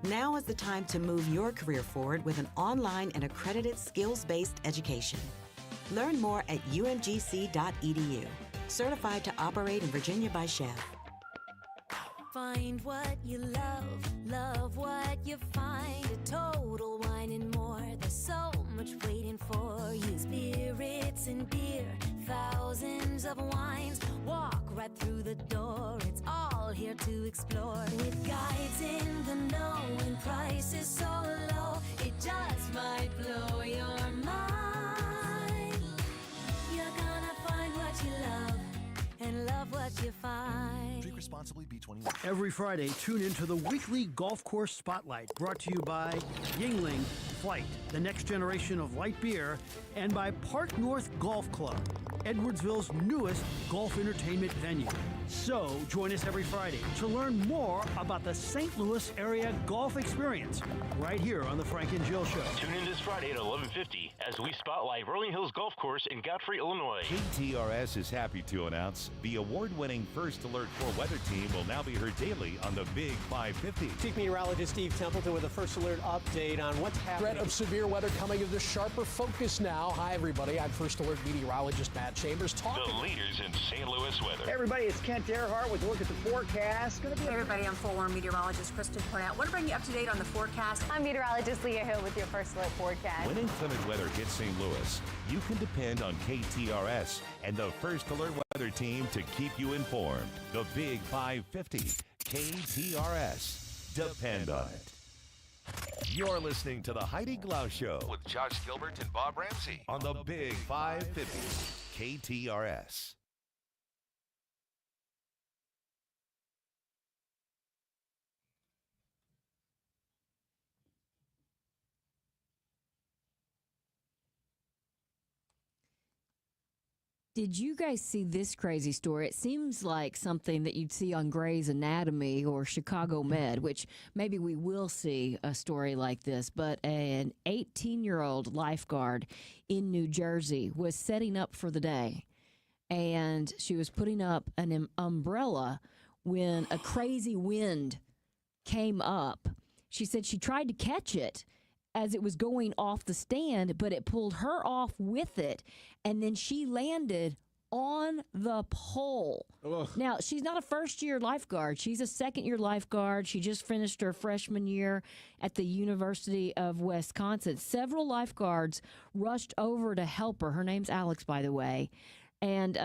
Now is the time to move your career forward with an online and accredited skills-based education. Learn more at umgc.edu. Certified to operate in Virginia by Chef. Find what you love, love what you find. A Total Wine and More. There's so much waiting for you. Spirits and beer, thousands of wines. Walk right through the door. It's all here to explore. With guides in the know and prices so low, it just might blow your mind. You're gonna find what you love and love what you find. Drink responsibly, B21. Every Friday, tune into the weekly Golf Course Spotlight, brought to you by Yingling Flight, the next generation of light beer, and by Park North Golf Club, Edwardsville's newest golf entertainment venue. So, join us every Friday to learn more about the St. Louis area golf experience, right here on the Frank and Jill Show. Tune in this Friday at 11:50 as we spotlight Rolling Hills Golf Course in Godfrey, Illinois. KTRS is happy to announce the award-winning First Alert 4 weather team will now be heard daily on the Big 550. Chief Meteorologist Steve Templeton with a First Alert update on what's happening. Threat of severe weather coming into sharper focus now. Hi, everybody. I'm First Alert Meteorologist Matt Chambers. The leaders in St. Louis weather. Hey, everybody, it's Kent Earhart with a look at the forecast. Hey, everybody, I'm full-on meteorologist Kristen Cornett. Want to bring you up to date on the forecast. I'm meteorologist Leah Hill with your First Alert forecast. When inclement weather hits St. Louis, you can depend on KTRS and the First Alert weather team to keep you informed. The Big 550, KTRS. Depend on it. You're listening to the Heidi Glaus Show With Josh Gilbert and Bob Ramsey on the Big 550, KTRS. Did you guys see this crazy story? It seems like something that you'd see on Grey's Anatomy or Chicago Med, which maybe we will see a story like this. But an 18-year-old lifeguard in New Jersey was setting up for the day, and she was putting up an umbrella when a crazy wind came up. She said she tried to catch it as it was going off the stand, but it pulled her off with it, and then she landed on the pole. Ugh. Now, she's not a first-year lifeguard. She's a second-year lifeguard. She just finished her freshman year at the University of Wisconsin. Several lifeguards rushed over to help her. Her name's Alex, by the way. And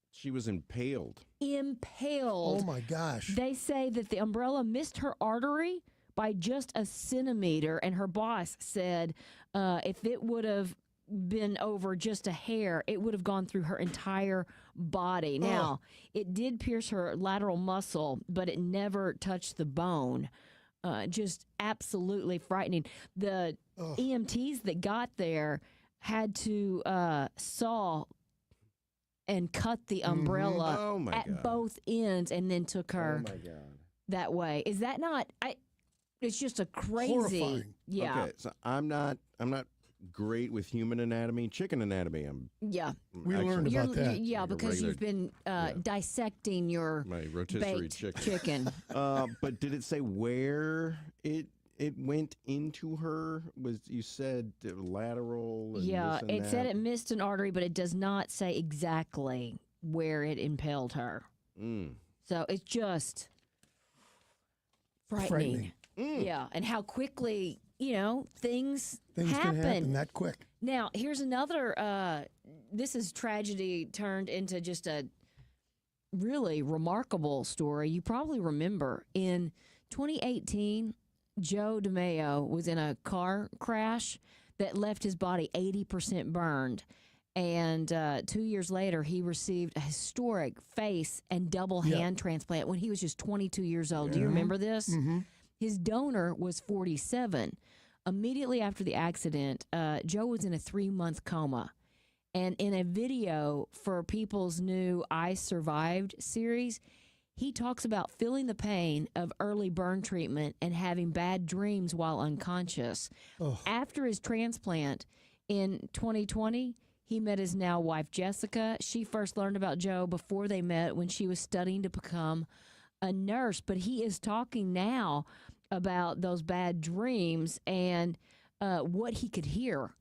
she was impaled. Impaled. Oh, my gosh. They say that the umbrella missed her artery by just a centimeter, and her boss said if it would have been over just a hair, it would have gone through her entire body. Now, it did pierce her lateral muscle, but it never touched the bone. Just absolutely frightening. The EMTs that got there had to saw and cut the umbrella at both ends and then took her that way. Is that not... it's just a crazy... Horrifying. Yeah. Okay, so I'm not great with human anatomy. Chicken anatomy, We learned about that. Yeah, because you've been dissecting my rotisserie baked chicken. But did it say where it went into her? You said lateral? And Yeah, this and it said that? it missed an artery, but it does not say exactly where it impaled her. So it's just frightening. Yeah, and how quickly, things Things happen. can happen that quick. Now, here's another, this is tragedy turned into just a really remarkable story. You probably remember in 2018, Joe DeMeo was in a car crash that left his body 80% burned. And 2 years later, he received a historic face and double hand transplant when he was just 22 years old. Do you remember this? His donor was 47. Immediately after the accident, Joe was in a 3-month coma. And in a video for People's new I Survived series, he talks about feeling the pain of early burn treatment and having bad dreams while unconscious. After his transplant in 2020, he met his now wife, Jessica. She first learned about Joe before they met when she was studying to become a nurse. But he is talking now about those bad dreams and what he could hear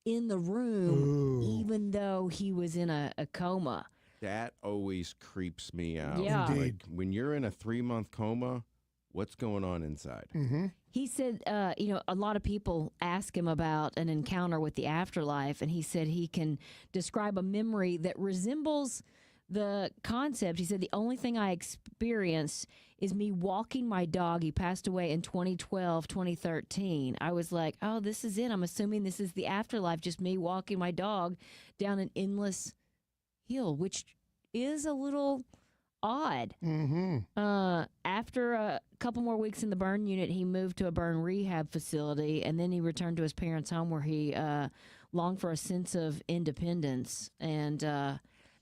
in the room, even though he was in a coma. That always creeps me out. Yeah. Like, when you're in a 3-month coma, what's going on inside? He said, a lot of people ask him about an encounter with the afterlife, and he said he can describe a memory that resembles the concept. He said, the only thing I experienced is me walking my dog. He passed away in 2012, 2013. I was like, oh, this is it. I'm assuming this is the afterlife, just me walking my dog down an endless hill, which is a little odd. After a couple more weeks in the burn unit, he moved to a burn rehab facility, and then he returned to his parents' home where he longed for a sense of independence. And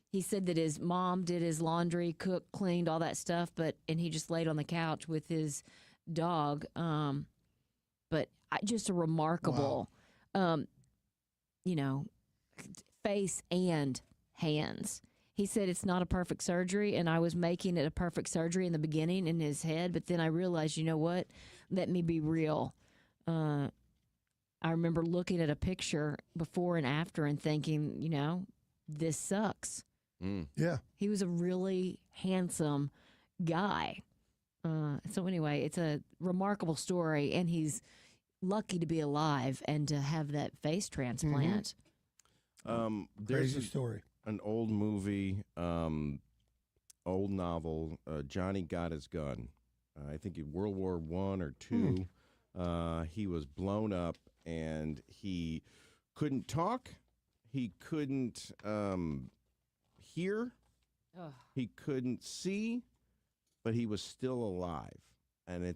he said that his mom did his laundry, cooked, cleaned, all that stuff, and he just laid on the couch with his dog. But just a remarkable, face and hands. He said it's not a perfect surgery, and I was making it a perfect surgery in the beginning in his head, but then I realized, you know what? Let me be real. I remember looking at a picture before and after and thinking, this sucks. Yeah. He was a really handsome guy. So anyway, it's a remarkable story, and he's lucky to be alive and to have that face transplant. There's Crazy story. An old movie, old novel, Johnny Got His Gun. I think in World War I or II, he was blown up, and he couldn't talk. He couldn't hear. He couldn't see, but he was still alive. And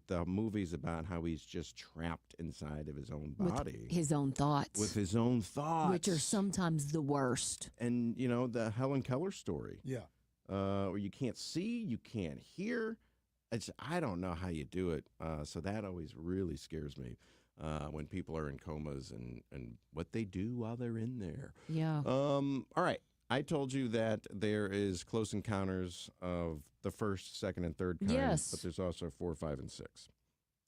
the movie's about how he's just trapped inside of his own body. With his own thoughts. With his own thoughts. Which are sometimes the worst. And, the Helen Keller story. Yeah. Where you can't see, you can't hear. I don't know how you do it. So that always really scares me when people are in comas and what they do while they're in there. Yeah. All right. I told you that there is Close Encounters of the First, Second, and Third kind. Yes. But there's also 4, 5, and 6.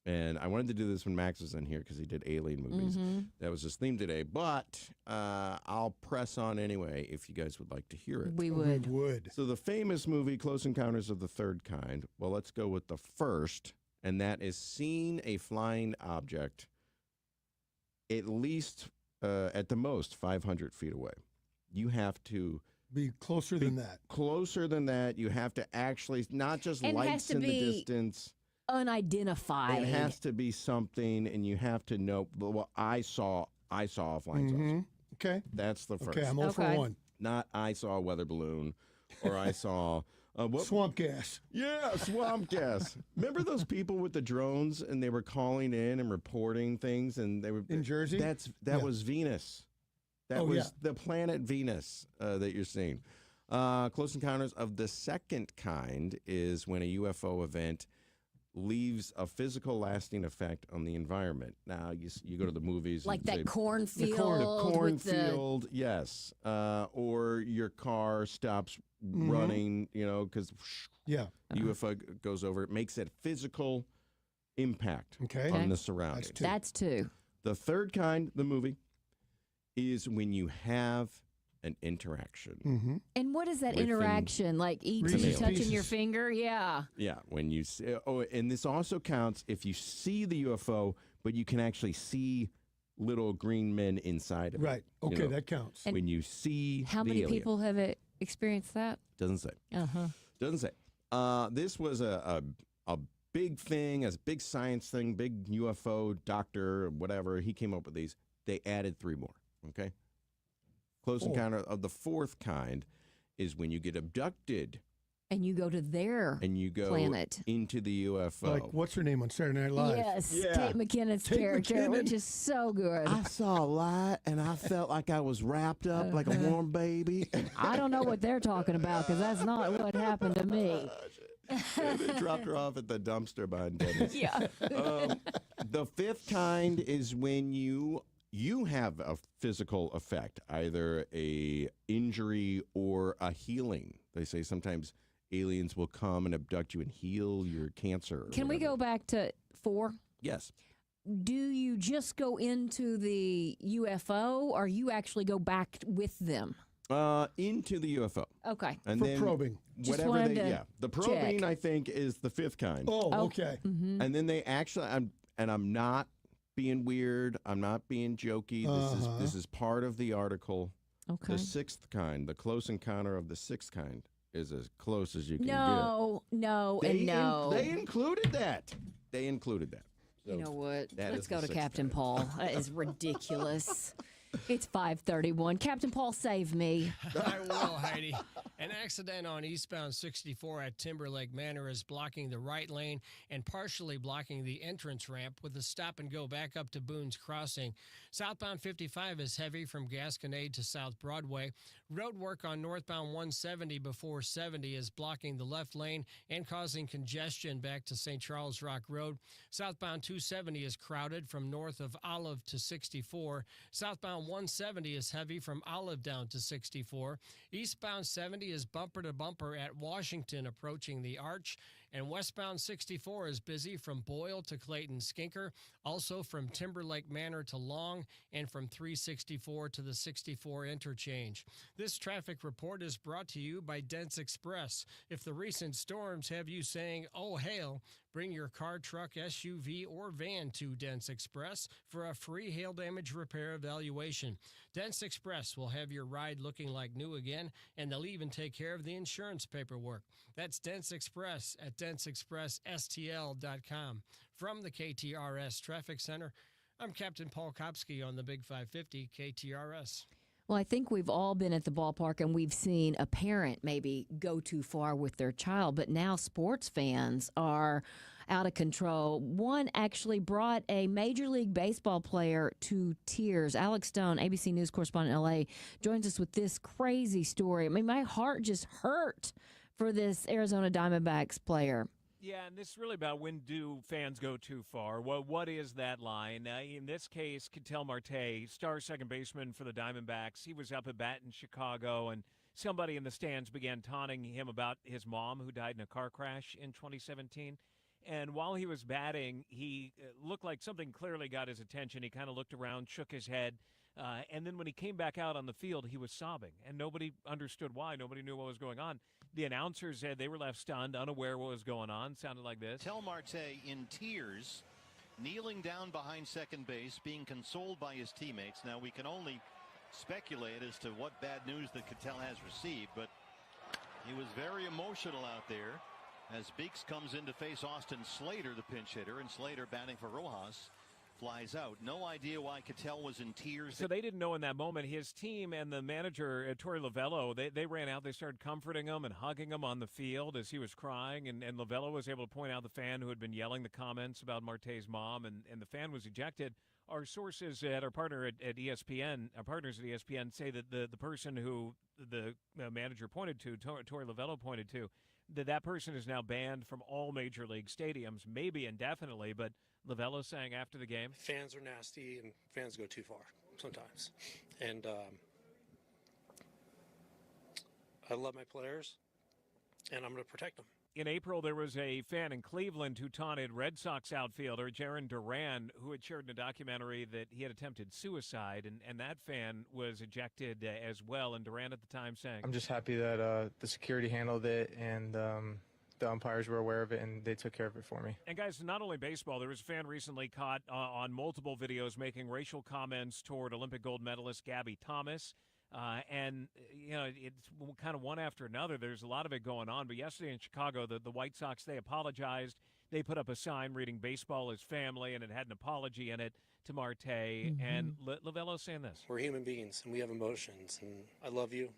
And I wanted to do this when Max was in here because he did Alien movies. That was his theme today. But I'll press on anyway if you guys would like to hear it. We would. So the famous movie Close Encounters of the Third Kind. Well, let's go with the first, and that is seeing a flying object at least, at the most, 500 feet away. You have to be closer than that. Closer than that. You have to actually not just And it has lights to in the be distance. Unidentified. It has to be something, and you have to know. Well, I saw a flying saucer. Okay. That's the first. Okay, I'm 0 for 1. Not I saw a weather balloon or I saw swamp gas. Yeah, swamp gas. Remember those people with the drones and they were calling in and reporting things and they were in Jersey? That was Venus. That was the planet Venus that you're seeing. Close encounters of the second kind is when a UFO event leaves a physical lasting effect on the environment. Now, you go to the movies. Like that say, cornfield. The cornfield, yes. Or your car stops running, because UFO goes over. It makes a physical impact on the surroundings. That's 2. The third kind, the movie, is when you have an interaction. And what is that interaction? Like E.T. touching your finger? Yeah. Yeah. When you see, and this also counts if you see the UFO, but you can actually see little green men inside of it. Right. Okay, that counts. When you see how the many alien. people have experienced that? Doesn't say. Doesn't say. This was a big thing, a big science thing, big UFO doctor, whatever. He came up with these. They added 3 more. Okay. Close encounter of the fourth kind is when you get abducted. And you go to their planet. Into the UFO. Like, what's her name on Saturday Night Live? Yes, Kate McKinnon's character, which is so good. I saw a light, and I felt like I was wrapped up like a warm baby. I don't know what they're talking about, because that's not what happened to me. They dropped her off at the dumpster behind Dennis. Yeah. The fifth kind is when you have a physical effect, either a injury or a healing. They say sometimes aliens will come and abduct you and heal your cancer. Can we go back to 4? Yes. Do you just go into the UFO, or you actually go back with them? Into the UFO. Okay. And for then probing. Whatever the probing, I think, is the fifth kind. Oh, okay. And then they actually, I'm not being weird. I'm not being jokey. This is part of the article. Okay. The sixth kind, the close encounter of the sixth kind, is as close as you can get. No, and no. They included that. So you know what? that Let's is go the to sixth Captain kind. Paul. That is ridiculous. It's 5:31. Captain Paul, save me. I will, Heidi. An accident on eastbound 64 at Timberlake Manor is blocking the right lane and partially blocking the entrance ramp with a stop and go back up to Boone's Crossing. Southbound 55 is heavy from Gasconade to South Broadway. Road work on northbound 170 before 70 is blocking the left lane and causing congestion back to St. Charles Rock Road. Southbound 270 is crowded from north of Olive to 64. Southbound 170 is heavy from Olive down to 64. Eastbound 70 is bumper to bumper at Washington approaching the Arch. And westbound 64 is busy from Boyle to Clayton Skinker, also from Timberlake Manor to Long, and from 364 to the 64 interchange. This traffic report is brought to you by Dents Express. If the recent storms have you saying, oh, hail, bring your car, truck, SUV, or van to Dents Express for a free hail damage repair evaluation. Dents Express will have your ride looking like new again, and they'll even take care of the insurance paperwork. That's Dents Express at dentsexpressstl.com. From the KTRS Traffic Center, I'm Captain Paul Kopsky on the Big 550 KTRS. Well, I think we've all been at the ballpark and we've seen a parent maybe go too far with their child, but now sports fans are out of control. One actually brought a Major League Baseball player to tears. Alex Stone, ABC News correspondent in L.A., joins us with this crazy story. I mean, my heart just hurt for this Arizona Diamondbacks player. Yeah, and this is really about when do fans go too far. What is that line? In this case, Ketel Marte, star second baseman for the Diamondbacks, he was up at bat in Chicago, and somebody in the stands began taunting him about his mom who died in a car crash in 2017. And while he was batting, he looked like something clearly got his attention. He kind of looked around, shook his head. And then when he came back out on the field, he was sobbing, and nobody understood why. Nobody knew what was going on. The announcers said they were left stunned, unaware what was going on. Sounded like this. Ketel Marte in tears, kneeling down behind second base, being consoled by his teammates. Now, we can only speculate as to what bad news that Ketel has received, but he was very emotional out there as Beeks comes in to face Austin Slater, the pinch hitter, and Slater batting for Rojas. flies out. No idea why Cattell was in tears. So they didn't know in that moment. His team and the manager, Torey Lovello, they ran out. They started comforting him and hugging him on the field as he was crying. And Lovello was able to point out the fan who had been yelling the comments about Marte's mom, and the fan was ejected. Our sources at our partner at ESPN, our partners at ESPN, say that the person who the manager pointed to, Torey Lovello pointed to, that person is now banned from all major league stadiums, maybe indefinitely. But Lovello saying after the game, fans are nasty and fans go too far sometimes. And I love my players, and I'm going to protect them. In April, there was a fan in Cleveland who taunted Red Sox outfielder Jarren Duran, who had shared in a documentary that he had attempted suicide, and that fan was ejected as well. And Duran at the time saying, I'm just happy that the security handled it and the umpires were aware of it and they took care of it for me. And guys, not only baseball, there was a fan recently caught on multiple videos making racial comments toward Olympic gold medalist Gabby Thomas. And, you know, it's kind of one after another. There's a lot of it going on. But yesterday in Chicago, the White Sox, they apologized. They put up a sign reading baseball is family, and it had an apology in it to Marte. Mm-hmm. And Lovello saying this. We're human beings, and we have emotions. And I love you,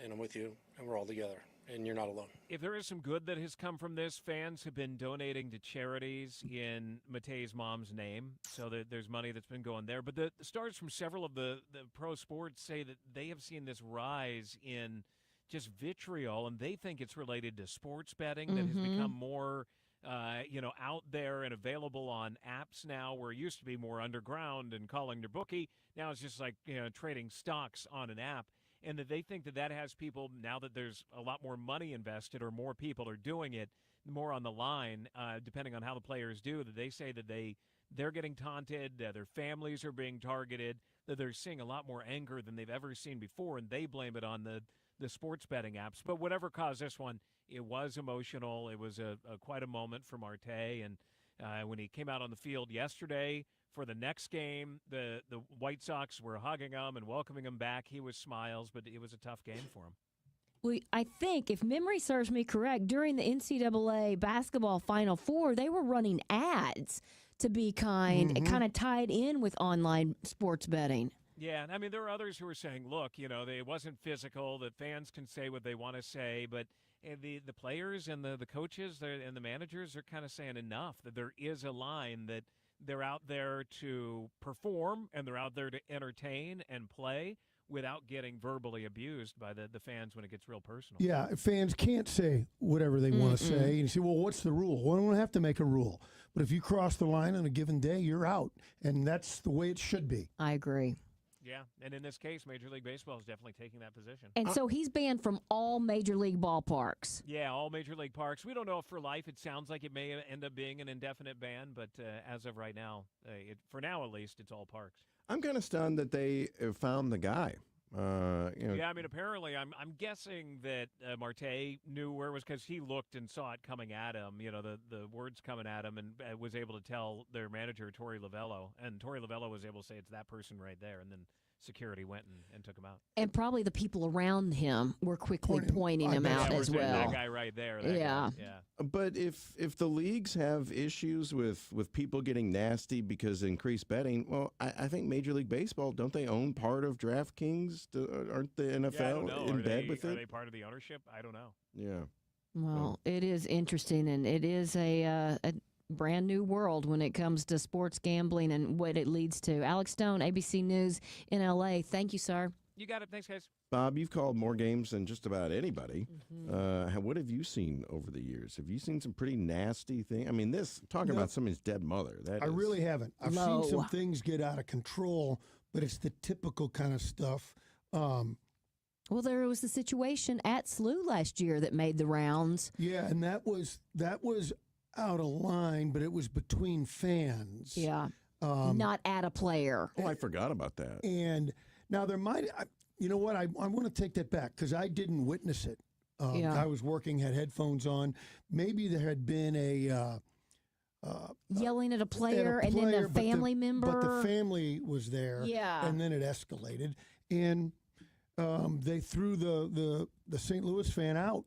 and I'm with you, and we're all together. And you're not alone. If there is some good that has come from this, fans have been donating to charities in Mate's mom's name, so that there's money that's been going there. But the stars from several of the pro sports say that they have seen this rise in just vitriol, and they think it's related to sports betting that has become more out there and available on apps now, where it used to be more underground and calling their bookie. Now it's just like, trading stocks on an app. And that they think that has people, now that there's a lot more money invested or more people are doing it, more on the line, depending on how the players do, that they say that they're getting taunted, their families are being targeted, that they're seeing a lot more anger than they've ever seen before, and they blame it on the sports betting apps. But whatever caused this one, it was emotional. It was quite a moment for Marte. And when he came out on the field yesterday, for the next game, the White Sox were hugging him and welcoming him back. He was smiles, but it was a tough game for him. Well, I think, if memory serves me correct, during the NCAA basketball Final Four, they were running ads to be kind, kind of tied in with online sports betting. Yeah, I mean, there are others who are saying, look, it wasn't physical, that fans can say what they want to say, but the players and the coaches and the managers are kind of saying enough, that there is a line that they're out there to perform and they're out there to entertain and play without getting verbally abused by the fans when it gets real personal. Yeah, fans can't say whatever they want to say. And you say, well, what's the rule? Well, I don't have to make a rule. But if you cross the line on a given day, you're out. And that's the way it should be. I agree. Yeah, and in this case, Major League Baseball is definitely taking that position. And so he's banned from all Major League ballparks. Yeah, all Major League parks. We don't know if for life. It sounds like it may end up being an indefinite ban, but as of right now, for now at least, it's all parks. I'm kind of stunned that they found the guy. Yeah, I mean, apparently, I'm guessing that Marte knew where it was because he looked and saw it coming at him, the words coming at him, and was able to tell their manager, Torey Lovello. And Torey Lovello was able to say, it's that person right there. And then security went and took him out. And probably the people around him were quickly pointing him out as well. That guy right there. Yeah. But if the leagues have issues with people getting nasty because of increased betting, well, I think Major League Baseball, don't they own part of DraftKings? Aren't the NFL in bed with it? Are they part of the ownership? I don't know. Yeah. Well, it is interesting, and it is a brand new world when it comes to sports gambling and what it leads to. Alex Stone, ABC News in LA. Thank you, sir. You got it. Thanks, guys. Bob, you've called more games than just about anybody. What have you seen over the years? Have you seen some pretty nasty things? I mean, talking about somebody's dead mother. I really haven't. I've seen some things get out of control, but it's the typical kind of stuff. Well, there was the situation at SLU last year that made the rounds. Yeah, and that was out of line, but it was between fans. Yeah, not at a player. Oh, I forgot about that. And now there might, you know what, I want to take that back because I didn't witness it. I was working, had headphones on. Maybe there had been a yelling at a player and then a family member. But the family was there. Yeah. And then it escalated. And they threw the St. Louis fan out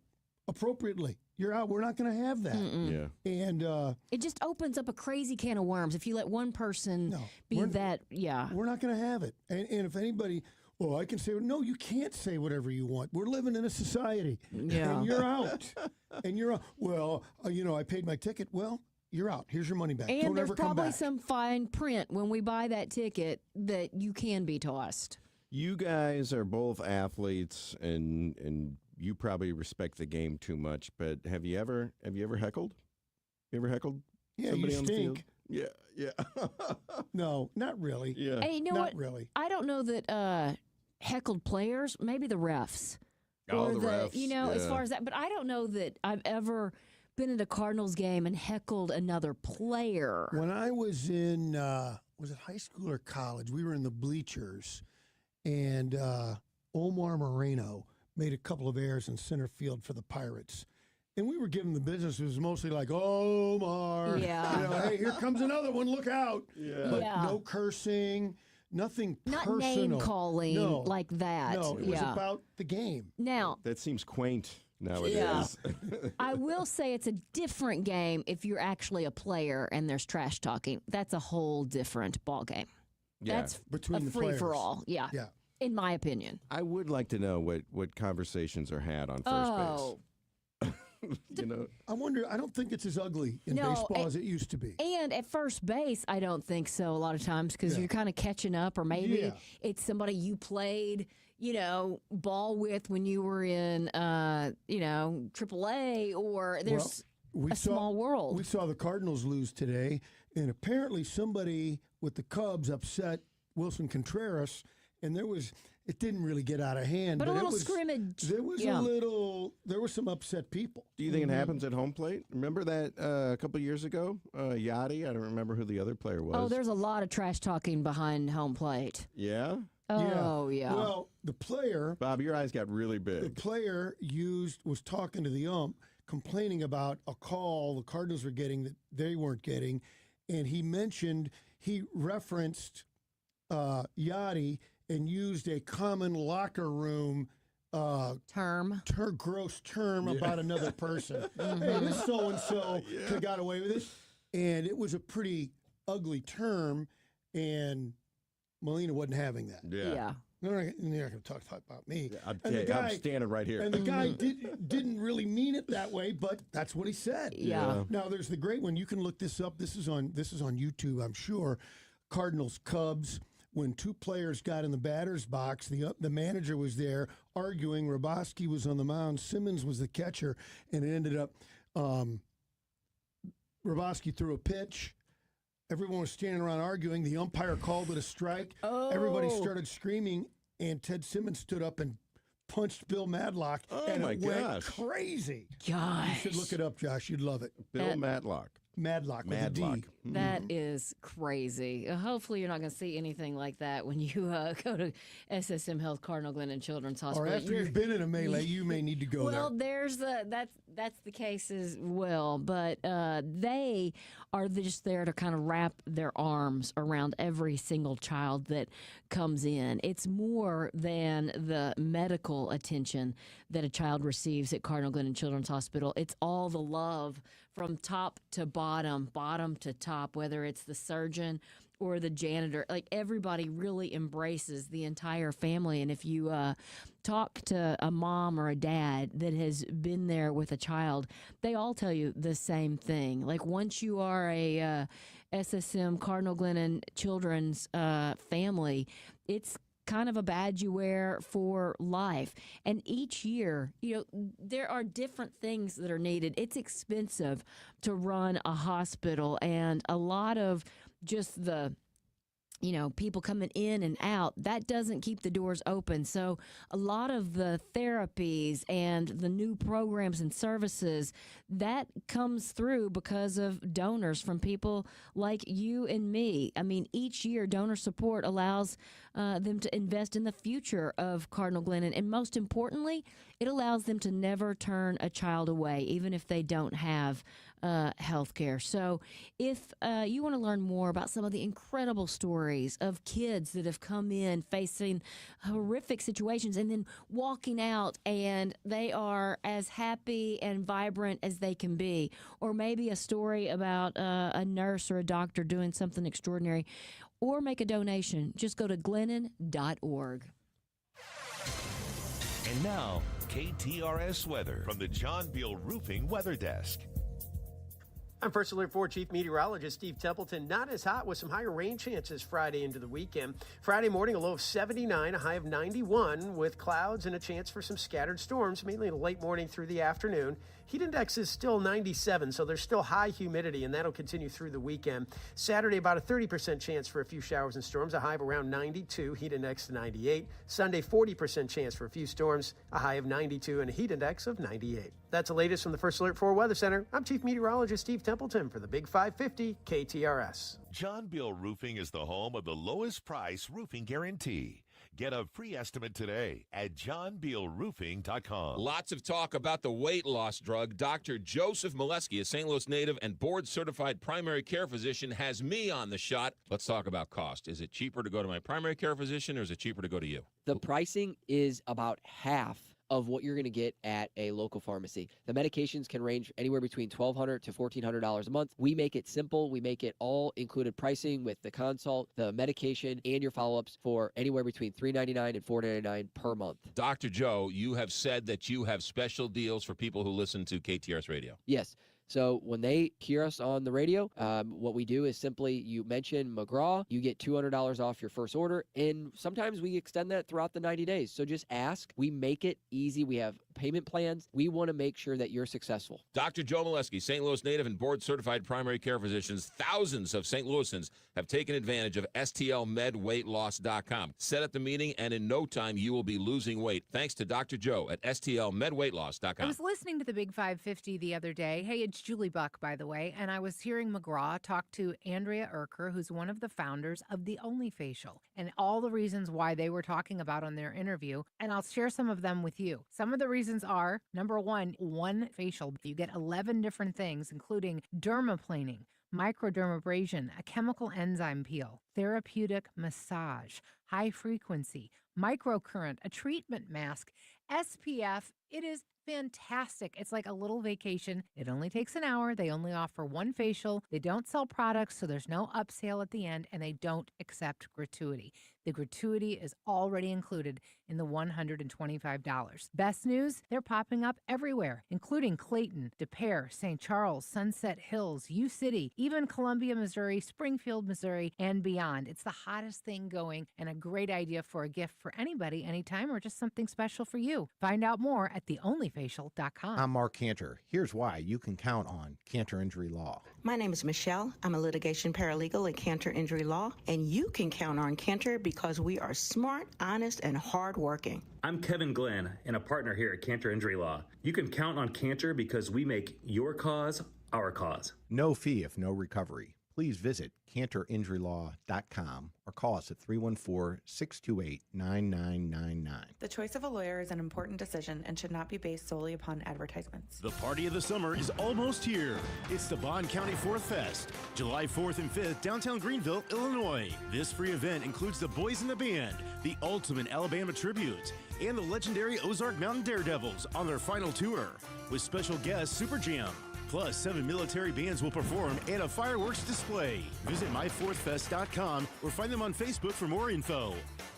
appropriately. You're out. We're not going to have that. Mm-mm. Yeah. And it just opens up a crazy can of worms if you let one person be we're- that. Yeah. we're not going to have it. And if anybody, oh, I can say, no, you can't say whatever you want. We're living in a society. Yeah. And you're out. And you're out. Well, I paid my ticket. Well, you're out. Here's your money back. And Don't there's ever come probably back. some fine print when we buy that ticket that you can be tossed. You guys are both athletes, and you probably respect the game too much. But have you ever heckled? You ever heckled Yeah, somebody you on the field? stink. Yeah. No, not really. Yeah. And you know Not what? really. I don't know that heckled players, maybe the refs. Oh, or the refs, as yeah. far as that. But I don't know that I've ever been at a Cardinals game and heckled another player. When I was in, was it high school or college? We were in the bleachers, and Omar Moreno made a couple of errors in center field for the Pirates. And we were giving the business. It was mostly like, Omar. Yeah. Hey, here comes another one. Look out. Yeah. But Yeah. no cursing, nothing Not personal. name calling No. like that. No, it was Yeah. about the game. Now, That seems quaint nowadays. Yeah. I will say it's a different game if you're actually a player and there's trash talking. That's a whole different ball game. Yeah. That's Between a the free for players. all. Yeah. Yeah. In my opinion. I would like to know what conversations are had on first Oh. base. You know, I wonder, I don't think it's as ugly in No, baseball as it used to be. And at first base, I don't think so a lot of times because Yeah. you're kind of catching up, or maybe Yeah. it's somebody you played, ball with when you were in, AAA, or there's a small world. We saw the Cardinals lose today, and apparently somebody with the Cubs upset Wilson Contreras, and it didn't really get out of hand. But a it little was, scrimmage. There was Yeah. there were some upset people. do you think it happens at home plate? Remember that a couple years ago? Yachty, I don't remember who the other player was. Oh, there's a lot of trash talking behind home plate. Yeah? Oh, yeah. Well, the player Bob, your eyes got really the big. player was talking to the ump, complaining about a call the Cardinals were getting that they weren't getting, and he referenced Yachty and used a common locker room gross term about another person. Hey, this so and so got away with it, and it was a pretty ugly term, and Molina wasn't having that. Yeah. They're not going to talk about me. I'm And the guy- standing right here. And the guy didn't really mean it that way, but that's what he said. Yeah. Now there's the great one. You can look this up. This is on YouTube, I'm sure. Cardinals Cubs. When two players got in the batter's box, the manager was there arguing. Raboski was on the mound. Simmons was the catcher, and it ended up Raboski threw a pitch. Everyone was standing around arguing. The umpire called it a strike. Oh. Everybody started screaming, and Ted Simmons stood up and punched Bill Madlock, Oh, and my it went gosh. crazy. Gosh. You should look it up, Josh. You'd love it. Bill Matlock. Madlock with a D. Madlock. That is crazy. Hopefully, you're not going to see anything like that when you go to SSM Health Cardinal Glen and Children's Hospital. Or after you've been in a melee, you may need to go Well, there. there's that's the case as well, but they are just there to kind of wrap their arms around every single child that comes in. It's more than the medical attention that a child receives at Cardinal Glen and Children's Hospital. It's all the love from top to bottom to top, whether it's the surgeon or the janitor. Like, everybody really embraces the entire family. And if you talk to a mom or a dad that has been there with a child, they all tell you the same thing. Like, once you are a SSM Cardinal Glen and Children's family, it's kind of a badge you wear for life. And each year, there are different things that are needed. It's expensive to run a hospital, and a lot of just the people coming in and out, that doesn't keep the doors open. So a lot of the therapies and the new programs and services, that comes through because of donors from people like you and me. I mean, each year donor support allows them to invest in the future of Cardinal Glennon. And most importantly, it allows them to never turn a child away, even if they don't have health care. So if you want to learn more about some of the incredible stories of kids that have come in facing horrific situations and then walking out and they are as happy and vibrant as they can be, or maybe a story about a nurse or a doctor doing something extraordinary, or make a donation, just go to glennon.org. And now, KTRS weather from the John Beal Roofing Weather Desk. I'm First Alert 4 Chief Meteorologist Steve Templeton. Not as hot with some higher rain chances Friday into the weekend. Friday morning, a low of 79, a high of 91 with clouds and a chance for some scattered storms, mainly in the late morning through the afternoon. Heat index is still 97, so there's still high humidity, and that'll continue through the weekend. Saturday, about a 30% chance for a few showers and storms, a high of around 92, heat index to 98. Sunday, 40% chance for a few storms, a high of 92, and a heat index of 98. That's the latest from the First Alert 4 Weather Center. I'm Chief Meteorologist Steve Templeton for the Big 550 KTRS. John Beal Roofing is the home of the lowest price roofing guarantee. Get a free estimate today at johnbealroofing.com. Lots of talk about the weight loss drug. Dr. Joseph Molesky, a St. Louis native and board-certified primary care physician, has me on the shot. Let's talk about cost. Is it cheaper to go to my primary care physician, or is it cheaper to go to you? The pricing is about half of what you're going to get at a local pharmacy. The medications can range anywhere between $1,200 to $1,400 a month. We make it simple. We make it all included pricing with the consult, the medication, and your follow-ups for anywhere between $399 and $499 per month. Dr. Joe, you have said that you have special deals for people who listen to KTRS Radio. Yes. So when they hear us on the radio, what we do is simply you mention McGraw, you get $200 off your first order, and sometimes we extend that throughout the 90 days. So just ask. We make it easy. We have payment plans. We want to make sure that you're successful. Dr. Joe Molesky, St. Louis native and board-certified primary care physicians. Thousands of St. Louisans have taken advantage of STLMedWeightLoss.com. Set up the meeting, and in no time, you will be losing weight. Thanks to Dr. Joe at STLMedWeightLoss.com. I was listening to the Big 550 the other day. Hey, it's Julie Buck, by the way, and I was hearing McGraw talk to Andrea Erker, who's one of the founders of The Only Facial, and all the reasons why they were talking about on their interview, and I'll share some of them with you. Some of the reasons are, number one facial. You get 11 different things, including dermaplaning, microdermabrasion, a chemical enzyme peel, therapeutic massage, high frequency, microcurrent, a treatment mask, SPF. It is fantastic. It's like a little vacation. It only takes an hour. They only offer one facial. They don't sell products, so there's no upsell at the end, and they don't accept gratuity. The gratuity is already included in the $125. Best news, they're popping up everywhere, including Clayton, De Pere, St. Charles, Sunset Hills, U-City, even Columbia, Missouri, Springfield, Missouri, and beyond. It's the hottest thing going and a great idea for a gift for anybody, anytime, or just something special for you. Find out more at theonlyfacial.com. I'm Mark Cantor. Here's why you can count on Cantor Injury Law. My name is Michelle. I'm a litigation paralegal at Cantor Injury Law, and you can count on Cantor because we are smart, honest, and hardworking. I'm Kevin Glenn, and a partner here at Cantor Injury Law. You can count on Cantor because we make your cause our cause. No fee if no recovery. Please visit CantorInjuryLaw.com or call us at 314-628-9999. The choice of a lawyer is an important decision and should not be based solely upon advertisements. The party of the summer is almost here. It's the Bond County Fourth Fest, July 4th and 5th, downtown Greenville, Illinois. This free event includes the Boys in the Band, the Ultimate Alabama Tribute, and the legendary Ozark Mountain Daredevils on their final tour, with special guest Super Jam. Plus, 7 military bands will perform and a fireworks display. Visit myfourthfest.com or find them on Facebook for more info.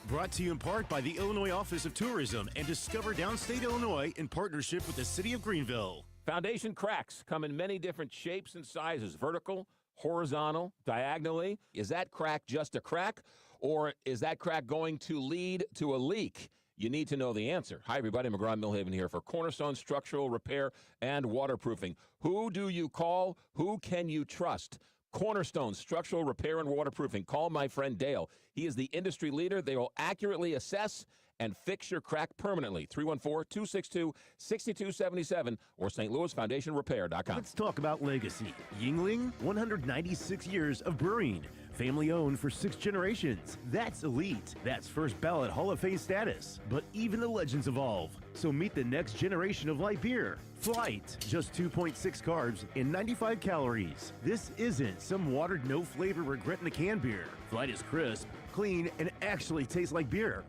Brought to you in part by the Illinois Office of Tourism and Discover Downstate Illinois in partnership with the City of Greenville. Foundation cracks come in many different shapes and sizes, vertical, horizontal, diagonally. Is that crack just a crack, or is that crack going to lead to a leak? You need to know the answer. Hi, everybody. McGraw-Milhaven here for Cornerstone Structural Repair and Waterproofing. Who do you call? Who can you trust? Cornerstone Structural Repair and Waterproofing. Call my friend Dale. He is the industry leader. They will accurately assess and fix your crack permanently. 314-262-6277 or stlouisfoundationrepair.com. Let's talk about legacy. Yingling, 196 years of brewing. Family owned for 6 generations. That's elite. That's first ballot Hall of Fame status. But even the legends evolve. So meet the next generation of light beer. Flight, just 2.6 carbs and 95 calories. This isn't some watered no flavor regret in a can beer. Flight is crisp, clean, and actually tastes like beer.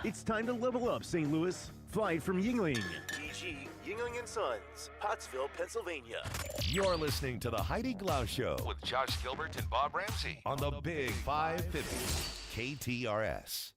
It's time to level up, St. Louis. Flight from Yingling. DG Yingling & Sons, Pottsville, Pennsylvania. You're listening to the Heidi Glaus Show with Josh Gilbert and Bob Ramsey on the Big 550 KTRS.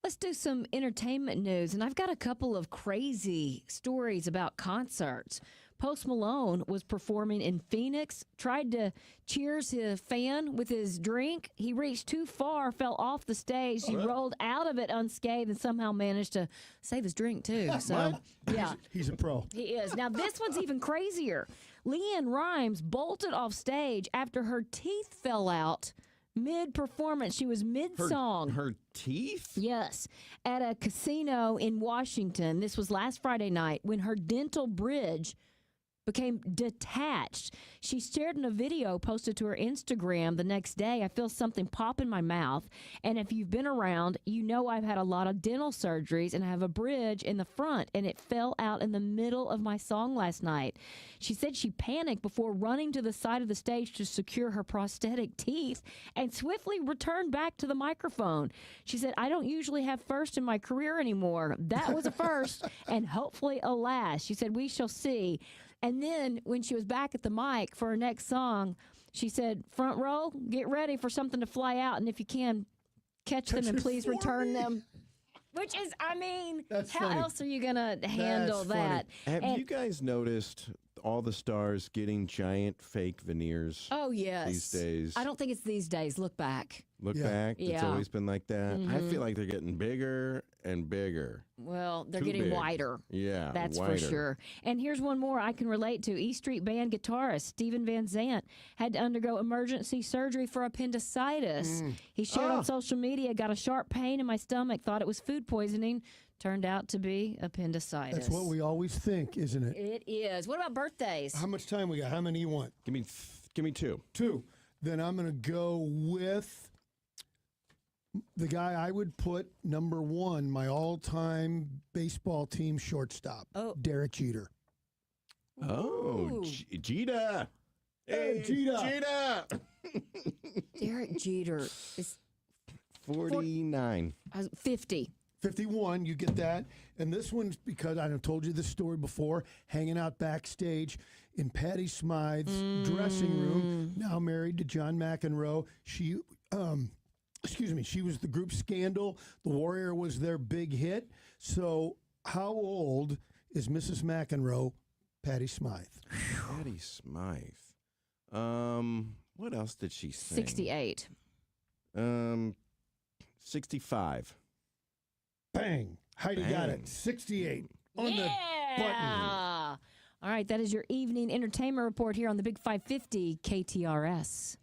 Let's do some entertainment news, and I've got a couple of crazy stories about concerts. Post Malone was performing in Phoenix, tried to cheers his fan with his drink. He reached too far, fell off the stage. He rolled out of it unscathed and somehow managed to save his drink, too. So, yeah. He's a pro. He is. Now, this one's even crazier. Leanne Rimes bolted off stage after her teeth fell out mid-performance. She was mid-song. Her teeth? Yes. At a casino in Washington. This was last Friday night when her dental bridge became detached. She shared in a video posted to her Instagram the next day. I feel something pop in my mouth. And if you've been around, you know I've had a lot of dental surgeries and I have a bridge in the front, and it fell out in the middle of my song last night. She said she panicked before running to the side of the stage to secure her prosthetic teeth and swiftly returned back to the microphone. She said, I don't usually have first in my career anymore. That was a first and hopefully a last. She said, we shall see. And then when she was back at the mic for her next song, she said, front row, get ready for something to fly out. And if you can, catch them and please return them. Which is, I mean, That's how funny. else are you going to handle that? Have And- you guys noticed all the stars getting giant fake veneers? Oh, yes. These days. I don't think it's these days. Look back. Look back. It's Yeah. always been like that. I Mhm. feel like they're getting bigger and bigger. Well, they're Too getting big. wider. Yeah, That's wider. for sure. And here's one more I can relate to. E Street Band guitarist Steven Van Zandt had to undergo emergency surgery for appendicitis. He shared on social media, got a sharp pain in my stomach, thought it was food poisoning. Turned out to be appendicitis. That's what we always think, isn't it? It is. What about birthdays? How much time we got? How many you want? Give me two. Two. Then I'm going to go with the guy I would put number one, my all-time baseball team shortstop, Derek Jeter. Oh, Jeter. Hey, Jeter. Jeter. Derek Jeter is 49. 50. 51, you get that. And this one's because I've told you this story before, hanging out backstage in Patty Smythe's dressing room, now married to John McEnroe. She, she was the group Scandal. The Warrior was their big hit. So how old is Mrs. McEnroe, Patty Smythe? Patty Smythe. What else did she sing? 68. 65. Bang. Heidi got it. 68 on the button. All right, that is your evening entertainment report here on the Big 550 KTRS.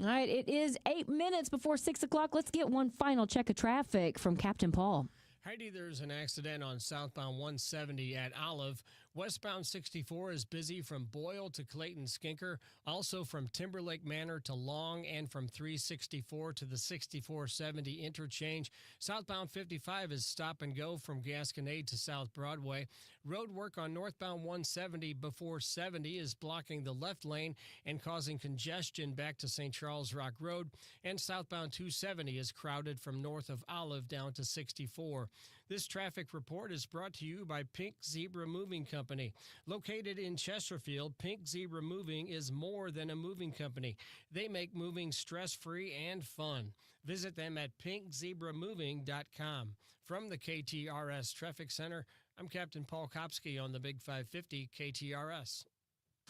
All right, it is 8 minutes before 6 o'clock. Let's get one final check of traffic from Captain Paul. Heidi, there's an accident on southbound 170 at Olive. Westbound 64 is busy from Boyle to Clayton Skinker, also from Timberlake Manor to Long, and from 364 to the 6470 interchange. Southbound 55 is stop and go from Gasconade to South Broadway. Road work on northbound 170 before 70 is blocking the left lane and causing congestion back to St. Charles Rock Road. And southbound 270 is crowded from north of Olive down to 64. This traffic report is brought to you by Pink Zebra Moving Company. Located in Chesterfield, Pink Zebra Moving is more than a moving company. They make moving stress-free and fun. Visit them at pinkzebramoving.com. From the KTRS Traffic Center, I'm Captain Paul Kopsky on the Big 550 KTRS.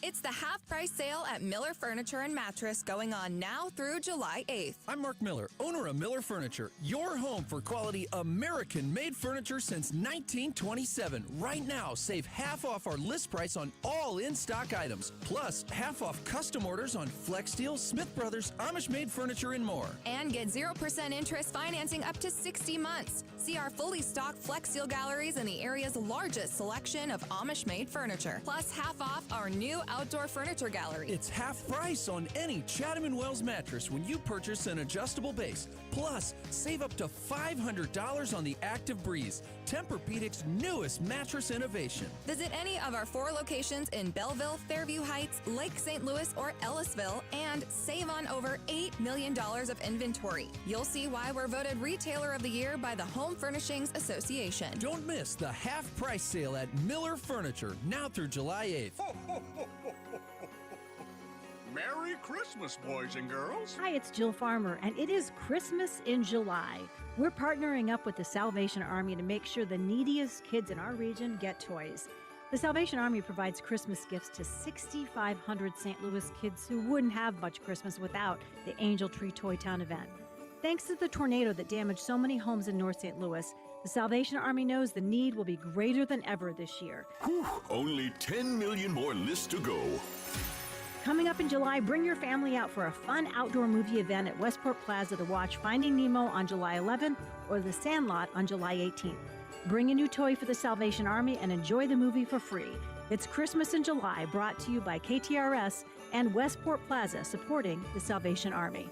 It's the half-price sale at Miller Furniture and Mattress going on now through July 8th. I'm Mark Miller, owner of Miller Furniture, your home for quality American-made furniture since 1927. Right now, save half off our list price on all in-stock items, plus half off custom orders on Flex Steel, Smith Brothers, Amish-made furniture, and more. And get 0% interest financing up to 60 months. See our fully stocked Flex Steel galleries and the area's largest selection of Amish-made furniture, plus half off our new outdoor furniture gallery. It's half price on any Chatham & Wells mattress when you purchase an adjustable base. Plus, save up to $500 on the Active Breeze, Tempur-Pedic's newest mattress innovation. Visit any of our 4 locations in Belleville, Fairview Heights, Lake St. Louis, or Ellisville and save on over $8 million of inventory. You'll see why we're voted Retailer of the Year by the Home Furnishings Association. Don't miss the half-price sale at Miller Furniture, now through July 8th. Merry Christmas, boys and girls. Hi, it's Jill Farmer, and it is Christmas in July. We're partnering up with the Salvation Army to make sure the neediest kids in our region get toys. The Salvation Army provides Christmas gifts to 6,500 St. Louis kids who wouldn't have much Christmas without the Angel Tree Toy Town event. Thanks to the tornado that damaged so many homes in North St. Louis, the Salvation Army knows the need will be greater than ever this year. Whew, only 10 million more lists to go. Coming up in July, bring your family out for a fun outdoor movie event at Westport Plaza to watch Finding Nemo on July 11th or The Sandlot on July 18th. Bring a new toy for the Salvation Army and enjoy the movie for free. It's Christmas in July, brought to you by KTRS and Westport Plaza, supporting the Salvation Army.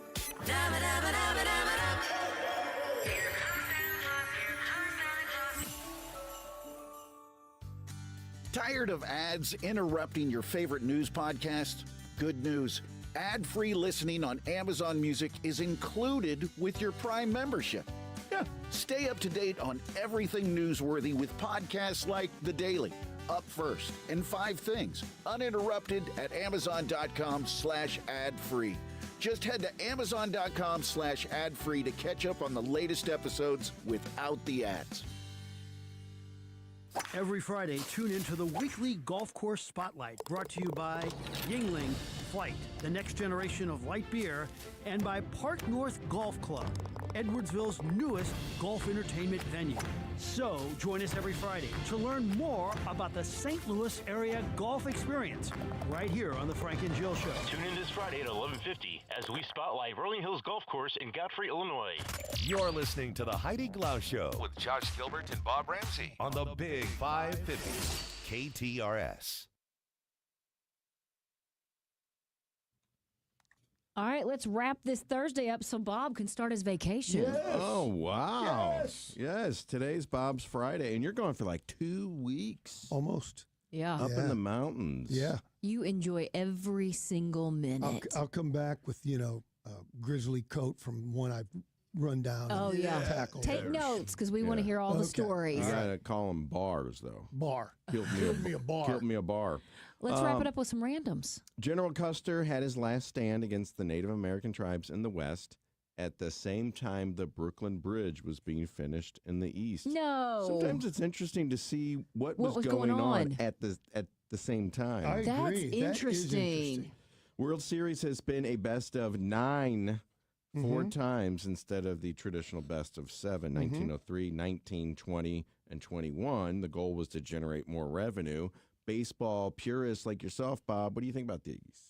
Tired of ads interrupting your favorite news podcast? Good news. Ad-free listening on Amazon Music is included with your Prime membership. Yeah, stay up to date on everything newsworthy with podcasts like The Daily, Up First, and 5 Things, uninterrupted at amazon.com/ad-free. Just head to amazon.com/ad-free to catch up on the latest episodes without the ads. Every Friday, tune into the weekly Golf Course Spotlight, brought to you by Yingling Flight, the next generation of light beer, and by Park North Golf Club, Edwardsville's newest golf entertainment venue. So, join us every Friday to learn more about the St. Louis area golf experience, right here on the Frank and Jill Show. Tune in this Friday at 11:50 as we spotlight Rolling Hills Golf Course in Godfrey, Illinois. You're listening to the Heidi Glaus Show with Josh Gilbert and Bob Ramsey on the Big 550 KTRS. All right, let's wrap this Thursday up so Bob can start his vacation. Yes. Oh, wow. Yes. Today's Bob's Friday, and you're going for like 2 weeks. Almost. Yeah. Up in the mountains. Yeah. You enjoy every single minute. I'll come back with, a grizzly coat from one I've run down. Oh, and yeah. tackled. Take notes because we want to hear all the stories. I gotta call them bars, though. Bar. Killed me a bar. Killed me a bar. Let's wrap it up with some randoms. General Custer had his last stand against the Native American tribes in the West at the same time the Brooklyn Bridge was being finished in the East. No. Sometimes it's interesting to see what was going on at the same time. I That's agree. That is interesting. World Series has been a best of 9 4 times instead of the traditional best of 7, 1903, 19, 20, and 21. The goal was to generate more revenue. Baseball purists like yourself, Bob, what do you think about these?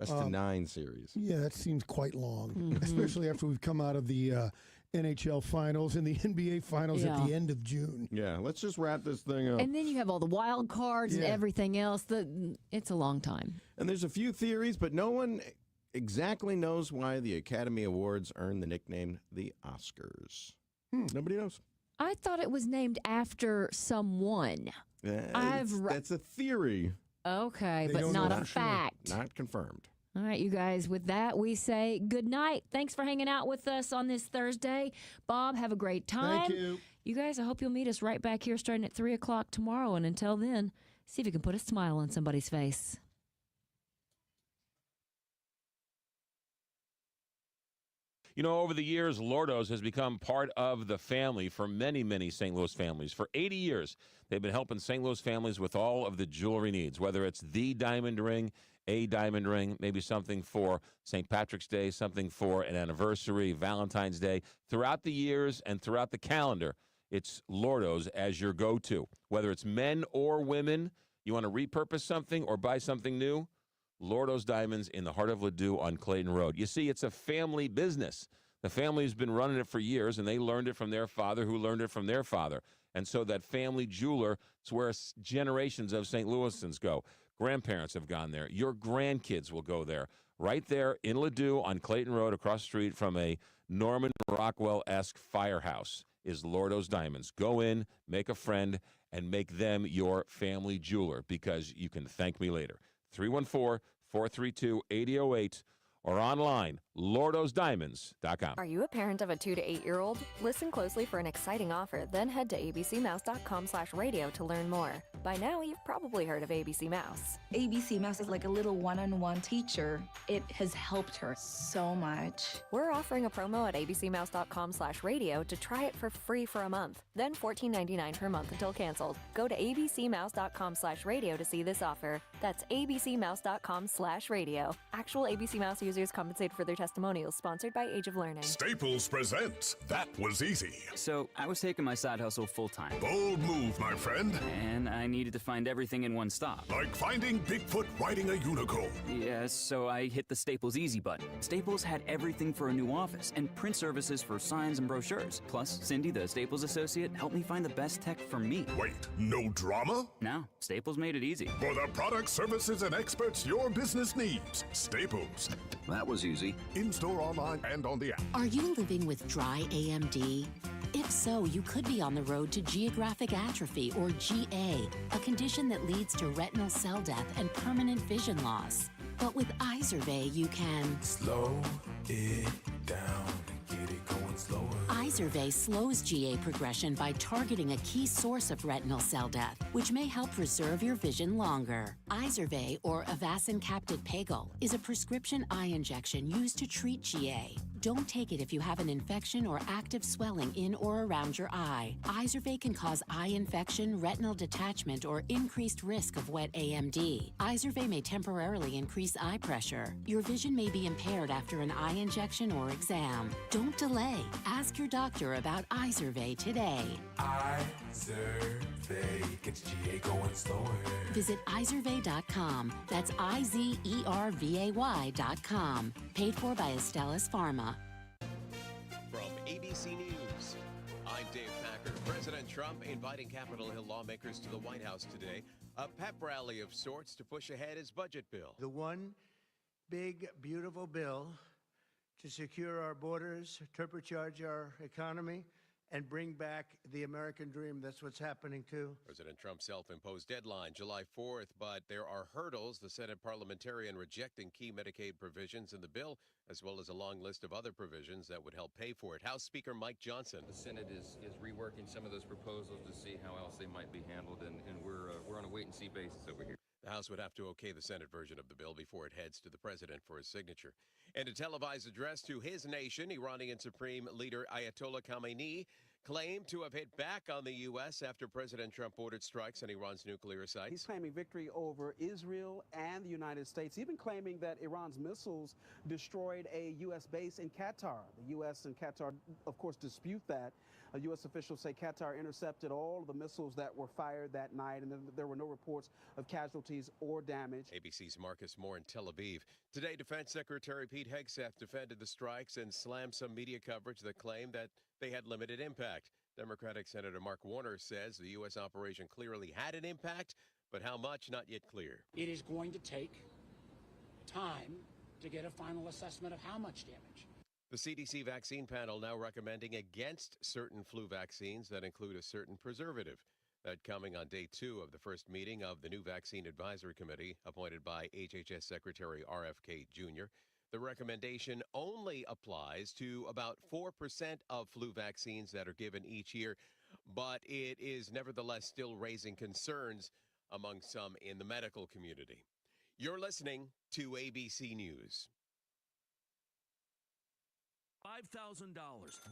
Best of 9 series. Yeah, that seems quite long, especially after we've come out of the NHL finals and the NBA finals at the end of June. Yeah, let's just wrap this thing up. And then you have all the wild cards and everything else. It's a long time. And there's a few theories, but no one exactly knows why the Academy Awards earned the nickname the Oscars. Nobody knows. I thought it was named after someone. That's a theory. Okay, but not a fact. Not confirmed. All right, you guys, with that, we say good night. Thanks for hanging out with us on this Thursday. Bob, have a great time. Thank you. You guys, I hope you'll meet us right back here starting at 3 o'clock tomorrow. And until then, see if you can put a smile on somebody's face. You know, over the years, Lordo's has become part of the family for many, many St. Louis families. For 80 years, they've been helping St. Louis families with all of the jewelry needs, whether it's the diamond ring, a diamond ring, maybe something for St. Patrick's Day, something for an anniversary, Valentine's Day. Throughout the years and throughout the calendar, it's Lordo's as your go-to. Whether it's men or women, you want to repurpose something or buy something new, Lordo's Diamonds in the heart of Ladue on Clayton Road. You see, it's a family business. The family's been running it for years, and they learned it from their father, who learned it from their father. And so that family jeweler is where generations of St. Louisans go. Grandparents have gone there. Your grandkids will go there. Right there in Ladue on Clayton Road across the street from a Norman Rockwell-esque firehouse is Lordo's Diamonds. Go in, make a friend, and make them your family jeweler because you can thank me later. 314-432-8008 or online, lordosdiamonds.com. Are you a parent of a 2 to 8-year-old? Listen closely for an exciting offer, then head to abcmouse.com/radio to learn more. By now, you've probably heard of ABC Mouse. ABC Mouse is like a little one-on-one teacher. It has helped her so much. We're offering a promo at abcmouse.com/radio to try it for free for a month, then $14.99 per month until canceled. Go to abcmouse.com/radio to see this offer. That's abcmouse.com/radio. Actual ABC Mouse users compensated for their testimonials, sponsored by Age of Learning. Staples presents That Was Easy. So, I was taking my side hustle full-time. Bold move, my friend. And I needed to find everything in one stop. Like finding Bigfoot riding a unicorn. Yes, so I hit the Staples Easy button. Staples had everything for a new office and print services for signs and brochures. Plus, Cindy, the Staples associate, helped me find the best tech for me. Wait, no drama? No, Staples made it easy. For the products, services, and experts your business needs, Staples. That was easy. In-store, online, and on the app. Are you living with dry AMD? If so, you could be on the road to geographic atrophy, or GA, a condition that leads to retinal cell death and permanent vision loss. But with Izervay, you can slow it down and get it going slower. Izervay slows GA progression by targeting a key source of retinal cell death, which may help preserve your vision longer. Izervay, or Avastin Capted Pagel, is a prescription eye injection used to treat GA. Don't take it if you have an infection or active swelling in or around your eye. Izervay can cause eye infection, retinal detachment, or increased risk of wet AMD. Izervay may temporarily increase eye pressure. Your vision may be impaired after an eye injection or exam. Don't delay. Ask your doctor about Izervay today. Izervay gets GA going slower. Visit Izervay.com. That's IZERVAY.com. Paid for by Astellas Pharma. From ABC News, I'm Dave Packer. President Trump inviting Capitol Hill lawmakers to the White House today. A pep rally of sorts to push ahead his budget bill. The one big, beautiful bill to secure our borders, turbocharge our economy, and bring back the American dream. That's what's happening, too. President Trump's self-imposed deadline, July 4th, but there are hurdles. The Senate parliamentarian rejecting key Medicaid provisions in the bill, as well as a long list of other provisions that would help pay for it. House Speaker Mike Johnson. The Senate is reworking some of those proposals to see how else they might be handled, and we're on a wait-and-see basis over here. The House would have to okay the Senate version of the bill before it heads to the president for his signature. In a televised address to his nation, Iranian Supreme Leader Ayatollah Khamenei claimed to have hit back on the U.S. after President Trump ordered strikes on Iran's nuclear sites. He's claiming victory over Israel and the United States, even claiming that Iran's missiles destroyed a U.S. base in Qatar. The U.S. and Qatar, of course, dispute that. U.S. officials say Qatar intercepted all of the missiles that were fired that night, and there were no reports of casualties or damage. ABC's Marcus Moore in Tel Aviv. Today, Defense Secretary Pete Hegseth defended the strikes and slammed some media coverage that claimed that they had limited impact. Democratic Senator Mark Warner says the U.S. operation clearly had an impact, but how much, not yet clear. It is going to take time to get a final assessment of how much damage. The CDC vaccine panel now recommending against certain flu vaccines that include a certain preservative. That coming on day 2 of the first meeting of the new Vaccine Advisory Committee appointed by HHS Secretary RFK Jr. The recommendation only applies to about 4% of flu vaccines that are given each year, but it is nevertheless still raising concerns among some in the medical community. You're listening to ABC News. $5,000.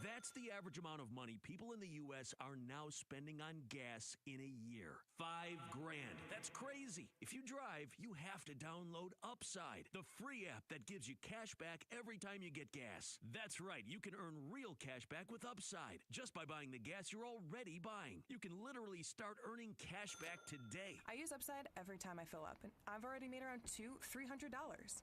That's the average amount of money people in the U.S. are now spending on gas in a year. $5,000. That's crazy. If you drive, you have to download Upside, the free app that gives you cash back every time you get gas. That's right. You can earn real cash back with Upside just by buying the gas you're already buying. You can literally start earning cash back today. I use Upside every time I fill up, and I've already made around $300.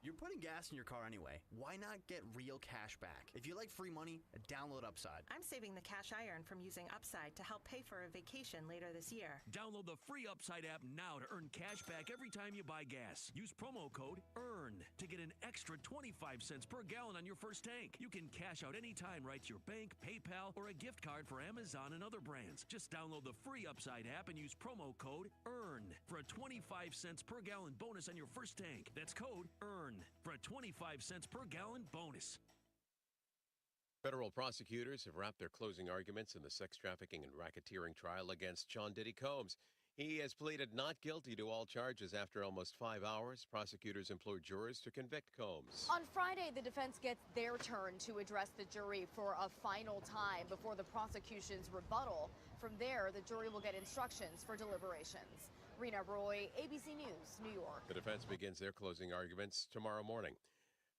You're putting gas in your car anyway. Why not get real cash back? If you like free money, download Upside. I'm saving the cash I earn from using Upside to help pay for a vacation later this year. Download the free Upside app now to earn cash back every time you buy gas. Use promo code EARN to get an extra 25 cents per gallon on your first tank. You can cash out anytime right to your bank, PayPal, or a gift card for Amazon and other brands. Just download the free Upside app and use promo code EARN for a 25 cents per gallon bonus on your first tank. That's code EARN for a 25 cents per gallon bonus. Federal prosecutors have wrapped their closing arguments in the sex trafficking and racketeering trial against Sean Diddy Combs. He has pleaded not guilty to all charges after almost 5 hours. Prosecutors implored jurors to convict Combs. On Friday, the defense gets their turn to address the jury for a final time before the prosecution's rebuttal. From there, the jury will get instructions for deliberations. Rena Roy, ABC News, New York. The defense begins their closing arguments tomorrow morning.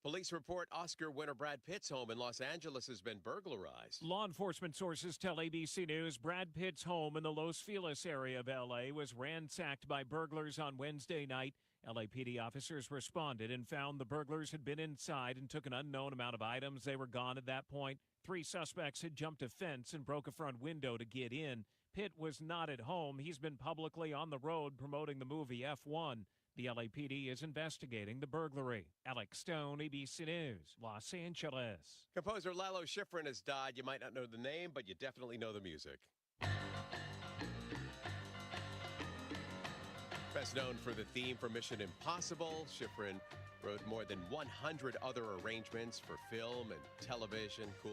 Police report Oscar winner Brad Pitt's home in Los Angeles has been burglarized. Law enforcement sources tell ABC News Brad Pitt's home in the Los Feliz area of L.A. was ransacked by burglars on Wednesday night. LAPD officers responded and found the burglars had been inside and took an unknown amount of items. They were gone at that point. 3 suspects had jumped a fence and broke a front window to get in. Pitt was not at home. He's been publicly on the road promoting the movie F1. The LAPD is investigating the burglary. Alex Stone, ABC News, Los Angeles. Composer Lalo Schifrin has died. You might not know the name, but you definitely know the music. Best known for the theme for Mission Impossible, Schifrin wrote more than 100 other arrangements for film and television. Cool